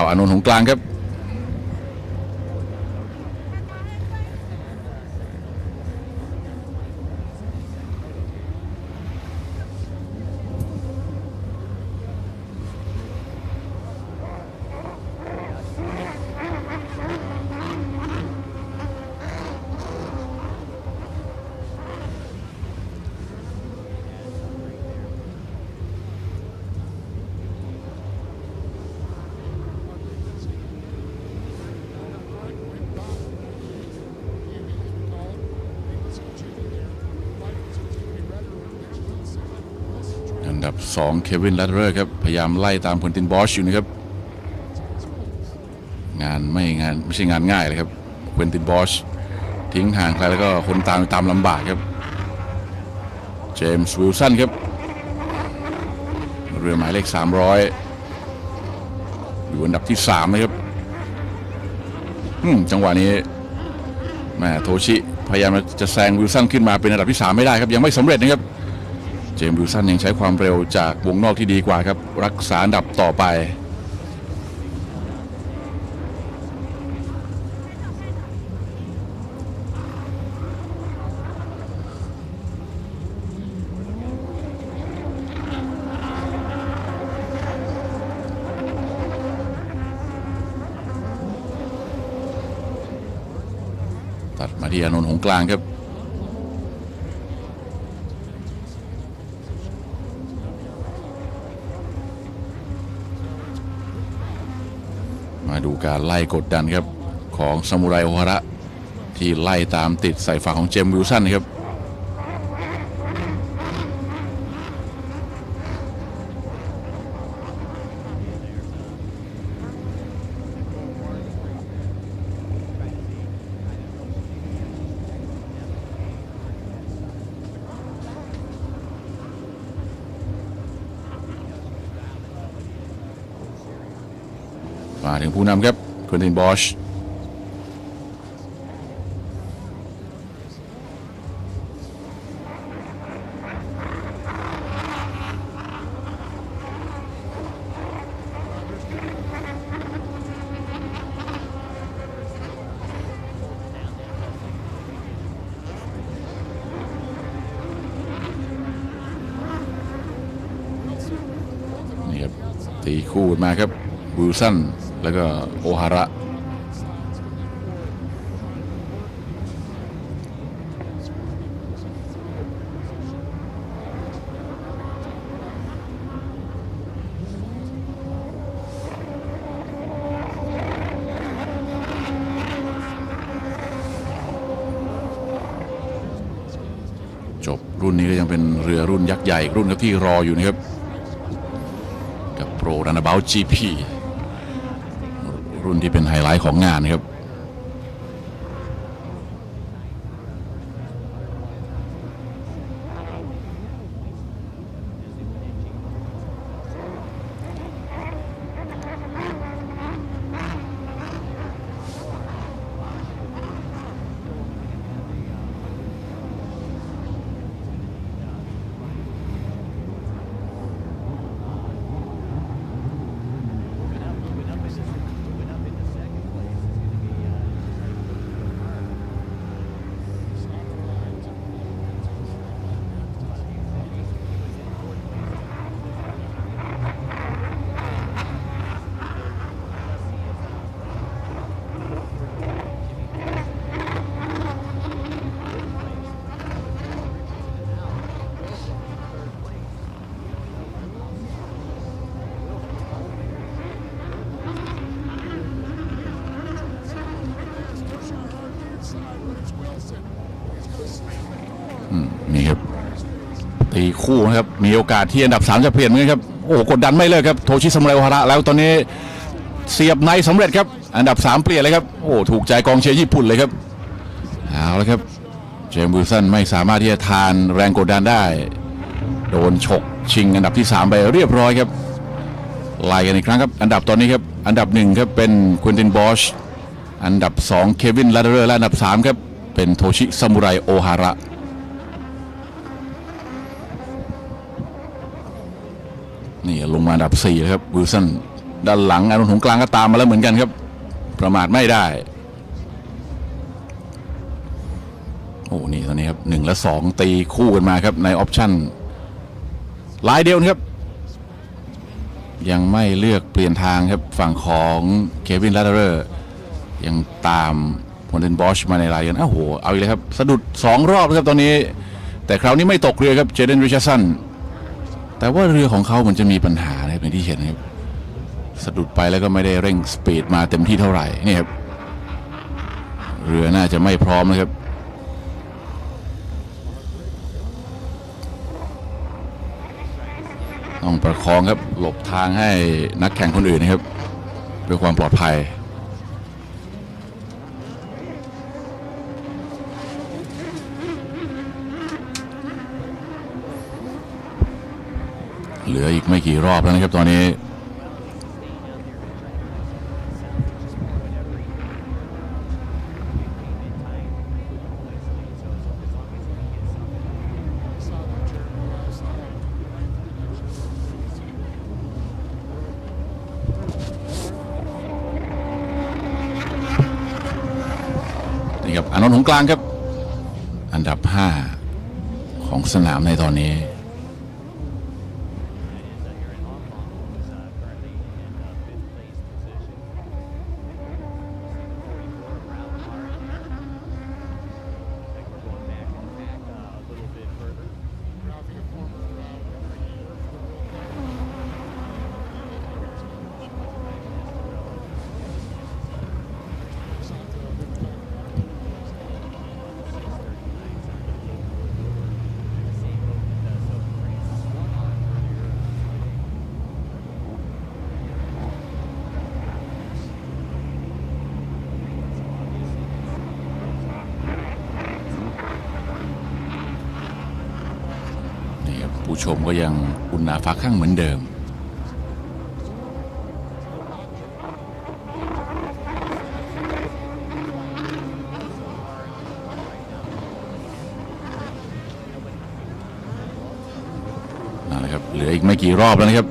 อานนท์หงส์กลางครับอันดับ2เควิน ลัดเรอร์ครับพยายามไล่ตามควินตินบอชอยู่นะครับไม่ใช่งานง่ายเลยครับควินตินบอชทิ้งห่างใครแล้วก็คนตามลำบากครับเจมส์วิลสันครับเรือหมายเลข300อยู่อันดับที่3นะครับจังหวะนี้แม่โทชิพยายามจะแซงวิลสันขึ้นมาเป็นอันดับที่3ไม่ได้ครับยังไม่สำเร็จนะครับเจมส์วิลสันยังใช้ความเร็วจากวงนอกที่ดีกว่าครับรักษาอันดับต่อไปตัดมาที่อานนท์หงส์กลางครับมาดูการไล่กดดันครับของซามูไรโอฮาระที่ไล่ตามติดใส่ฝั่งของเจมส์วิลสันครับมาถึงผู้นำครับควินตินบอชนี่ครับตีคู่มาครับวิลสันแล้วก็โอฮาระจบรุ่นนี้ก็ยังเป็นเรือรุ่นยักษ์ใหญ่รุ่นครับที่รออยู่นะครับกับโปร Runabout GPรุ่นที่เป็นไฮไลท์ของงานครับนี่ครับตีคู่นะครับมีโอกาสที่อันดับ3จะเปลี่ยนเหมือนกันครับโอ้กดดันไม่เลิกครับโทชิซามูไรโอฮาระแล้วตอนนี้เสียบในสำเร็จครับอันดับ3เปลี่ยนเลยครับโอ้ถูกใจกองเชียร์ญี่ปุ่นเลยครับเอาละครับเจมส์วิลสันไม่สามารถที่จะทานแรงกดดันได้โดนฉกชิงอันดับที่3ไปเรียบร้อยครับ ไล่กันอีกครั้งครับอันดับตอนนี้ครับอันดับ1ครับเป็นควินตินบอชอันดับ2เควินลาเดอร์และอันดับ3ครับเป็นโทชิซามูไรโอฮาระนี่ลงมาอันดับ4เลยครับวิลสันด้านหลังอานนท์หงกลางก็ตามมาแล้วเหมือนกันครับประมาทไม่ได้โอ้นี่ตอนนี้ครับ1และ2ตีคู่กันมาครับในออปชั่นลายเดียวนะครับยังไม่เลือกเปลี่ยนทางครับฝั่งของเควินลาเดอร์ยังตามควินตินบอชมาในลายกันโอ้โหเอาอีกเลยครับสะดุด2รอบครับตอนนี้แต่คราวนี้ไม่ตกเรือครับเจเดนริชาร์ดสันแต่ว่าเรือของเขามันจะมีปัญหานะครับอย่างที่เห็นครับสะดุดไปแล้วก็ไม่ได้เร่งสปีดมาเต็มที่เท่าไหร่นี่ครับเรือน่าจะไม่พร้อมนะครับต้องประคองครับหลบทางให้นักแข่งคนอื่นนะครับเพื่อความปลอดภัยเหลืออีกไม่กี่รอบแล้วนะครับตอนนี้นี่ครับอานนท์หงกลางครับอันดับ5ของสนามในตอนนี้ผู้ชมก็ยังอุ่นหนาฟ้าข้างเหมือนเดิมนั่นแหละครับเหลืออีกไม่กี่รอบแล้วนะครับ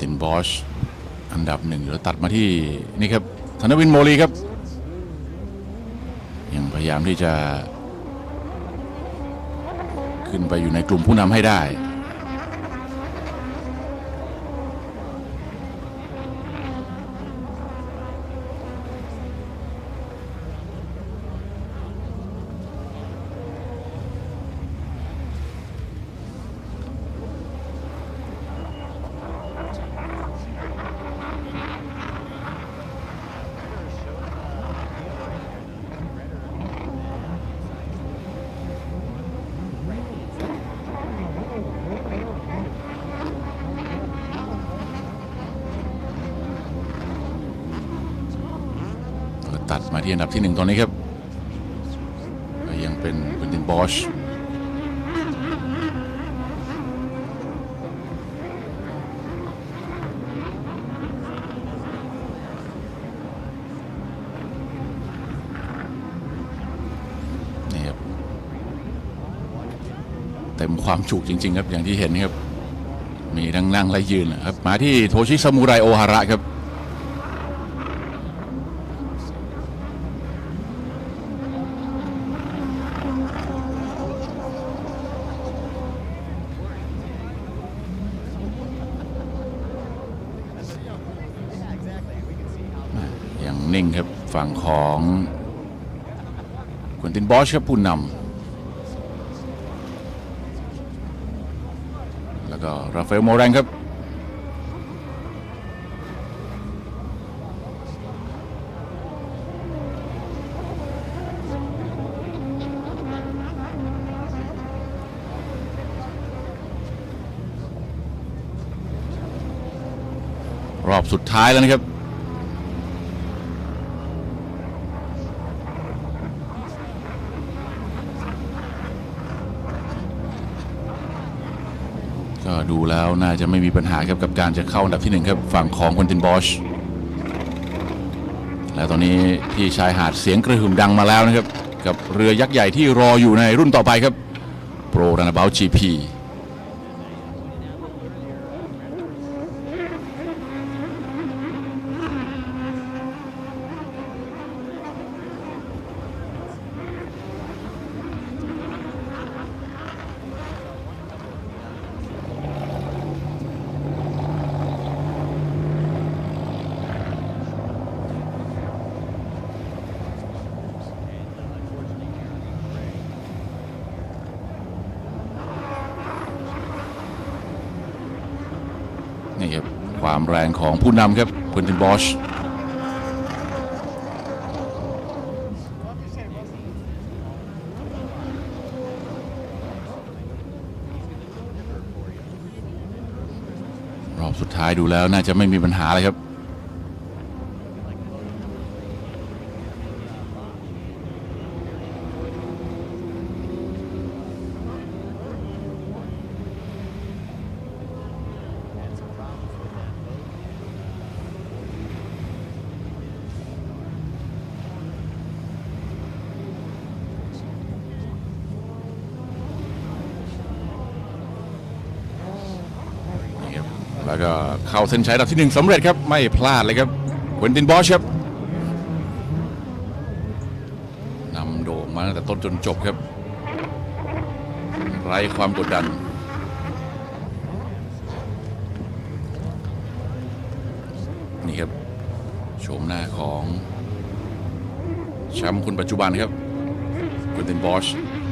ตินบอชอันดับ1เดี๋ยวตัดมาที่นี่ครับธนวินโมลีครับยังพยายามที่จะขึ้นไปอยู่ในกลุ่มผู้นำให้ได้ตัดมาที่อันดับที่1ตอนนี้ครับยังเป็นควินตินบอชนี่ครับเต็มความจุจริงๆครับอย่างที่เห็นครับมีทั้งนั่งและยืนครับมาที่โทชิซามูไรโอฮาระครับ นิ่งครับฝั่งของควินตินบอชครับผู้นำแล้วก็ราฟาเอลโมแรงครับรอบสุดท้ายแล้วนะครับก็ดูแล้วน่าจะไม่มีปัญหาครับกับการจะเข้าอันดับที่1ครับฝั่งของควินตินบอชและตอนนี้ที่ชายหาดเสียงกระหึ่มดังมาแล้วนะครับกับเรือยักษ์ใหญ่ที่รออยู่ในรุ่นต่อไปครับโปร Runabout GPนี่ครับความแรงของผู้นำครับควินตินบอชรอบสุดท้ายดูแล้วน่าจะไม่มีปัญหาเลยครับแล้วก็เข้าเส้นชัยอันดับที่1สำเร็จครับไม่พลาดเลยครับควินตินบอชครับนำโด่งมาตั้งแต่ต้นจนจบครับไร้ความกดดันนี่ครับโฉมหน้าของแชมป์คนปัจจุบันครับควินตินบอช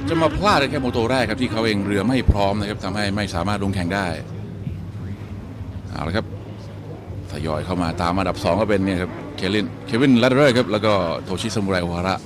จะมาพลาดแค่โมโตแรกครับที่เขาเองเรือไม่พร้อมนะครับทำให้ไม่สามารถลงแข่งได้เอาละครับทยอยเข้ามาตามอันดับ2ก็เป็นเนี่ยครับเควินแลดเดอร์ครับแล้วก็โทชิซามูไรโอฮาระ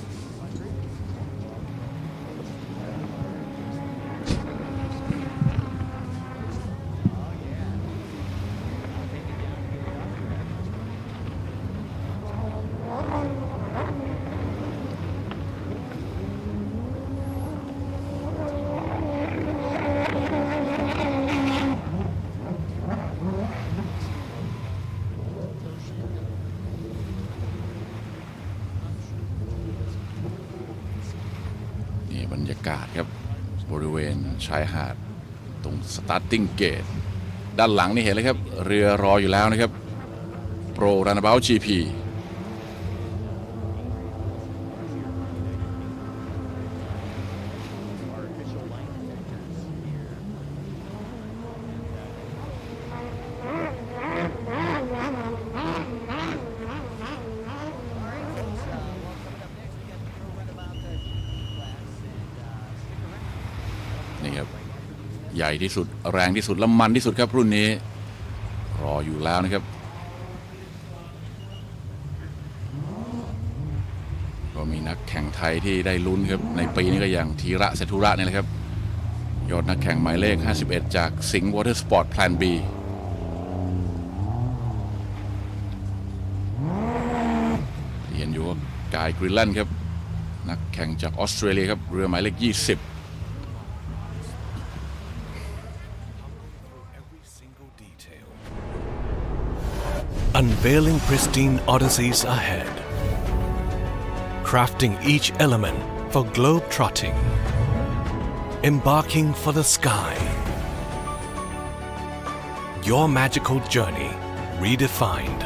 บรรยากาศครับบริเวณชายหาดตรงสตาร์ติ้งเกตด้านหลังนี่เห็นเลยครับเรือรออยู่แล้วนะครับโปร Runabout GP นี่ครับใหญ่ที่สุดแรงที่สุดและมันที่สุดครับรุ่นนี้รออยู่แล้วนะครับก็มีนักแข่งไทยที่ได้ลุ้นครับในปีนี้ก็อย่างธีระเศรษฐุระนี่แหละครับยอดนักแข่งหมายเลข51จากสิงห์วอเตอร์สปอร์ตแพลน B ที่เห็นอยู่ว่ากายกริลแลนด์ครับนักแข่งจากออสเตรเลียครับเรือหมายเลข20Unveiling pristine odysseys ahead, crafting each element for globe-trotting, embarking for the sky. Your magical journey redefined.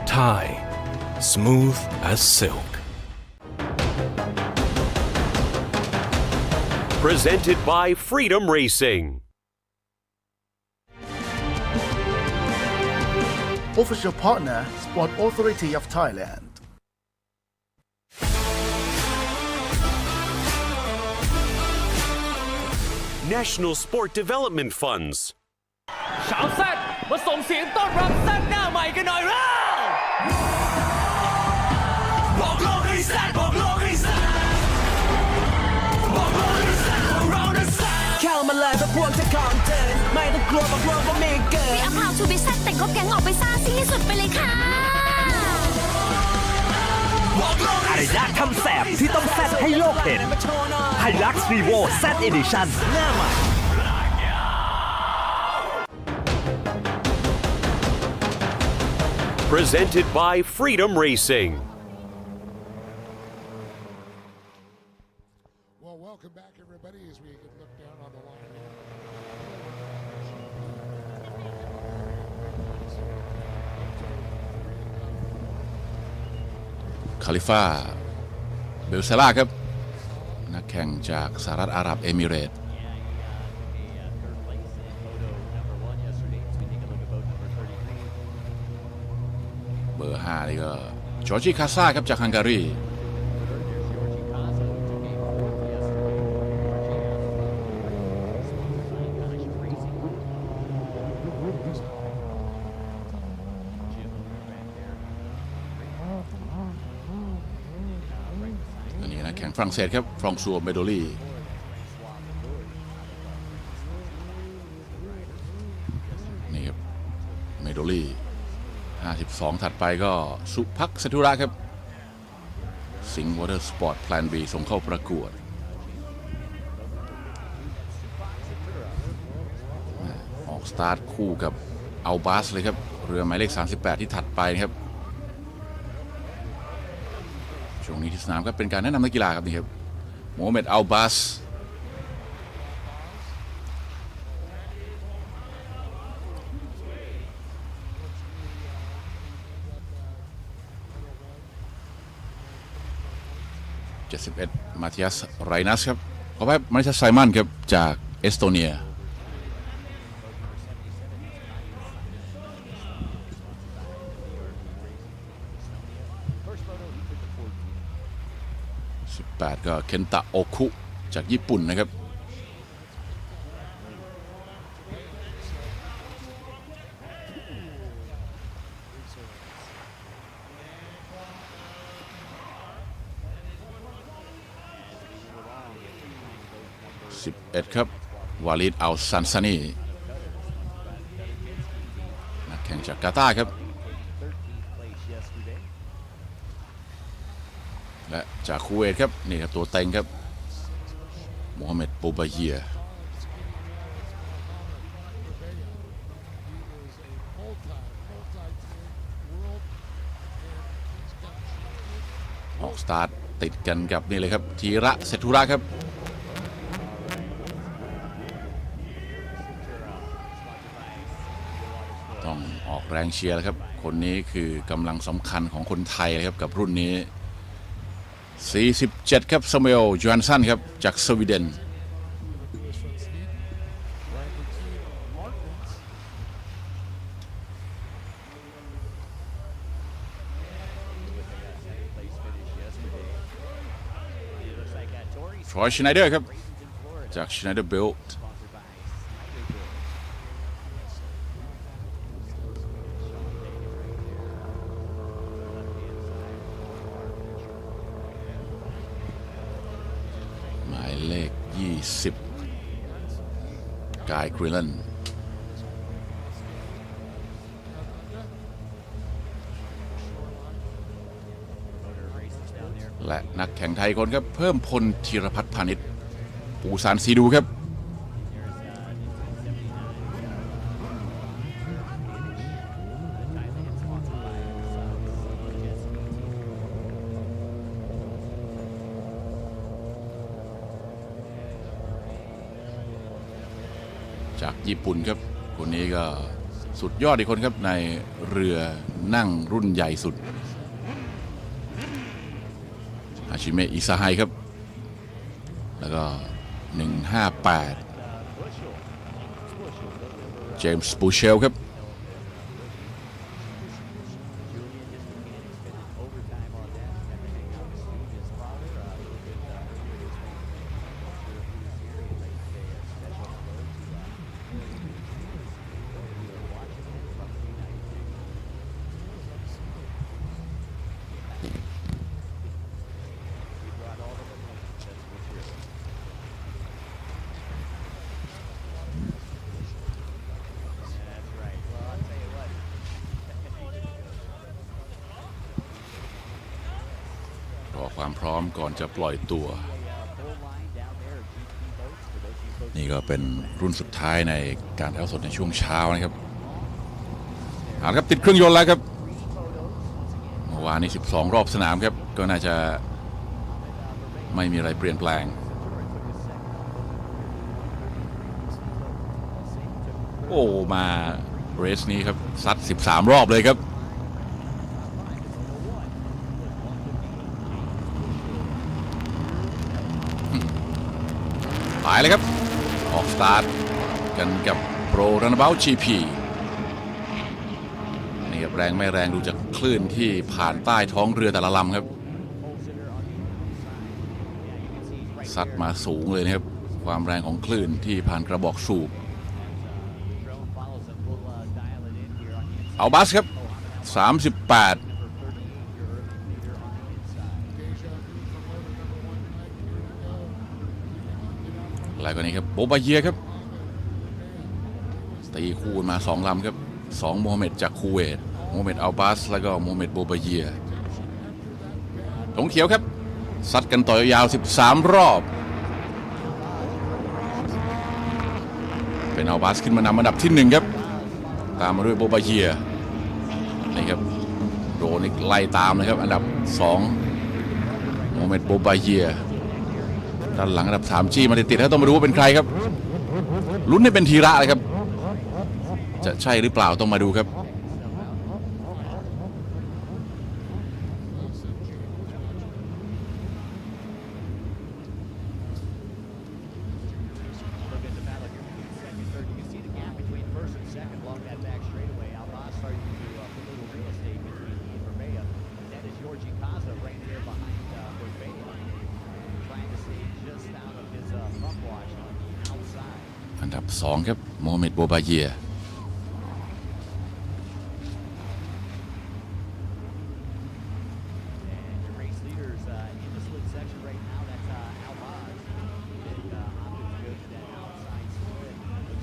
Thai, smooth as silk. Presented by Freedom Racing. official partner, Sport Authority of Thailand. National Sport Development Funds. ชาวแซดมาส่งเสียงต้อนรับแซดหน้าใหม่กันหน่อยแล้วบอกโลกให้แซดบอกโลกให้แซดบอกโลกให้แซดของเรานะแซดเข้ามาเลยเพราะพวกจะของเดินไม่ต้องกลัวบอกโลกว่าไม่เกิน We are proud to be แซดแต่งครบแก๊งออกไปซ่าซิ่งที่สุดไปเลยค่ะอารยะคำแสบที่ต้องแซดให้โลกเห็นไฮลักซ์รีโวแซดเอดิชั่นหน้าใหม่Presented by Freedom Racing. Well, welcome back, everybody, as we look down on the line. คาลิฟาเบลซาร่าครับนักแข่งจากสหรัฐอาหรับเอมิเรตส์เบอร์ 5 นี่ก็จอร์จิคาซ่าครับจากฮังการีอันนี้นะแข่งฝรั่งเศสครับฟรองซัวเมโดลี่นี่ครับเมโดลี่52 ถัดไปก็สุภักดิ์สทุระครับสิงห์วอเตอร์สปอร์ตแพลน B ส่งเข้าประกวดออกสตาร์ทคู่กับอัลบาสเลยครับเรือหมายเลข38ที่ถัดไปนะครับช่วงนี้ที่สนามก็เป็นการแนะนำนักกีฬาครับนี่ครับโมฮัมเหม็ดอัลบาส71 มาเทียส ไรนัสครับขอไปมาริชัส ไซมอนครับจากเอสโตเนีย18ก็เคนตะโอคุจากญี่ปุ่นนะครับ11ครับวาลิดอัลซันซานีนักแข่งจากกาตาร์ครับและจากคูเวตครับนี่ครับตัวเต็งครับโมฮัมเหม็ดปูบาเยียออกสตาร์ทติดกันกับนี่เลยครับธีระเศรษฐุระครับต้องออกแรงเชียร์แล้วครับคนนี้คือกำลังสำคัญของคนไทยเลยครับกับรุ่นนี้47ครับซามูเอล โจฮันสันครับจากสวีเดนทรอย ชไนเดอร์ครับจากชไนเดอร์เบลต์หมายเลข20กายกรีลันและนักแข่งไทยคนครับเพิ่มพลธีรพัฒน์พานิชปูซานซีดูครับจากญี่ปุ่นครับคนนี้ก็สุดยอดอีกคนครับในเรือนั่งรุ่นใหญ่สุดฮาชิเมะ อิซาไฮครับแล้วก็158เจมส์ บูเชลครับ พร้อมก่อนจะปล่อยตัวนี่ก็เป็นรุ่นสุดท้ายในการถ่ายทอดสดในช่วงเช้านะครับเอาละครับติดเครื่องยนต์แล้วครับเมื่อวานนี้12รอบสนามครับก็น่าจะไม่มีอะไรเปลี่ยนแปลงโอ้มาเรสนี้ครับซัด13รอบเลยครับไปเลยครับออกสตาร์ทกันกับโปร Runabout GP นี่ครับแรงไม่แรงดูจากคลื่นที่ผ่านใต้ท้องเรือแต่ละลำครับซัดมาสูงเลยนะครับความแรงของคลื่นที่ผ่านกระบอกสูบเอาบัสครับ38แล้วก็นี้ครับโบบาเยียครับตีคู่มา2ลำครับ2โมฮัมเหม็ดจากคูเวตโมฮัมเหม็ดอัลบัสแล้วก็โมฮัมเหม็ดโบบาเยียธงเขียวครับซัดกันต่อยาว13รอบเป็นอัลบัสขึ้นมานำอันดับที่1ครับตามมาด้วยโบบาเยียนี่ครับโดนไล่ตามเลยครับอันดับ2โมฮัมเหม็ดโบบาเยียด้านหลังอันดับ3จี้มาติดๆแล้วต้องมาดูว่าเป็นใครครับลุ้นให้เป็นทีระเลยครับจะใช่หรือเปล่าต้องมาดูครับอันดับ2ครับโมฮัมเหม็ดโบบาเยีย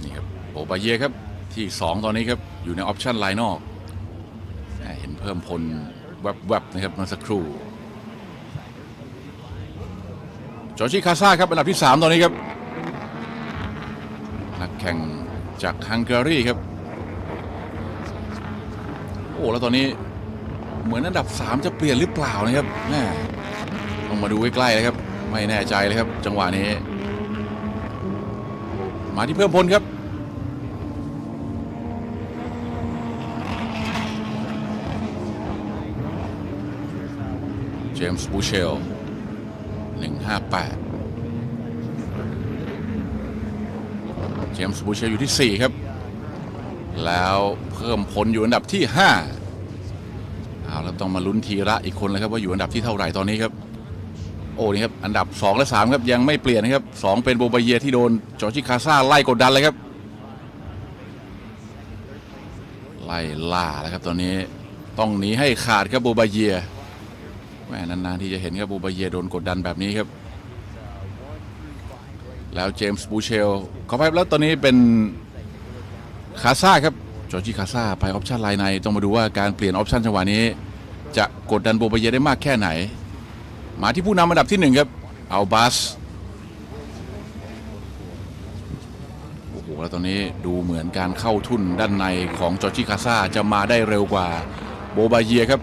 นี่ครับโบบาเยียครับที่2ตอนนี้ครับอยู่ในออปชั่นไลน์นอกเห็นเพิ่มพลแวบๆนะครับเมื่อสักครู่จอร์จิคาซ่าครับอันดับที่3ตอนนี้ครับนักแข่งจากฮังการีครับโอ้แล้วตอนนี้เหมือนอันดับ3จะเปลี่ยนหรือเปล่านะครับแม่ต้องมาดูใกล้ๆเลยครับไม่แน่ใจเลยครับจังหวะนี้มาที่เพิ่มพลครับเจมส์บูเชล158เจมส์บูเชลอยู่ที่4ครับแล้วเพิ่มพลอยู่อันดับที่5เอาแล้วต้องมาลุ้นทีละอีกคนเลยครับว่าอยู่อันดับที่เท่าไหร่ตอนนี้ครับโอ้นี่ครับอันดับ2และ3ครับยังไม่เปลี่ยนนะครับ2เป็นโบบาเยียที่โดนจอร์จิคาซ่าไล่กดดันเลยครับไล่ล่าแล้วครับตอนนี้ต้องหนีให้ขาดครับโบบาเยียแม่นานๆที่จะเห็นครับโบบาเยียโดนกดดันแบบนี้ครับแล้วเจมส์บูเชลขอไปแล้วตอนนี้เป็นคาซ่าครับจอร์จิคาซ่าไปออปชั่นไลน์ในต้องมาดูว่าการเปลี่ยนออปชั่นจังหวะนี้จะกดดันโบบาเยียได้มากแค่ไหนมาที่ผู้นำอันดับที่1ครับอัลบัสโอ้โหแล้วตอนนี้ดูเหมือนการเข้าทุ่นด้านในของจอร์จิคาซ่าจะมาได้เร็วกว่าโบบาเยียครับ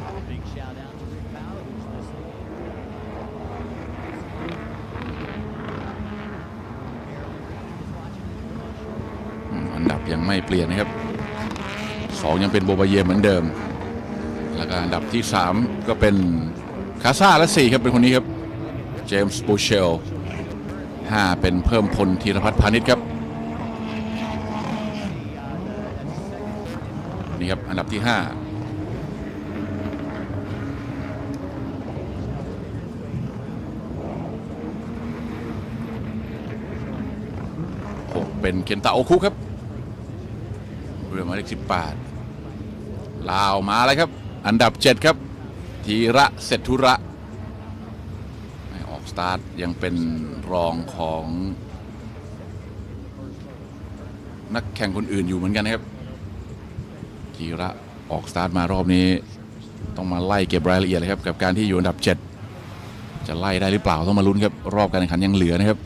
ยังไม่เปลี่ยนนะครับ2ยังเป็นโบบาเยียเหมือนเดิมแล้วก็อันดับที่3ก็เป็นคาซ่าและ4ครับเป็นคนนี้ครับเจมส์บูเชล5เป็นเพิ่มพลธีรพัฒน์พานิชครับนี่ครับอันดับที่6เป็นเคนตาโอคุครับเรือหมายเลข18ลาวมาเลยครับอันดับ7ครับธีระเศรษฐุระออกสตาร์ทยังเป็นรองของนักแข่งคนอื่นอยู่เหมือนกันนะครับธีระออกสตาร์ทมารอบนี้ต้องมาไล่เก็บรายละเอียดเลยครับกับการที่อยู่อันดับ7 จะไล่ได้หรือเปล่าต้องมาลุ้นครับรอบการแข่งขันยังเหลือนะครับ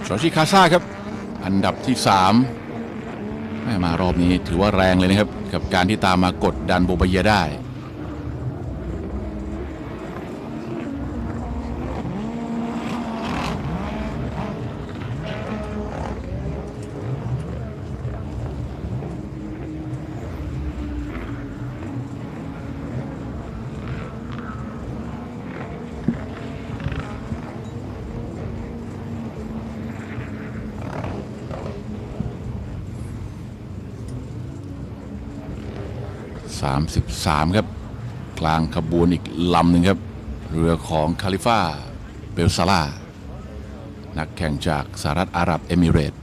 จอร์จิคาซ่าครับอันดับที่3มารอบนี้ถือว่าแรงเลยนะครับกับการที่ตามมากดดันโบบาเยียได้33ครับกลางขบวนอีกลำหนึ่งครับเรือของคาลิฟาเบลซาร่านักแข่งจากสหรัฐอาหรับเอมิเรตส์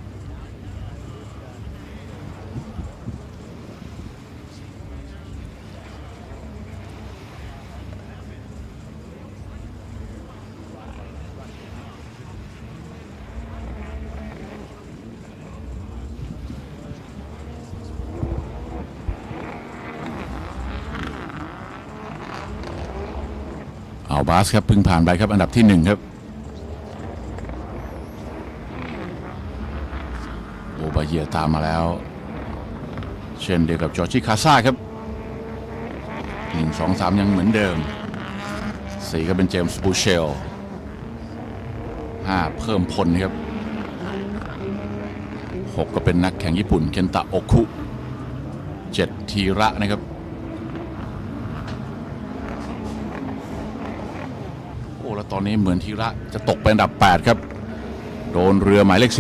อัลบาสครับเพิ่งผ่านไปครับอันดับที่1ครับโบบาเยียตามมาแล้วเช่นเดียวกับจอร์จิคาซ่าครับ1 2 3ยังเหมือนเดิม4ก็เป็นเจมส์บูเชล5เพิ่มพลครับ6ก็เป็นนักแข่งญี่ปุ่นเคนตะโอคุ7ทีระนะครับแล้วตอนนี้เหมือนทีระจะตกไปอันดับ8ครับโดนเรือหมายเลข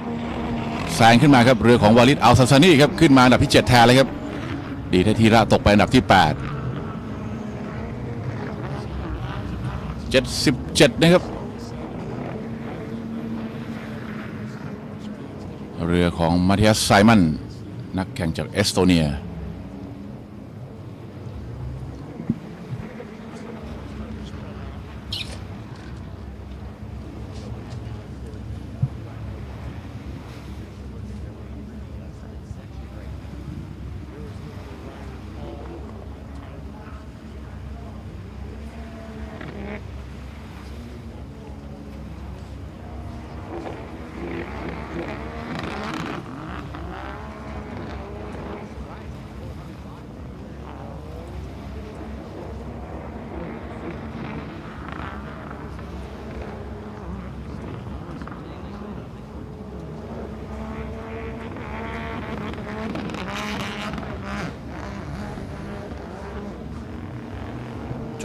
11แซงขึ้นมาครับเรือของวาลิดอัลซาซานีครับขึ้นมาอันดับที่7แทนเลยครับดีที่ทีระตกไปอันดับที่8 77นะครับเรือของมาเทียสไซมันนักแข่งจากเอสโตเนีย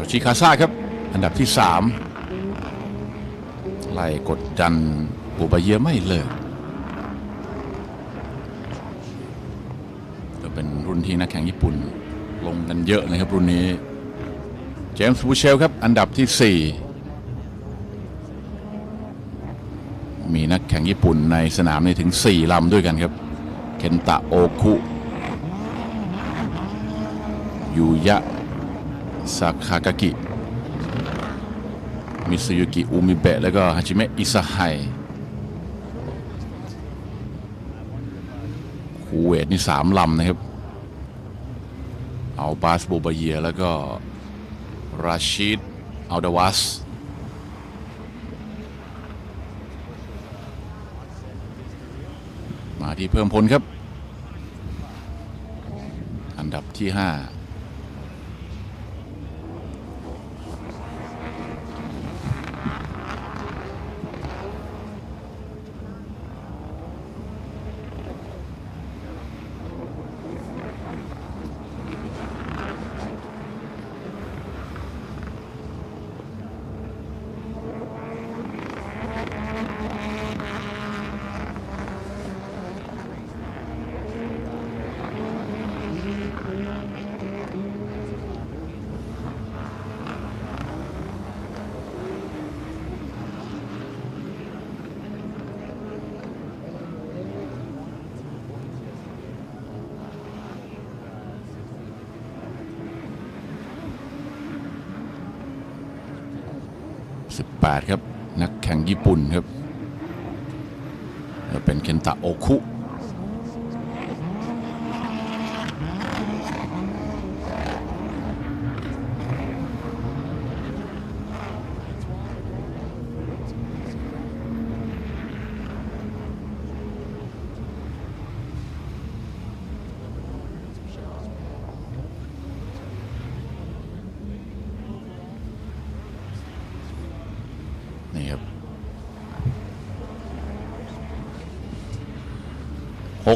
จอร์จิคาซ่าครับอันดับที่3ไล่กดดันโบบาเยียไม่เลยก็เป็นรุ่นที่นักแข่งญี่ปุ่นลงกันเยอะนะครับรุ่นนี้เจมส์บูเชลครับอันดับที่4มีนักแข่งญี่ปุ่นในสนามนี้ถึง4ลำด้วยกันครับเคนตะโอคุยูยะซาคากากิมิซุยุกิอุมิเบะแล้วก็ฮาจิเมะอิซาไฮคูเวตนี่3ลำนะครับอัลบาสโบบาเยียแล้วก็ราชิดอัลดาวัสมาที่เพิ่มพลครับอันดับที่5เ 18ครับนักแข่งญี่ปุ่นครับเป็นเคนตะโอคุนี่ครับ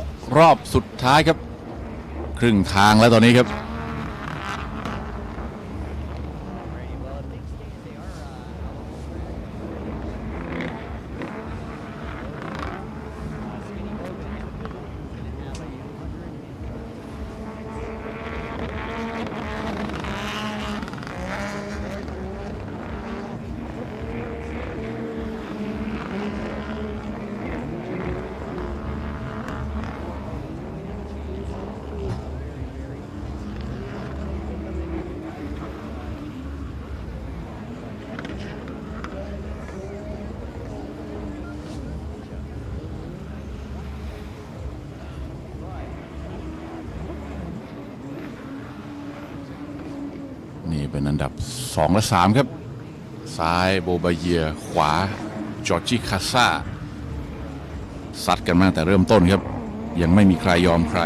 6 รอบสุดท้ายครับครึ่งทางแล้วตอนนี้ครับนี่เป็นอันดับ2 และ 3ครับซ้ายโบบาเยียขวาจอร์จิคาซ่าซัดกันมาตั้งแต่เริ่มต้นครับยังไม่มีใครยอมใคร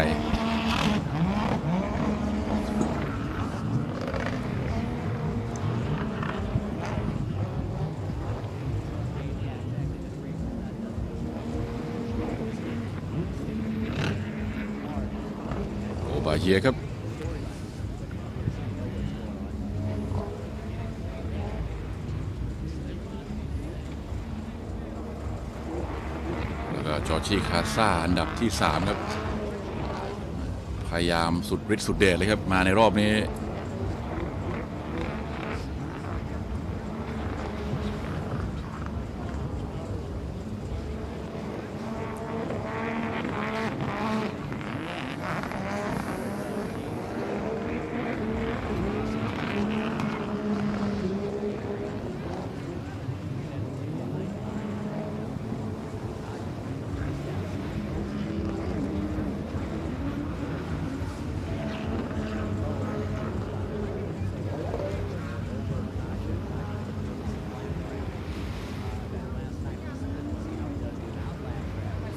โบบาเยียครับจอร์จิคาซ่าอันดับที่3ครับพยายามสุดฤทธิ์สุดเดชเลยครับมาในรอบนี้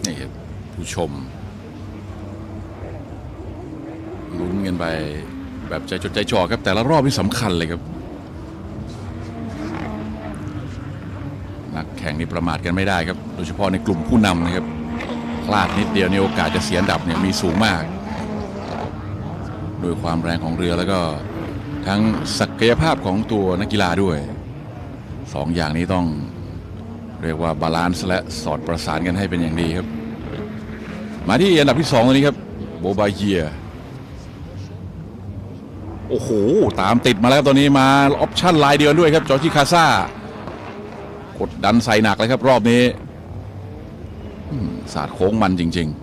นี่ครับผู้ชมลุ้นกันไปแบบใจจดใจจ่อครับแต่ละรอบนี่สำคัญเลยครับนักแข่งนี่ประมาทกันไม่ได้ครับโดยเฉพาะในกลุ่มผู้นำนะครับพลาดนิดเดียวในโอกาสจะเสียอันดับเนี่ยมีสูงมากโดยความแรงของเรือแล้วก็ทั้งศักยภาพของตัวนักกีฬาด้วย2 อย่างนี้ต้องเรียกว่าบาลานซ์และสอดประสานกันให้เป็นอย่างดีครับมาที่อันดับที่2ตอนนี้ครับโบบาเยียโอ้โหตามติดมาแล้วตอนนี้มาออปชั่นลายเดียวด้วยครับจอร์จิคาซ่ากดดันใส่หนักเลยครับรอบนี้สาดโค้งมันจริงๆ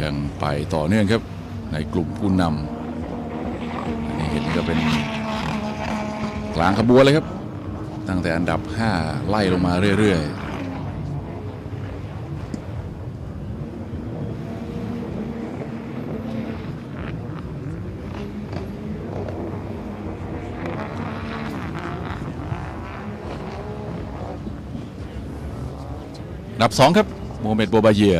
ยังไปต่อเนื่องครับในกลุ่มผู้นำอันนี้เห็นก็เป็นกลางขบวนเลยครับตั้งแต่อันดับ5ไล่ลงมาเรื่อยๆอันดับ2ครับโมฮัมเหม็ดโบบาเยีย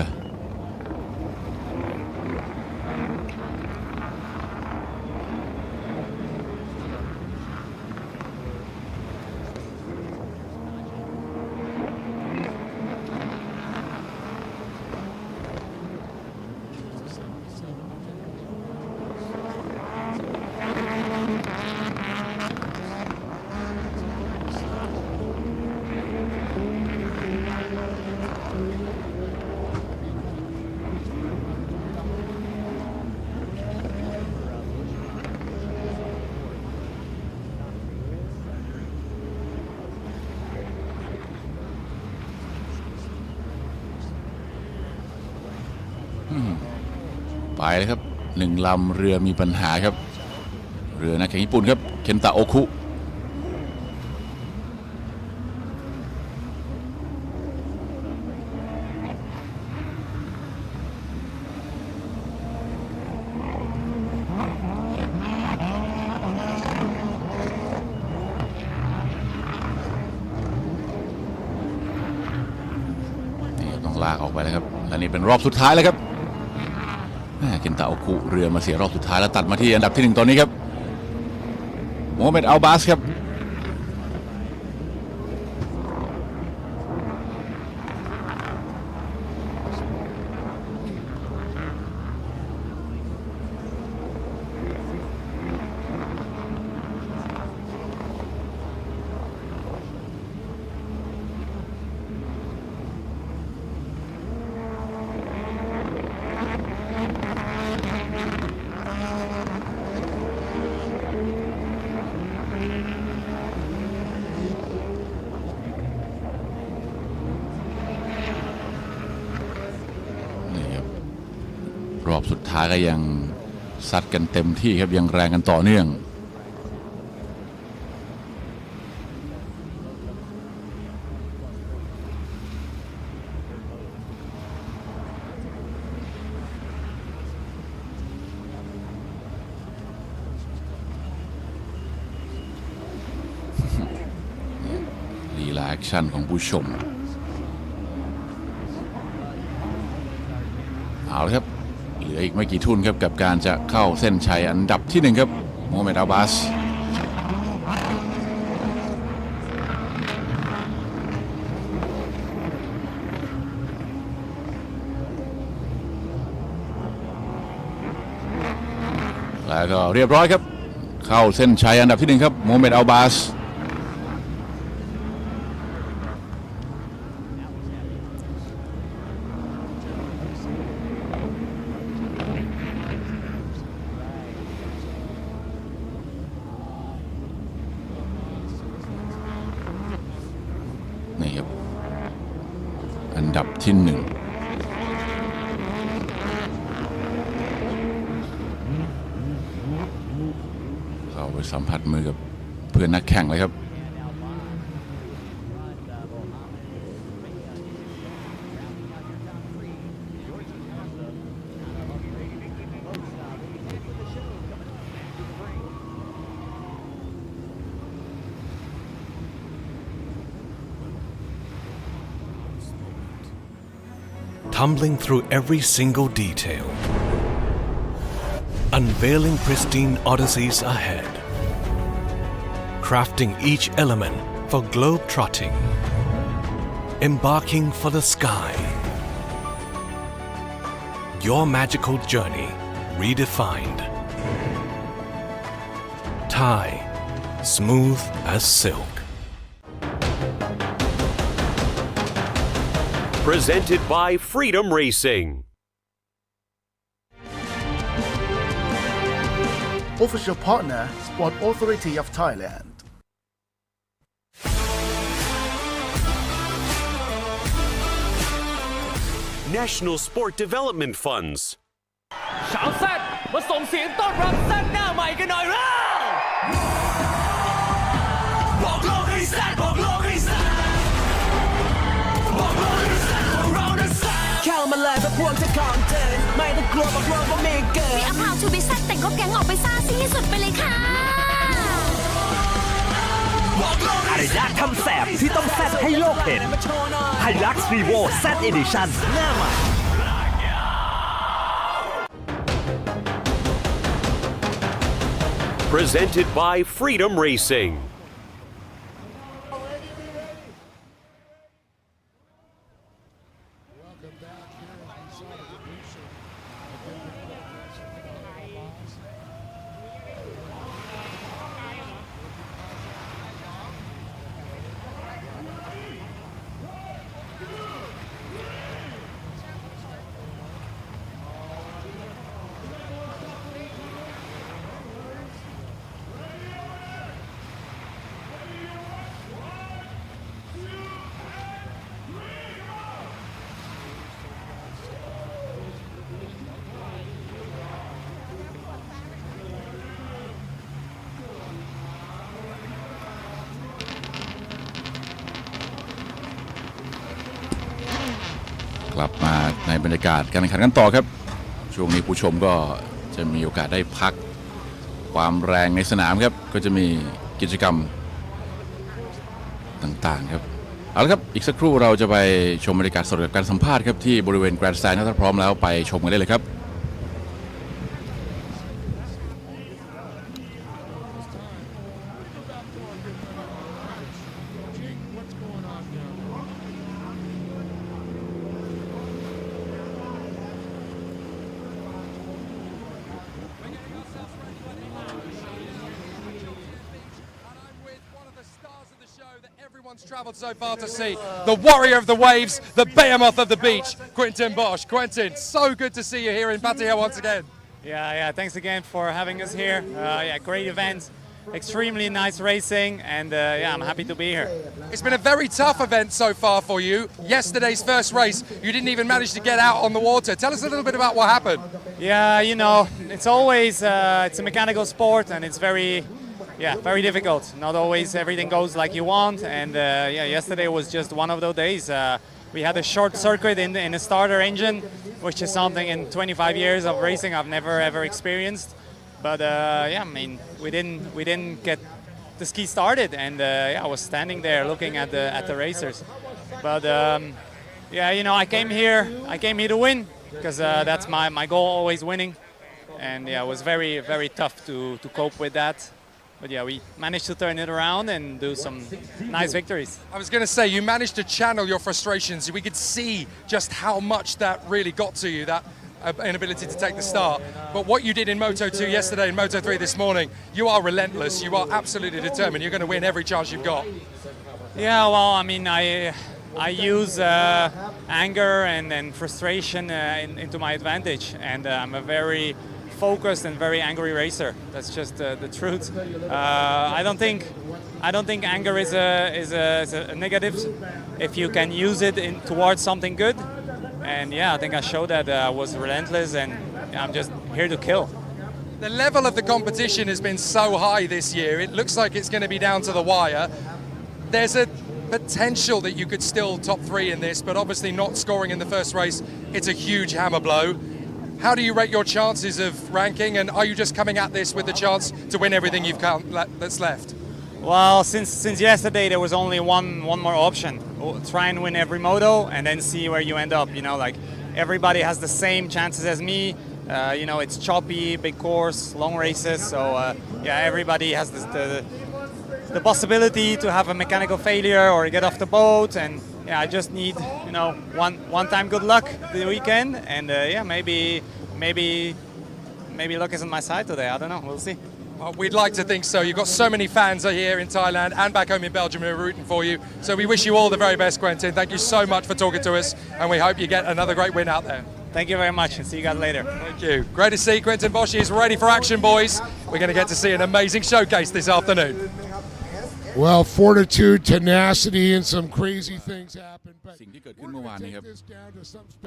ไปเลยครับ1ลำเรือมีปัญหาครับเรือนักแข่งญี่ปุ่นครับเคนตะโอคุลากออกไปแล้วครับและนี่เป็นรอบสุดท้ายแล้วครับเคนตะโอคุเรือมาเสียรอบสุดท้ายแล้วตัดมาที่อันดับที่1ตอนนี้ครับโมฮัมเหม็ดอัลบาสครับรอบสุดท้ายก็ยังซัดกันเต็มที่ครับยังแรงกันต่อเนื่องลีลาแอคชั่นของผู้ชมเอาเลยครับเหลืออีกไม่กี่ทุ่นครับกับการจะเข้าเส้นชัยอันดับที่1ครับโมฮัมเหม็ดอัลบาสแล้วก็เรียบร้อยครับเข้าเส้นชัยอันดับที่1ครับโมฮัมเหม็ดอัลบาสนี่ครับอันดับที่1เข้าไปสัมผัสมือกับเพื่อนนักแข่งเลยครับTumbling through every single detail, unveiling pristine odysseys ahead, crafting each element for globe-trotting, embarking for the sky. Your magical journey redefined. Thai, smooth as silk. Presented by Freedom Racing. Official partner, Sport Authority of Thailand. National Sport Development Funds. ชาวแซดมาส่งเสียงต้อนรับแซดหน้าใหม่กันหน่อยเร็วบอกโลกให้แซดบอกโลกให้แซดบอกโลกให้แซดของเรานะแซดเข้ามาเลยเพื่อพวกเธอของเธอไม่ต้องกลัวบอกโลกว่าไม่เกิดมีอภาวชูบิแซดแต่งก็แก๊งออกไปซ่าซิ่งที่สุดไปเลยค่ะอะไรยากทำแสบที่ต้องแซดให้โลกเห็นไฮลักซ์รีโวแซดเอดิชั่นหน้าใหม่ Presented by Freedom Racing. กลับมาในบรรยากาศการแข่งขันกันต่อครับช่วงนี้ผู้ชมก็จะมีโอกาสได้พักความแรงในสนามครับก็จะมีกิจกรรมต่างๆครับเอาละครับอีกสักครู่เราจะไปชมบรรยากาศสดกับการสัมภาษณ์ครับที่บริเวณแกรนด์สแตนด์ถ้าพร้อมแล้วไปชมกันได้เลยครับ Everyone's travelled so far to see the warrior of the waves, the behemoth of the beach, Quentin Bosch. Quentin, so good to see you here in Pattaya once again. Yeah, thanks again for having us here. Great event, extremely nice racing, and I'm happy to be here. It's been a very tough event so far for you. Yesterday's first race, you didn't even manage to get out on the water. Tell us a little bit about what happened. Yeah, it's always it's a mechanical sport, and it's very difficult. Not always everything goes like you want, and yesterday was just one of those days. We had a short circuit in the starter engine, which is something in 25 years of racing I've never ever experienced. But we didn't get the ski started, and I was standing there looking at the racers. But I came here to win because that's my goal, always winning. And it was very, very tough to cope with that. But we managed to turn it around and do some nice victories. I was going to say, you managed to channel your frustrations. We could see just how much that really got to you, that inability to take the start. But what you did in Moto 2 yesterday and Moto 3 this morning, you are relentless. You are absolutely determined. You're going to win every chance you've got. Yeah, well, I use anger and frustration into my advantage, and I'm a very focused and very angry racer. That's just the truth. I don't think anger is a negative if you can use it towards something good. And I think I showed that I was relentless, and I'm just here to kill. The level of the competition has been so high this year. It looks like it's going to be down to the wire. There's a potential that you could still top 3 in this, but obviously not scoring in the first race. It's a huge hammer blow. How do you rate your chances of ranking, and are you just coming at this with the chance to win everything that's left? Well, since yesterday there was only one more option: try and win every moto, and then see where you end up. Everybody has the same chances as me. It's choppy, big course, long races, so everybody has the possibility to have a mechanical failure or get off the boat, and I just need one time good luck the weekend, and maybe luck is on my side today. I don't know. We'll see. Well, we'd like to think so. You've got so many fans here in Thailand and back home in Belgium who are rooting for you. So we wish you all the very best, Quentin. Thank you so much for talking to us, and we hope you get another great win out there. Thank you very much, and see you guys later. Thank you. Great to see Quentin Bosch is ready for action, boys. We're going to get to see an amazing showcase this afternoon. Well, fortitude, tenacity, and some crazy things happen. สิ่งที่เกิดขึ้นเมื่อวานนี้ครับ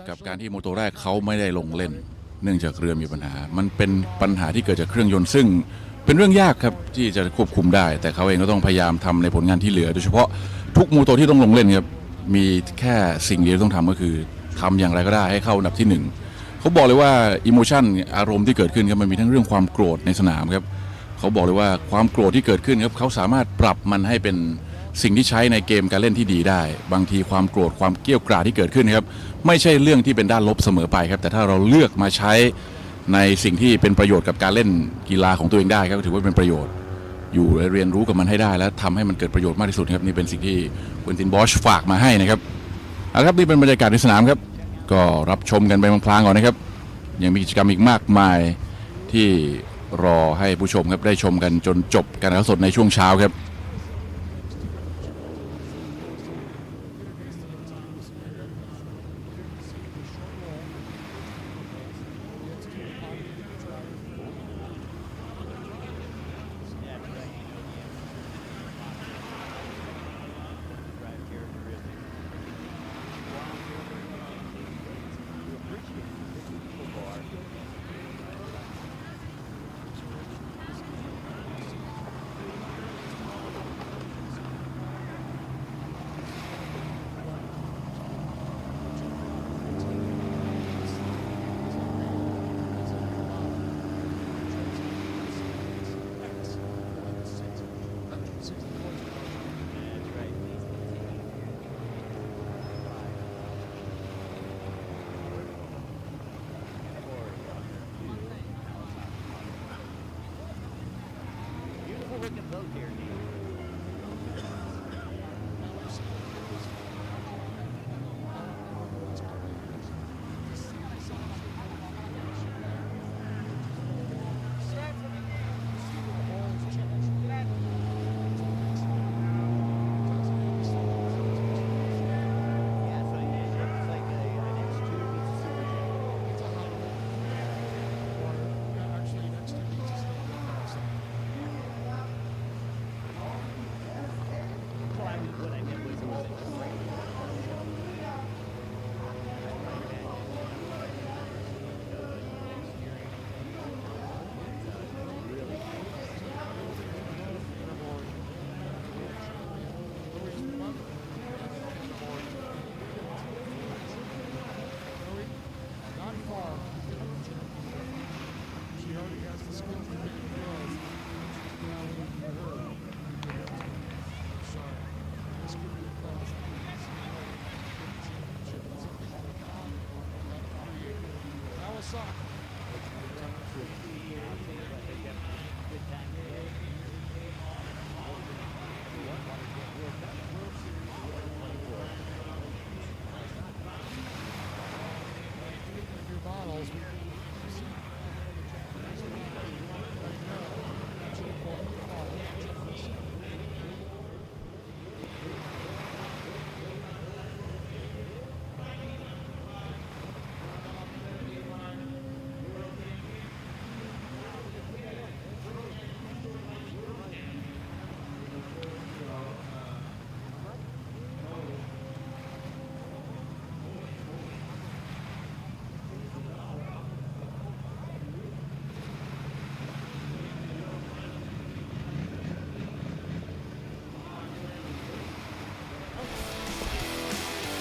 กับการที่โมโตแรกเขาไม่ได้ลงเล่นเนื่องจากเรือมีปัญหามันเป็นปัญหาที่เกิดจากเครื่องยนต์ซึ่งเป็นเรื่องยากครับที่จะควบคุมได้แต่เขาเองก็ต้องพยายามทำในผลงานที่เหลือโดยเฉพาะทุกโมโตที่ต้องลงเล่นครับมีแค่สิ่งเดียวต้องทำก็คือทำอย่างไรก็ได้ให้เข้าอันดับที่1เขาบอกเลยว่าอิโมชันอารมณ์ที่เกิดขึ้นครับมันมีทั้งเรื่องความโกรธในสนามครับเขาบอกเลยว่าความโกรธที่เกิดขึ้นครับเขาสามารถปรับมันให้เป็นสิ่งที่ใช้ในเกมการเล่นที่ดีได้บางทีความโกรธความเกรี้ยวกราดที่เกิดขึ้นครับไม่ใช่เรื่องที่เป็นด้านลบเสมอไปครับแต่ถ้าเราเลือกมาใช้ในสิ่งที่เป็นประโยชน์กับการเล่นกีฬาของตัวเองได้ครับถือว่าเป็นประโยชน์อยู่เรียนรู้กับมันให้ได้และทำให้มันเกิดประโยชน์มากที่สุดครับนี่เป็นสิ่งที่คุณตินบอชฝากมาให้นะครับเอาครับนี่เป็นบรรยากาศในสนามครับก็รับชมกันไปพลางๆก่อนนะครับยังมีกิจกรรมอีกมากมายที่รอให้ผู้ชมครับได้ชมกันจนจบการถ่ายทอดสดในช่วงเช้าครับ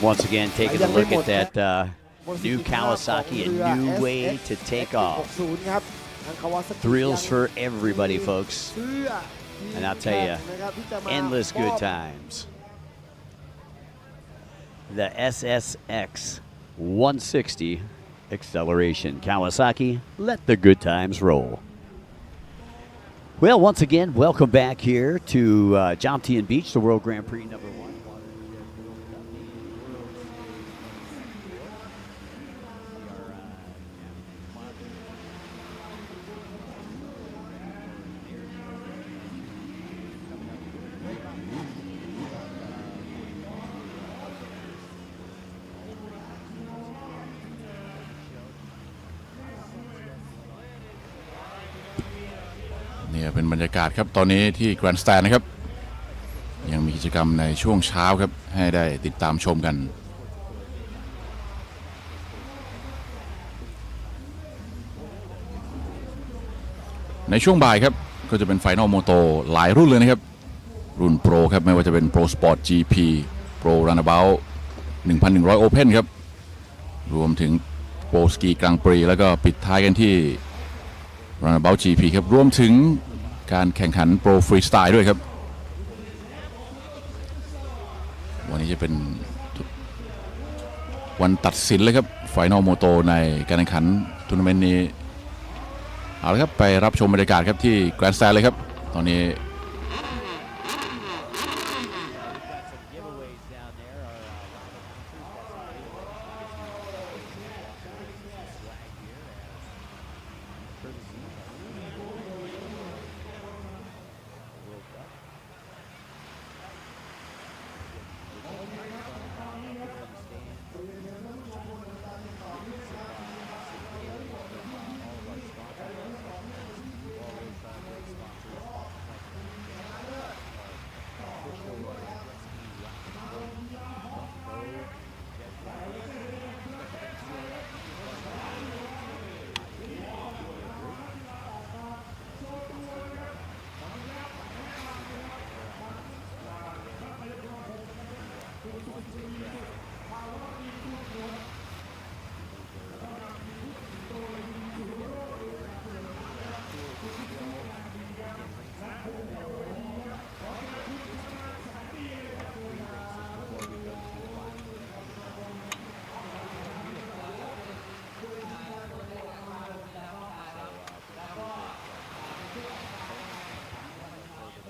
Once again, taking a look at that new Kawasaki, a new way to take off. Thrills for everybody, folks. And I'll tell you, endless good times. The SSX 160 acceleration. Kawasaki, let the good times roll. Well, once again, welcome back here to Jomtien Beach, the World Grand Prix #1.นี่เป็นบรรยากาศครับตอนนี้ที่แกรนด์สแตนนะครับยังมีกิจกรรมในช่วงเช้าครับให้ได้ติดตามชมกันในช่วงบ่ายครับก็จะเป็นไฟนอลโมโตหลายรุ่นเลยนะครับรุ่นโปรครับไม่ว่าจะเป็นโปรสปอร์ต GP โปร Runabout 1,100 Open ครับรวมถึงโปรสกีกลางปรีแล้วก็ปิดท้ายกันที่Runabout GP ครับรวมถึงการแข่งขันโปรฟรีสไตล์ด้วยครับวันนี้จะเป็นวันตัดสินเลยครับไฟนอลโมโตในการแข่งขันทัวร์นาเมนต์นี้เอาละครับไปรับชมบรรยากาศครับที่แกรนด์สแตนเลยครับตอนนี้ เ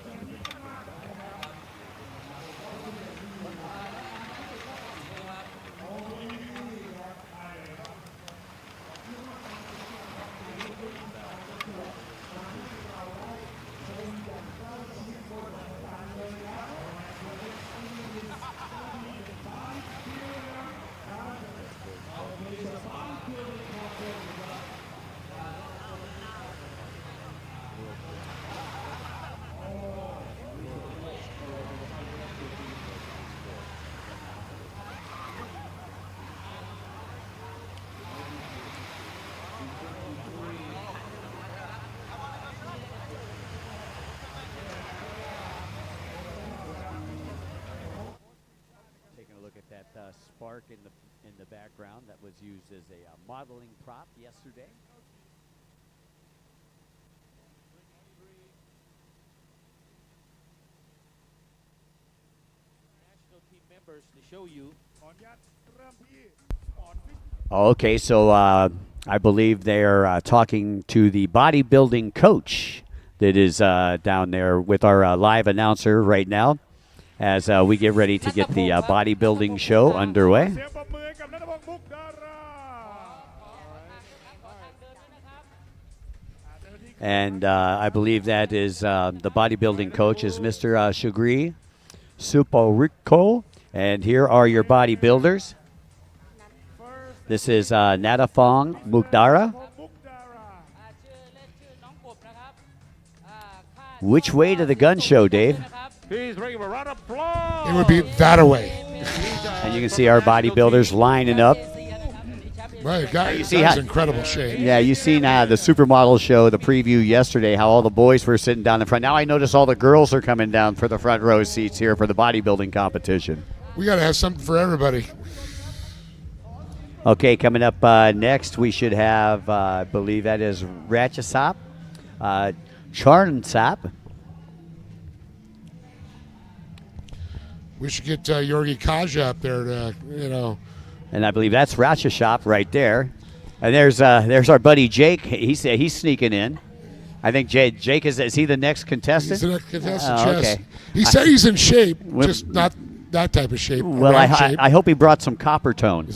spark in the background that was used as a modeling prop yesterday. National team members to show you. Okay, so I believe they're talking to the bodybuilding coach that is down there with our live announcer right now as we get ready to get the bodybuilding show underway. And I believe that is the bodybuilding coach is Mr. Shugri Suporico. And here are your bodybuilders. This is Natafong Mukdara. Which way to the gun show, Dave? It would be that way. And you can see our bodybuilders lining up. Well, guy's in incredible shape. Yeah, you seen the Supermodel show, the preview yesterday, how all the boys were sitting down in front. Now I notice all the girls are coming down for the front row seats here for the bodybuilding competition. We got to have something for everybody. Okay, coming up next, we should have, I believe that is Ratchasap, Charnsap. We should get Yorgi Kaja up there to, And I believe that's Ratchasap right there. And there's our buddy Jake. He's sneaking in. I think Jake is he the next contestant? He's the next contestant, yes. Okay. He said he's in shape, just not that type of shape. Well, I hope he brought some copper tone.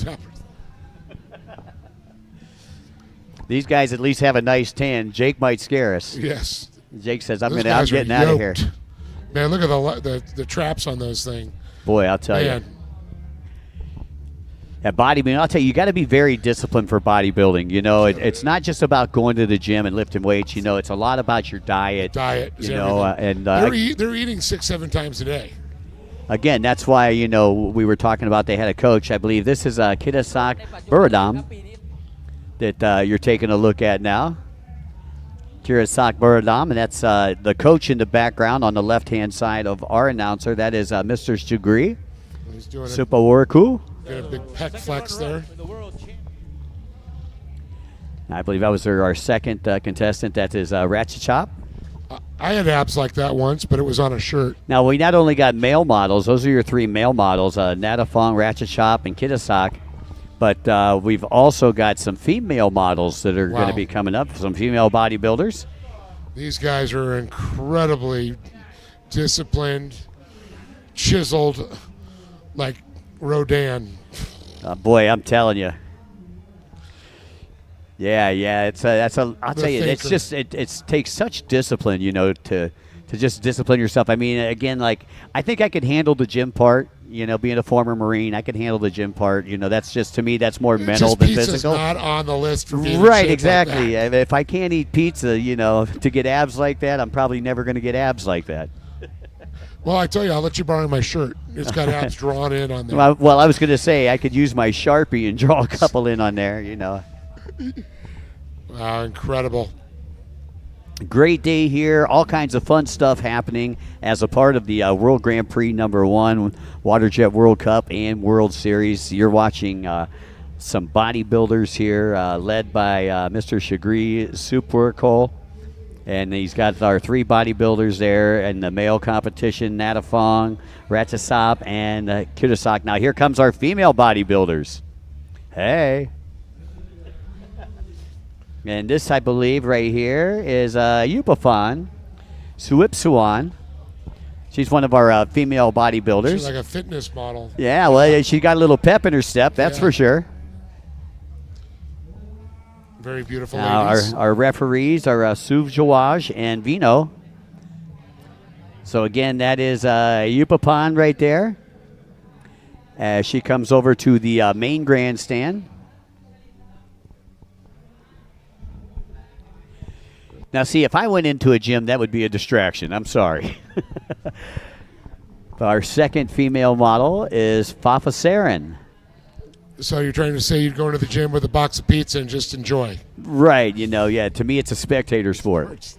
These guys at least have a nice tan. Jake might scare us. Yes. Jake says, I'm getting out of here. Man, look at the traps on those things. Boy, I'll tell you. At bodybuilding, I'll tell you, you got to be very disciplined for bodybuilding. It's not just about going to the gym and lifting weights. It's a lot about your diet. And they're eating 6-7 times a day. Again, that's why we were talking about they had a coach. I believe this is Kitasak Buradam that you're taking a look at now. Kirasak Buradam, and that's the coach in the background on the left-hand side of our announcer. That is Mr. Stugri. He's doing Supawarku. Got a big pec flex there. I believe that was our second contestant. That is Ratchachop. I had abs like that once, but it was on a shirt. Now, we not only got male models. Those are your three male models, Natafong, Ratchachop, and Kitasak. But we've also got some female models that are going to be coming up, some female bodybuilders. These guys are incredibly disciplined, chiseled, like Rodan. Boy, I'm telling you. Yeah, I'll tell you, it's just, it takes such discipline, to just discipline yourself. I mean, again, I think I could handle the gym part. Being a former Marine, I can handle the gym part. That's just, to me, that's more mental than physical. Not on the list for being right, exactly. Like if I can't eat pizza, to get abs like that, I'm probably never going to get abs like that. Well, I tell you, I'll let you borrow my shirt. It's got abs drawn in on there. Well, I was going to say I could use my Sharpie and draw a couple in on there. Wow, incredible. Great day here. All kinds of fun stuff happening as a part of the World Grand Prix #1, WaterJet World Cup and World Series. You're watching some bodybuilders here led by Mr. Shagri Supercole. And he's got our three bodybuilders there in the male competition, Natafong, Ratchasap, and Kitasak. Now here comes our female bodybuilders. Hey. And this, I believe, right here is Yupafan Suipsuan. She's one of our female bodybuilders. She's like a fitness model. Yeah, well, she got a little pep in her step, that's for sure. Very beautiful ladies. Our referees are Suv Jawaj and Vino. So, again, that is Yupapan right there. As she comes over to the main grandstand. Now, see, if I went into a gym, that would be a distraction. I'm sorry. Our second female model is Fafa Saren. So you're trying to say you'd go into the gym with a box of pizza and just enjoy? Right. To me, it's a spectator sport.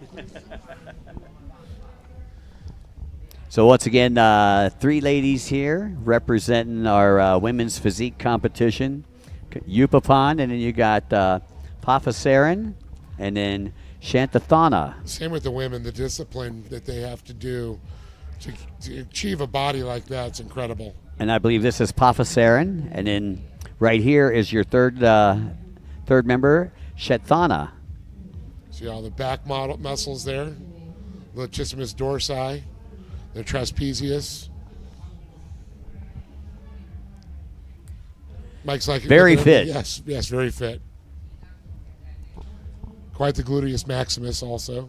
So once again, 3 ladies here representing our women's physique competition. Yupapan, and then you got Papasaran, and then Shantathana. Same with the women, the discipline that they have to do to achieve a body like that, it's incredible. And I believe this is Papasaran, and then right here is your third member, Shantathana. See all the back muscles there, latissimus dorsi, the trapezius. Mike's like very fit. Yes, very fit. Quite the gluteus maximus also.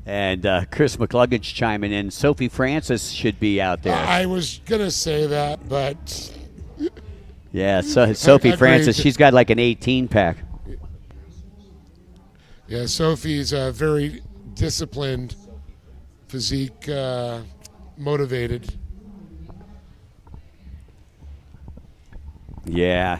And Chris McCluggage chiming in. Sophie Francis should be out there. I was gonna say that, but yeah, so Sophie Francis, she's got like an 18-pack. Yeah, Sophie's a very disciplined, physique motivated. Yeah.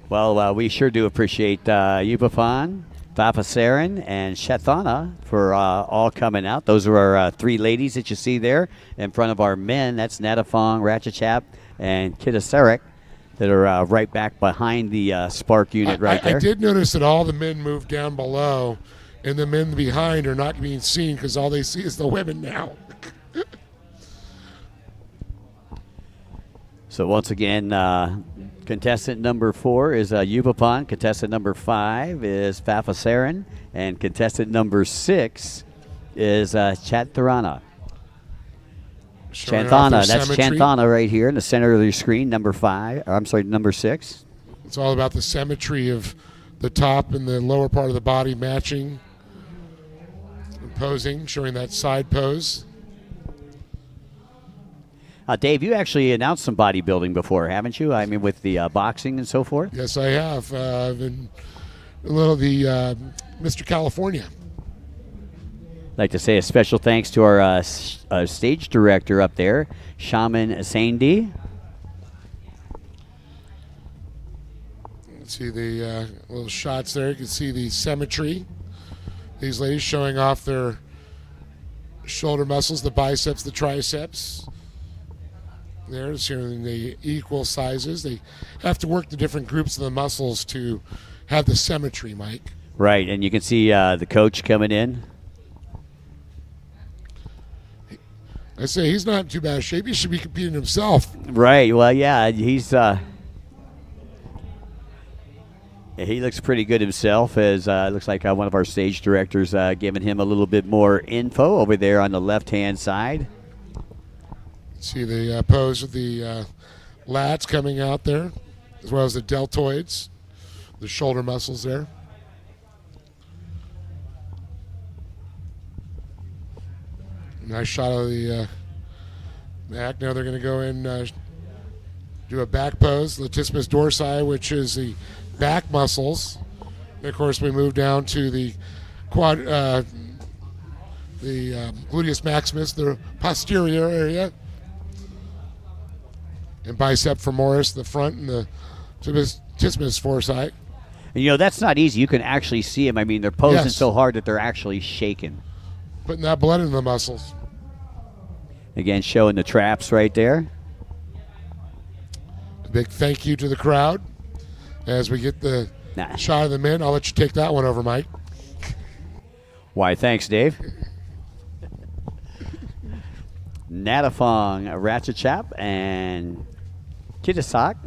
Well, we sure do appreciate Yupafan, Papasaran, and Shathana for all coming out. Those are our 3 ladies that you see there in front of our men. That's Natafong, Ratchachap, and Kitasarik that are right back behind the Spark unit right there. I did notice that all the men moved down below, and the men behind are not being seen because all they see is the women now. So once again, contestant number 4 is Yupapan. Contestant number 5 is Papasaran. And contestant number 6 is Chatharana. Chanthana. That's Chanthana right here in the center of your screen, number 6. It's all about the symmetry of the top and the lower part of the body matching and posing, showing that side pose. Dave, you actually announced some bodybuilding before, haven't you? I mean, with the boxing and so forth? Yes, I have. I've been a little of the Mr. California. I'd like to say a special thanks to our stage director up there, Shaman Saindi. See the little shots there. You can see the symmetry. These ladies showing off their shoulder muscles, the biceps, the triceps. They're showing the equal sizes. They have to work the different groups of the muscles to have the symmetry, Mike. Right, and you can see the coach coming in. I say he's not in too bad shape. He should be competing himself. Right, well, yeah, he's... he looks pretty good himself, as looks like one of our stage directors giving him a little bit more info over there on the left-hand side. See the pose of the lats coming out there, as well as the deltoids, the shoulder muscles there. Nice shot of the back. Now they're going to go in, do a back pose, latissimus dorsi, which is the back muscles. And of course, we move down to the quad, the gluteus maximus, the posterior area. And bicep femoris, the front, and the latissimus dorsi. And, you know, that's not easy. You can actually see them. I mean, they're posing so hard that they're actually shaking. Putting that blood in the muscles. Again, showing the traps right there. A big thank you to the crowd as we get the shot of the men. I'll let you take that one over, Mike. Why, thanks, Dave. Natafong, Ratchachap, and Kitasak.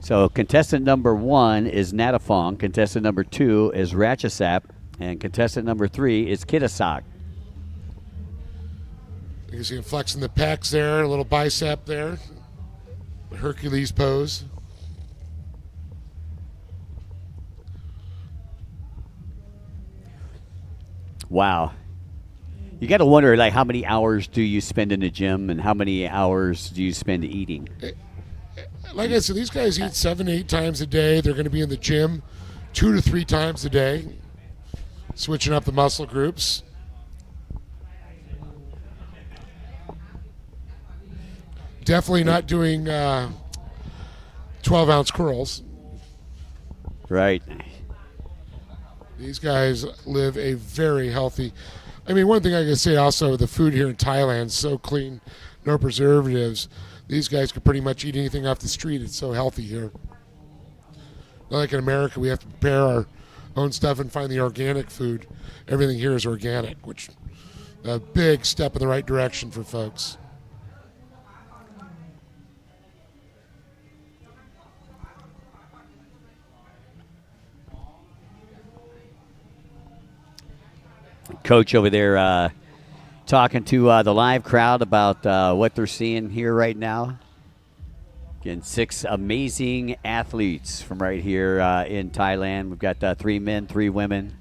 So contestant number 1 is Natafong, contestant number 2 is Ratchasap, and contestant number 3 is Kitasak. You can see him flexing the pecs there, a little bicep there. The Hercules pose. Wow. You got to wonder, like, how many hours do you spend in the gym and how many hours do you spend eating? Like I said, these guys eat 7-8 times a day. They're going to be in the gym 2 to 3 times a day, switching up the muscle groups. Definitely not doing 12-ounce curls. Right. These guys live a very healthy. I mean, one thing I can say also, the food here in Thailand is so clean, no preservatives. These guys can pretty much eat anything off the street. It's so healthy here. Not like in America, we have to prepare our own stuff and find the organic food. Everything here is organic, which a big step in the right direction for folks. Coach over there talking to the live crowd about what they're seeing here right now. Again, 6 amazing athletes from right here in Thailand. We've got 3 men, 3 women.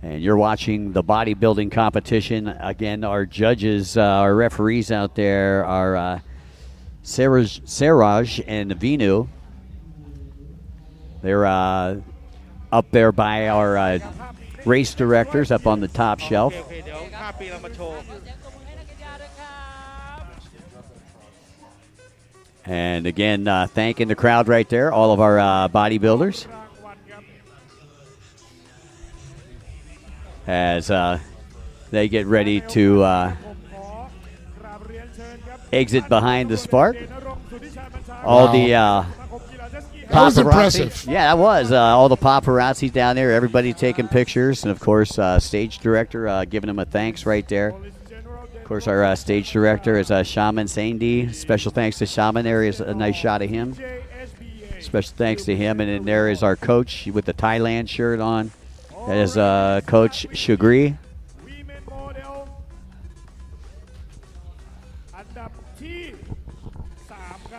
And you're watching the bodybuilding competition. Again, our judges, our referees out there are Siraj and Vinu. They're up there by our race directors up on the top shelf. And again, thanking the crowd right there, all of our bodybuilders. As they get ready to exit behind the Spark. All the that was impressive. Yeah, that was. All the paparazzi down there, everybody taking pictures. And, of course, stage director giving them a thanks right there. Of course, our stage director is Shaman Saindi. Special thanks to Shaman. There is a nice shot of him. Special thanks to him. And then there is our coach with the Thailand shirt on. That is Coach Shugri.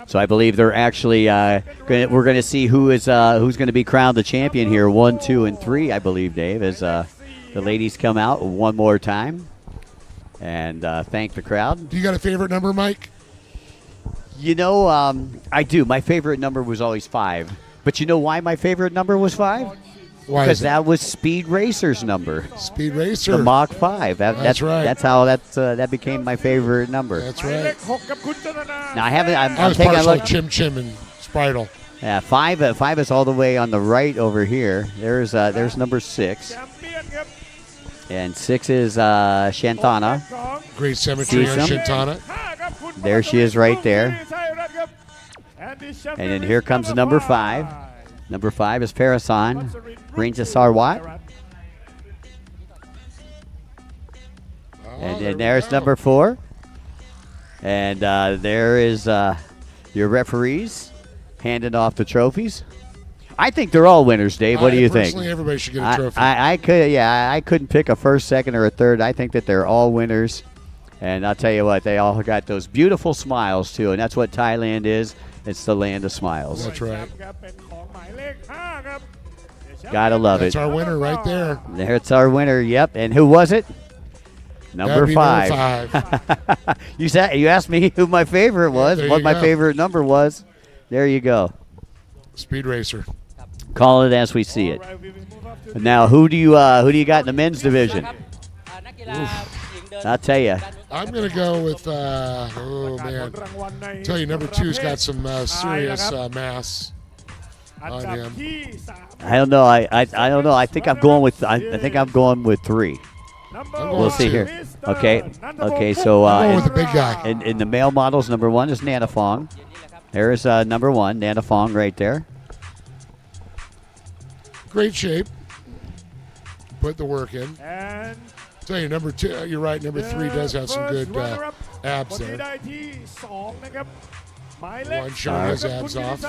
So I believe they're actually we're going to see who's going to be crowned the champion here. 1, 2, and 3, I believe, Dave, as the ladies come out one more time and thank the crowd. Do you got a favorite number, Mike? You know, I do. My favorite number was always 5. But you know why my favorite number was 5? Why? Because that was Speed Racer's number. Speed Racer. The Mach 5. That's right. That's how that became my favorite number. That's right. Now I haven't. I was taking a partial look. to Chim Chim and Spritel. Yeah, 5 is all the way on the right over here. There's number 6. And 6 is Shantana. Great symmetry on Seesum. Shantana. There she is right there. And then here comes number 5. Number 5 is Parasan, Rinja Sarwat. And then there's number 4. And there is your referees handing off the trophies. I think they're all winners, Dave. What do you think? Personally, everybody should get a trophy. I couldn't pick a first, second, or a third. I think that they're all winners. And I'll tell you what, they all got those beautiful smiles, too. And that's what Thailand is. It's the land of smiles. That's right. Gotta love That's it. our winner right there. There's our winner, yep. And who was it? Number 5. Number 5. You asked me who my favorite was, what my favorite number was. There you go. Speed Racer. Call it as we see it. Now, who do you got in the men's division? I'll tell you. I'm going to go with, oh, man. I'll tell you, number 2's got some serious mass on him. I don't know. I don't know. I think I'm going with 3. We'll see here. Okay. So I'm going with the big guy. In the male models, number 1 is Nana Fong. There's number 1, Nana Fong, right there. Great shape. Put the work in. Tell you, number 2, you're right. Number 3 does have some good abs there. One showing his abs off.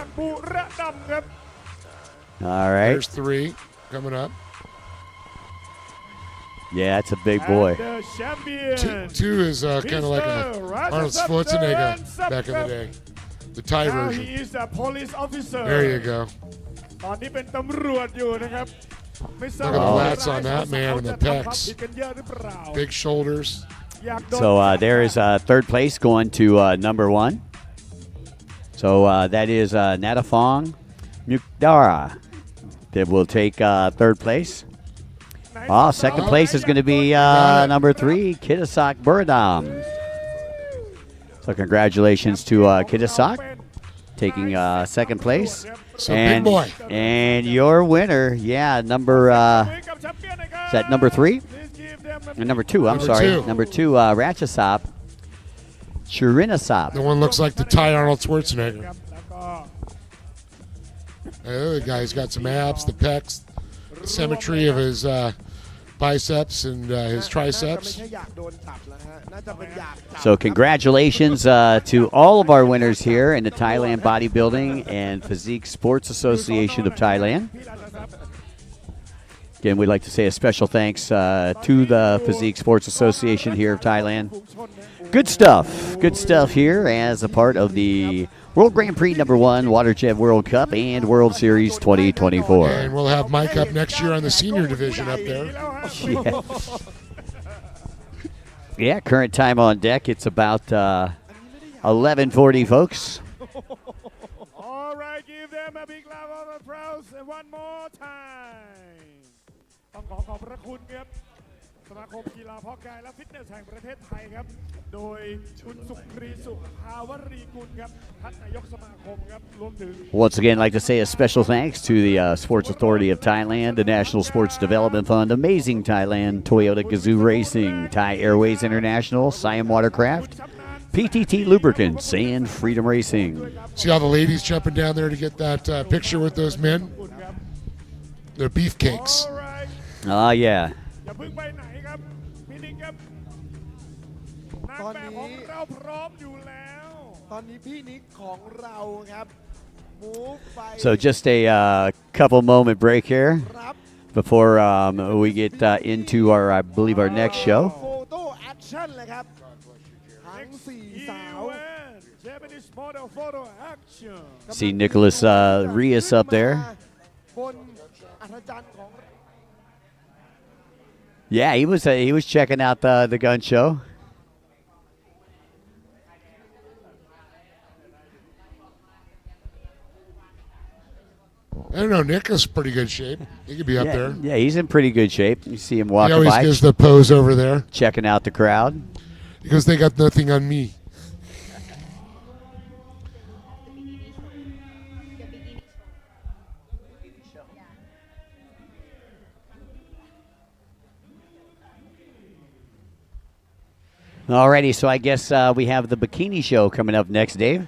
All right. There's 3 coming up. Yeah, that's a big boy. 2 is kind of like Arnold Schwarzenegger back in the day. The Thai version. He is a police officer. There you go. ตอนนี้เป็นตำรวจอยู่นะครับ Look at the lats on that man and the pecs. Big shoulders. So there is third place going to number 1. So that is Natafong Mukdara that will take third place. Second place is going to be number 3, Kitasak Buradam. So congratulations to Kitasak taking second place. So big boy. And your winner, yeah, number is that number 3? Number 2, I'm sorry. Number 2, Ratchasop. Churinasop. The one looks like the Thai Arnold Schwarzenegger. The other guy's got some abs, the pecs, the symmetry of his biceps and his triceps. So congratulations to all of our winners here in the Thailand Bodybuilding and Physique Sports Association of Thailand. Again, we'd like to say a special thanks to the Physique Sports Association here of Thailand. Good stuff here as a part of the World Grand Prix #1 WaterJet World Cup and World Series 2024. And we'll have Mike up next year on the senior division up there. Yeah. Yeah, current time on deck, it's about 11:40, folks. All right, give them a big round of applause and one more time. ต้องขอบพระคุณครับสมาคมกีฬาเพาะกายและฟิตเนสแห่งประเทศไทยครับโดยคุณสุกรีสุภาวรีกุลครับท่านนายกสมาคมครับรวมถึง Once again, I'd like to say a special thanks to the Sports Authority of Thailand, the National Sports Development Fund, Amazing Thailand, Toyota Gazoo Racing, Thai Airways International, Siam Watercraft, PTT Lubricants, and Freedom Racing. See all the ladies jumping down there to get that picture with those men? They're beefcakes. Yeah. อย่าเพิ่งไปไหนครับพี่นิกครับนางแบบของเราพร้อมอยู่แล้วตอนนี้พี่นิกของเราครับ So just a couple moment break here before we get into our, I believe, our next show. โฟโต้แอคชั่นเลยครับทั้ง4สาว Japanese model photo action See Nicholas Rios up there. บนอัศจรรย์ของ Yeah, he was checking out the gun show. I don't know, Nick is pretty good shape. He could be up there. Yeah, he's in pretty good shape. You see him walking by. He always gives the pose over there. Checking out the crowd. Because they got nothing on me. Alrighty, so I guess we have the Bikini show coming up next, Dave.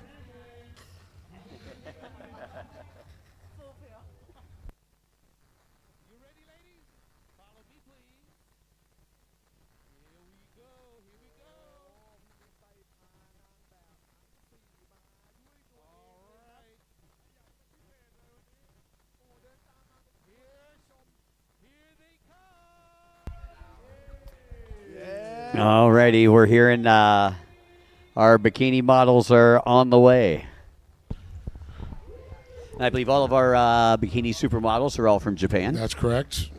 Alrighty, we're hearing our bikini models are on the way. I believe all of our bikini supermodels are all from Japan. That's correct.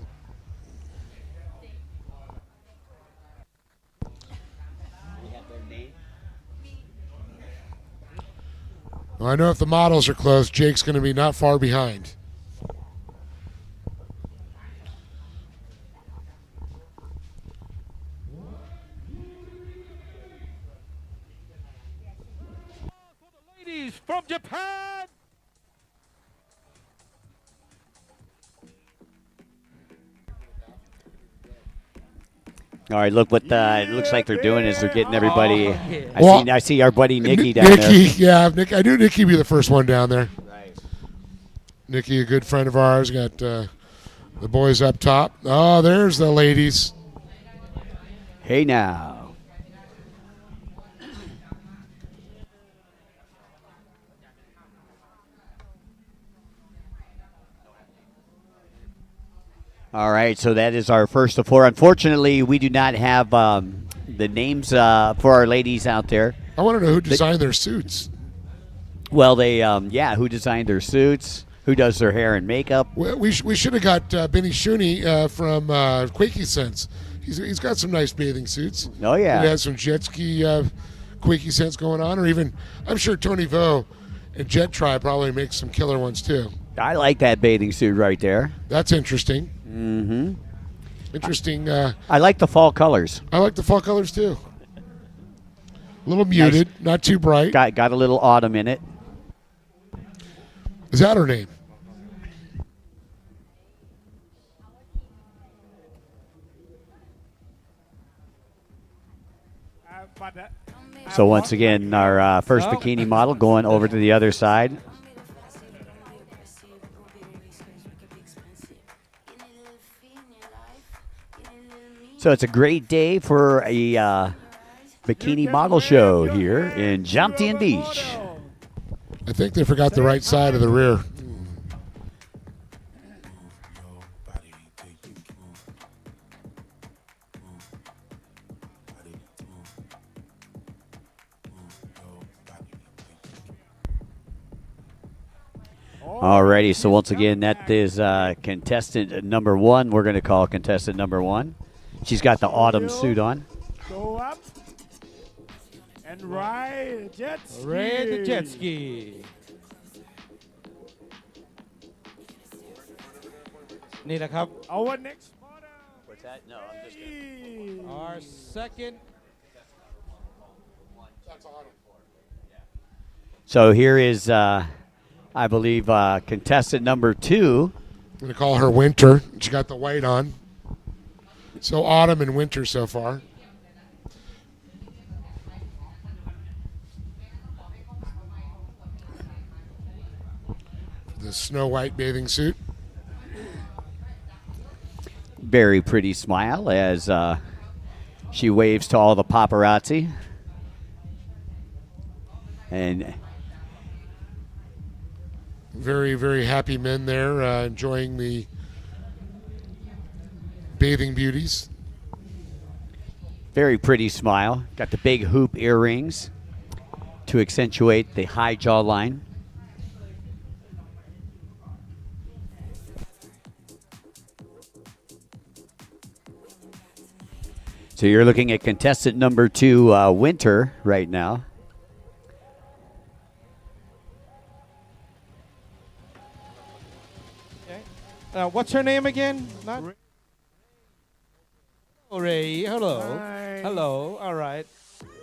Well, I know if the models are close, Jake's going to be not far behind. From Japan. All right, look what it looks like they're doing is they're getting everybody. I see our buddy Nikki down there. Yeah, I knew Nikki would be the first one down there. Right. Nikki, a good friend of ours, got the boys up top. Oh, there's the ladies. Hey now. All right, so that is our first of 4. Unfortunately, we do not have the names for our ladies out there. I want to know who designed their suits. Well, they, who designed their suits, who does their hair and makeup. Well, we should have got Benny Shooney from Quakey Sense. He's got some nice bathing suits. Oh, yeah. He has some jet ski Quakey Sense going on, or even, I'm sure Tony Vo and Jet Tri probably make some killer ones too. I like that bathing suit right there. That's interesting. Mm-hmm. Interesting. I like the fall colors. I like the fall colors too. A little muted, not too bright. Got a little autumn in it. Is that her name? So once again, our first bikini model going over to the other side. So it's a great day for a bikini model show here in Jomtien Beach. I think they forgot the right side of the rear. Alrighty, so once again, that is contestant number 1. We're going to call contestant number 1. She's got the autumn suit on. Go up and ride the jet ski. Ride the jet ski. นี่นะครับ Our next model. What's that? No, I'm just kidding. Our second. So here is, I believe, contestant number 2. I'm going to call her Winter. She got the white on. So autumn and winter so far. The snow white bathing suit. Very pretty smile as she waves to all the paparazzi. And very, very happy men there enjoying the bathing beauties. Very pretty smile. Got the big hoop earrings to accentuate the high jawline. So you're looking at contestant number 2, Winter, right now. What's her name again? Not Ray. Hello. Hi. Hello. All right.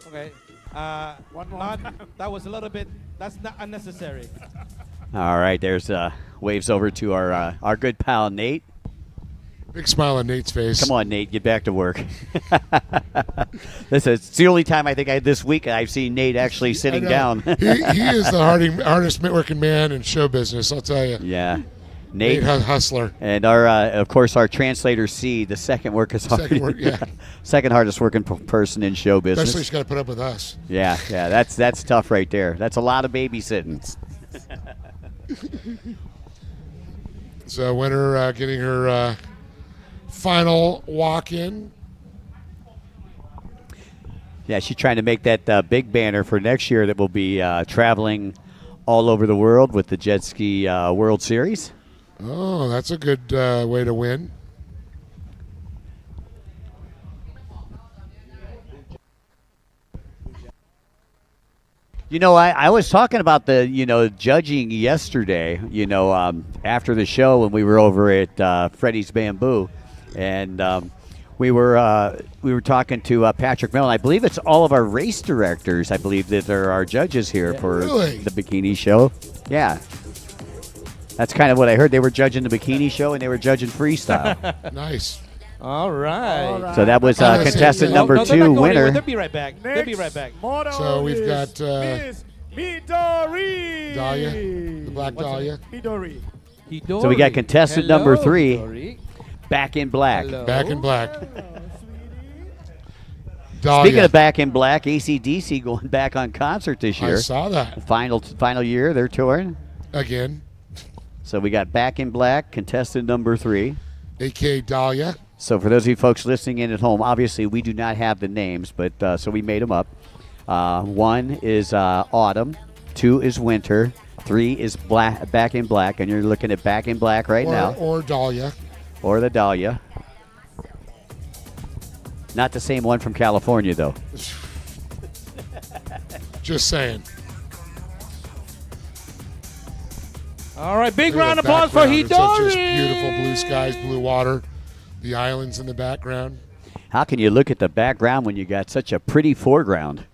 Okay. One more Not, time. that was a little bit. That's not unnecessary. All right, there's waves over to our good pal Nate. Big smile on Nate's face. Come on, Nate, get back to work. It's the only time I think this week I've seen Nate actually sitting down. he is the hardest working man in show business, I'll tell you. Yeah. Nate hustler. And our, of course, our translator C, the second second hardest working person in show business. Especially she's got to put up with us. Yeah, that's tough right there. That's a lot of babysitting. So Winter getting her final walk in. Yeah, she's trying to make that big banner for next year that will be traveling all over the world with the Jet Ski World Series. Oh, that's a good way to win. You know, I was talking about the, judging yesterday, after the show when we were over at Freddy's Bamboo. And we were talking to Patrick Mellon. I believe it's all of our race directors, I believe, that are our judges here for the bikini show. Yeah. That's kind of what I heard. They were judging the bikini show and they were judging freestyle. Nice. All right. So that was contestant number 2, Winter. They'll be right back. They'll be right back. So we've got Miss Midori. Dahlia, the black Dahlia. Midori. So we got contestant number 3, Back in Black. Hello. Back in black. Speaking of Back in Black, AC/DC going back on concert this year. I saw that. Final year, they're touring. Again. So we got Back in Black, contestant number 3. A.K. Dahlia. So for those of you folks listening in at home, obviously we do not have the names, but so we made them up. 1 is Autumn, 2 is Winter, 3 is Back in Black, and you're looking at Back in Black right now. Or Dahlia. Or the Dahlia. Not the same one from California, though. Just saying. All right, big round of Look at applause the for background. Hidori. It's just beautiful blue skies, blue water, the islands in the background. How can you look at the background when you got such a pretty foreground?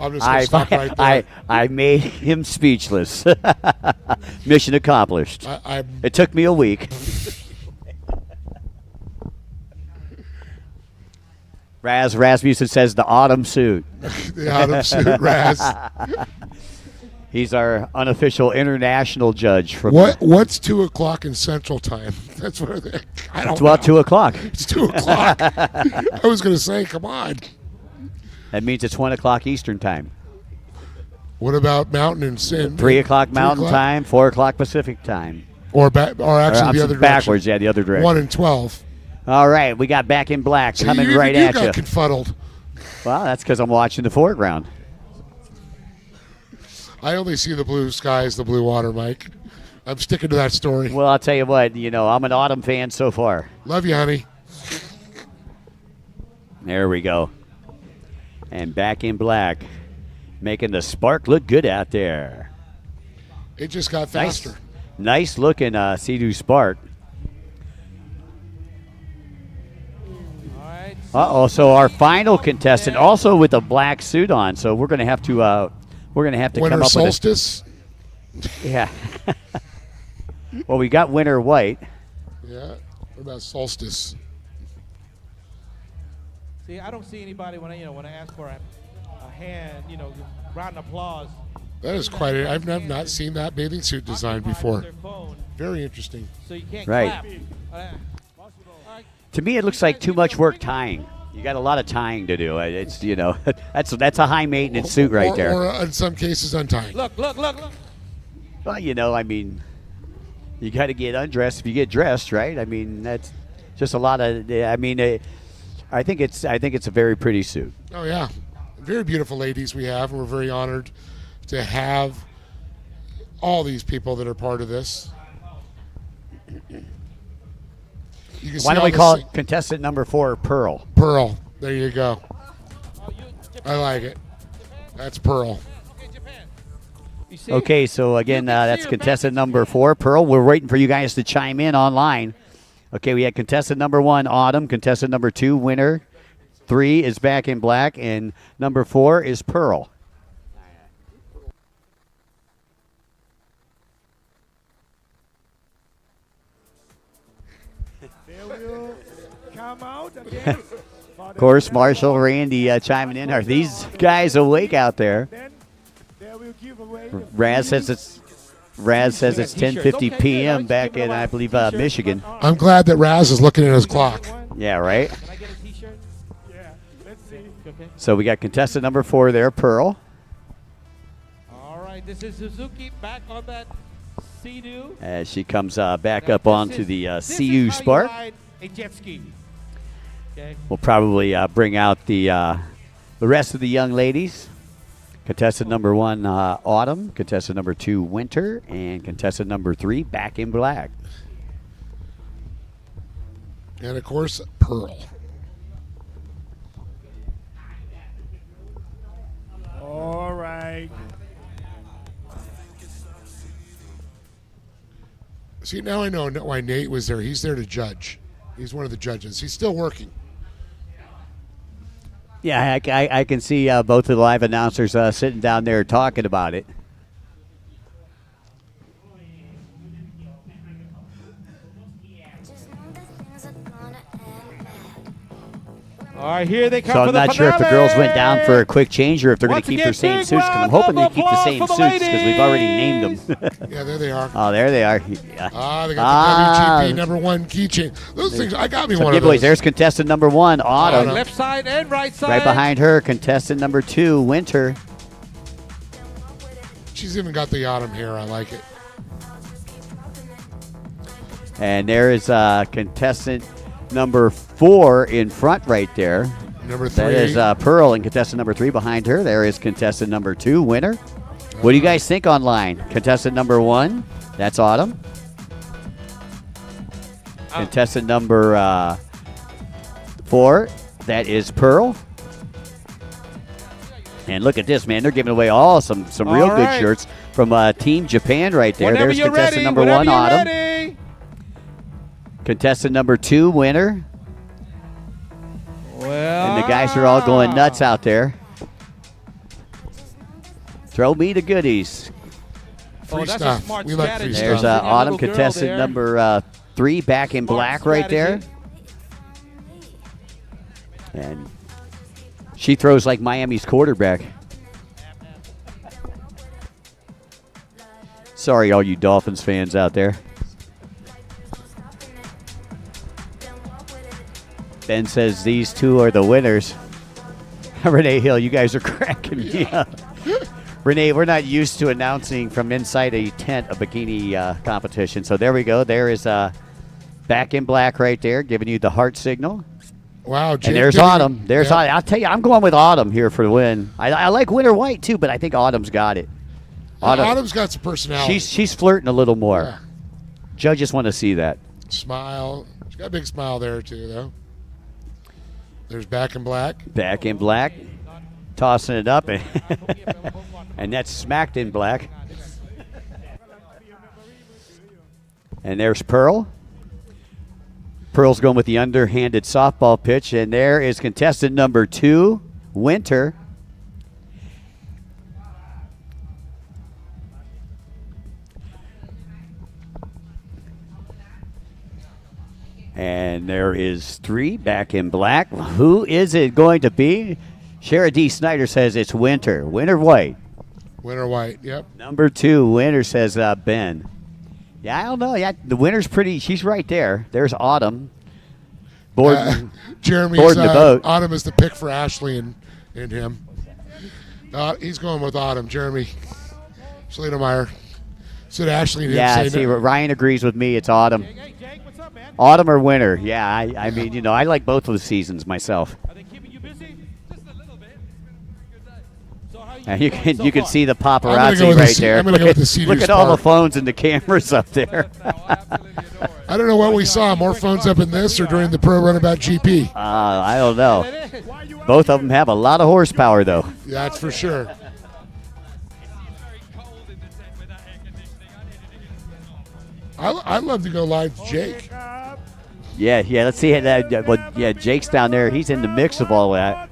I'm just going to stop right there. I made him speechless. Mission accomplished. It took me a week. Rasmussen says the autumn suit. The autumn suit, Raz. He's our unofficial international judge. From What's 2 o'clock in Central Time? That's what I don't It's about know. 2 o'clock. It's 2 o'clock. I was going to say, come on. That means it's 1 o'clock Eastern Time. What about Mountain and Sin? 3 o'clock Mountain Time, 4 o'clock Pacific Time. Or actually the other direction. Backwards, yeah, the other direction. 1 and 12. All right, we got Back in Black coming right at you. You got confuddled. Well, that's because I'm watching the foreground. I only see the blue skies, the blue water, Mike. I'm sticking to that story. Well, I'll tell you what, I'm an autumn fan so far. Love you, honey. There we go. And Back in Black, making the spark look good out there. It just got faster. Nice looking Sea-Doo Spark. So our final contestant, also with a black suit on. So we're going to have to Winter come up solstice. with yeah. Well, we got winter white. Yeah. What about solstice? See, I don't see anybody when I ask for a hand, round of applause. That is quite. I've not seen that bathing suit design before. Very interesting. So you can't clap. To me, it looks like too much work tying. You got a lot of tying to do. It's that's a high maintenance suit right there. Or in some cases, untying. Look. Well, you got to get undressed if you get dressed, right? I mean, that's just a lot of. I think it's a very pretty suit. Oh yeah, very beautiful ladies we have. We're very honored to have all these people that are part of this. Why don't we call it contestant number 4, Pearl? Pearl. There you go. I like it. That's Pearl. Okay, so again, that's contestant number 4, Pearl. We're waiting for you guys to chime in online. Okay, we had contestant number 1, Autumn. Contestant number 2, Winter. 3 is Back in Black. And number 4 is Pearl. Of course, Marshall, Randy chiming in. Are these guys awake out there? Raz says it's 10:50 p.m. back in, I believe, Michigan. I'm glad that Raz is looking at his clock. Yeah, right? So we got contestant number 4 there, Pearl. All right, this is Suzuki back on that Sea-Doo. As she comes back up onto the CU Spark. A jet ski. Okay. We'll probably bring out the rest of the young ladies. Contestant number 1, Autumn. Contestant number 2, Winter. And contestant number 3, Back in Black. And, of course, Pearl. All right. See, now I know why Nate was there. He's there to judge. He's one of the judges. He's still working. Yeah, I can see both of the live announcers sitting down there talking about it. All right, here they come So for I'm the not sure if the finale. girls went down for a quick change or if they're going Once to keep again, their same big suits. Because I'm round hoping they of keep the same applause suits for the because we've already named them. Yeah, there they are. Oh, there they are. They got the WGP number 1 keychain. Those things, I got me Some one of giveaways. those. There's contestant number 1, Autumn. Left side and right side. Right behind her, contestant number 2, Winter. She's even got the autumn hair. I like it. And there is contestant number 4 in front right there. Number 3. That is Pearl, and contestant number 3 behind her. There is contestant number 2, Winter. What do you guys think online? Contestant number 1, that's Autumn. Contestant number 4, that is Pearl. And look at this, man. They're giving away some real good right. shirts from Team Japan right there. Whenever There's you're contestant ready, number whenever 1, you're Autumn. ready. Contestant number 2, Winter. Well, And the guys are all going nuts out there. Throw me the goodies. Free that's stuff. a smart We like strategy. free There's stuff. Autumn, Little girl contestant there. number 3, back in Smart black right there. strategy. And she throws like Miami's quarterback. Sorry, all you Dolphins fans out there. Ben says these two are the winners. Renee Hill, you guys are cracking me up. Renee, we're not used to announcing from inside a tent a bikini competition. So there we go. There is back in black right there, giving you the heart signal. Wow, Jake, And there's give me- Autumn. There's yeah. Autumn. I'll tell you, I'm going with Autumn here for the win. I like Winter White too, but I think Autumn's got it. Autumn's got some personality. She's flirting a little more. Yeah. Judges want to see that. Smile. She's got a big smile there too, though. There's back in black. Back in black, tossing it up, and, and that's smacked in black. And there's Pearl. Pearl's going with the underhanded softball pitch, and there is contestant number 2, Winter. And there is 3 back in black. Who is it going to be? Shara D. Snyder says it's Winter. Winter White. Winter White, yep. Number 2, Winter says Ben. Yeah, I don't know. Yeah, the Winter's pretty. She's right there. There's Autumn. Jeremy's boarding the boat. Autumn is the pick for Ashley and him. He's going with Autumn. Jeremy Schledemeyer said Ashley and him. Yeah, say see, no. Ryan agrees with me. It's Autumn. Autumn or Winter. Yeah, I mean, you know, I like both of the seasons myself. You can see the paparazzi right there. I'm gonna go with the Sea-Doo Look at all the Spark. phones and the cameras up there. I don't know what we saw. More phones up in this or during the Pro Runabout GP? I don't know. Both of them have a lot of horsepower, though. That's for sure. I'd love to go live to Jake. Yeah. Let's see that. Well, yeah, Jake's down there. He's in the mix of all that.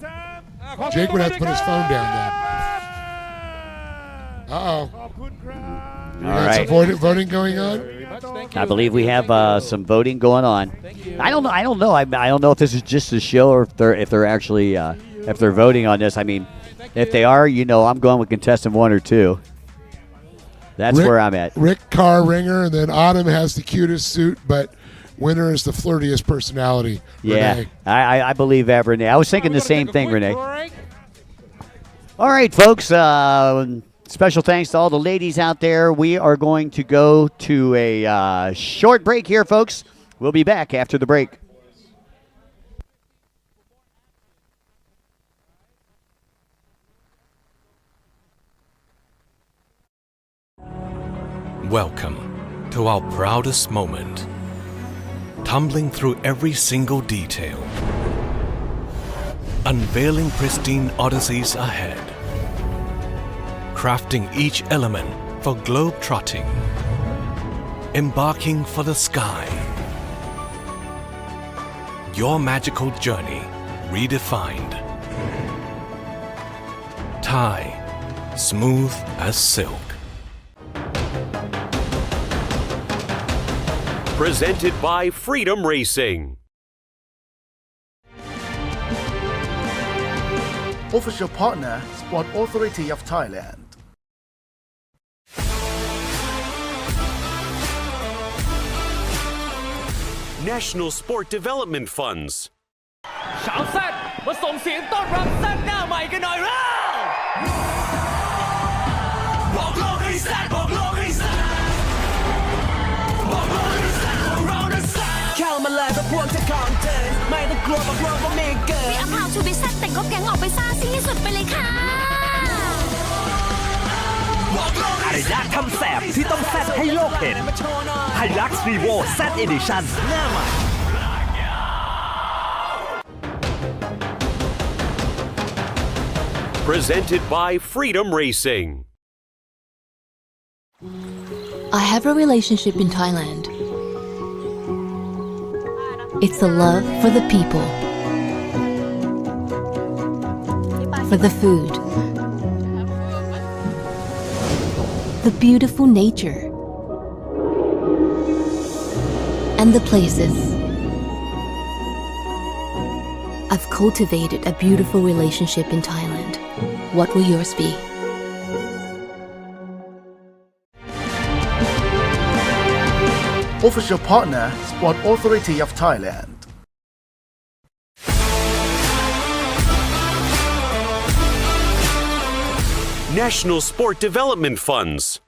Jake would have to put his phone down then. Uh-oh. We got right. some voting going on? I believe we have some voting going on. I don't know. I don't know if this is just a show or if they're actually if they're voting on this. I mean, if they are, you know, I'm going with contestant 1 or 2. That's where I'm at. Rick Carr Ringer, and then Autumn has the cutest suit, but Winter is the flirtiest personality. Yeah, Renee. I believe that, Renee. I was thinking the same thing, Renee. All right, folks. Special thanks to all the ladies out there. We are going to go to a short break here, folks. We'll be back after the break. Welcome to our proudest moment. Tumbling through every single detail. Unveiling pristine odysseys ahead. Crafting each element for globe-trotting. Embarking for the sky. Your magical journey redefined. Thai, smooth as silk. Presented by Freedom Racing. Official partner, Sport Authority of Thailand. National Sport Development Funds. ชาวแซดมาส่งเสียงต้อนรับแซดหน้าใหม่กันหน่อยเร็วบอกโลกให้แซดบอกโลกให้แซดบอกโลกให้แซดของเรานะแซดเข้ามาเลยเพราะพวกจะของเกินไม่ต้องกลัวบอกโลกว่ามีเกิน We are proud to be แซดแต่งก็แก๊งออกไปซ่าซิ่งที่สุดไปเลยค่ะอะไรยากทำแสบที่ต้องแซดให้โลกเห็นไฮลักซ์รีโวแซดเอดิชั่นหน้าใหม่ Presented by Freedom Racing. I have a relationship in Thailand. It's the love for the people, for the food, the beautiful nature, and the places. I've cultivated a beautiful relationship in Thailand. What will yours be? Official partner, Sport Authority of Thailand. National Sport Development Funds.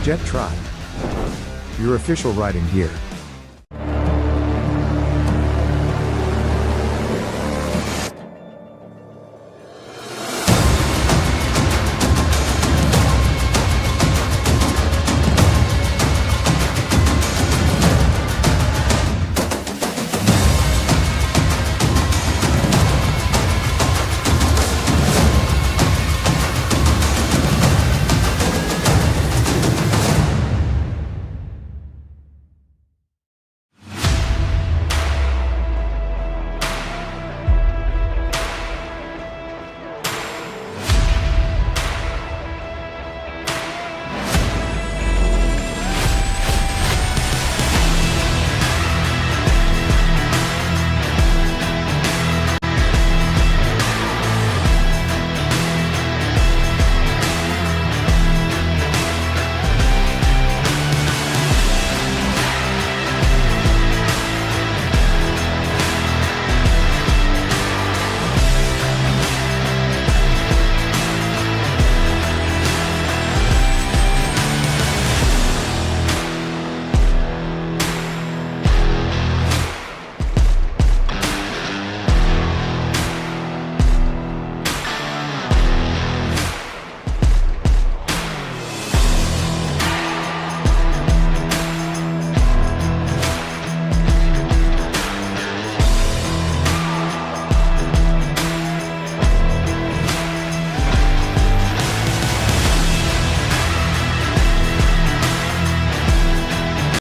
Jet Tribe, your official riding gear.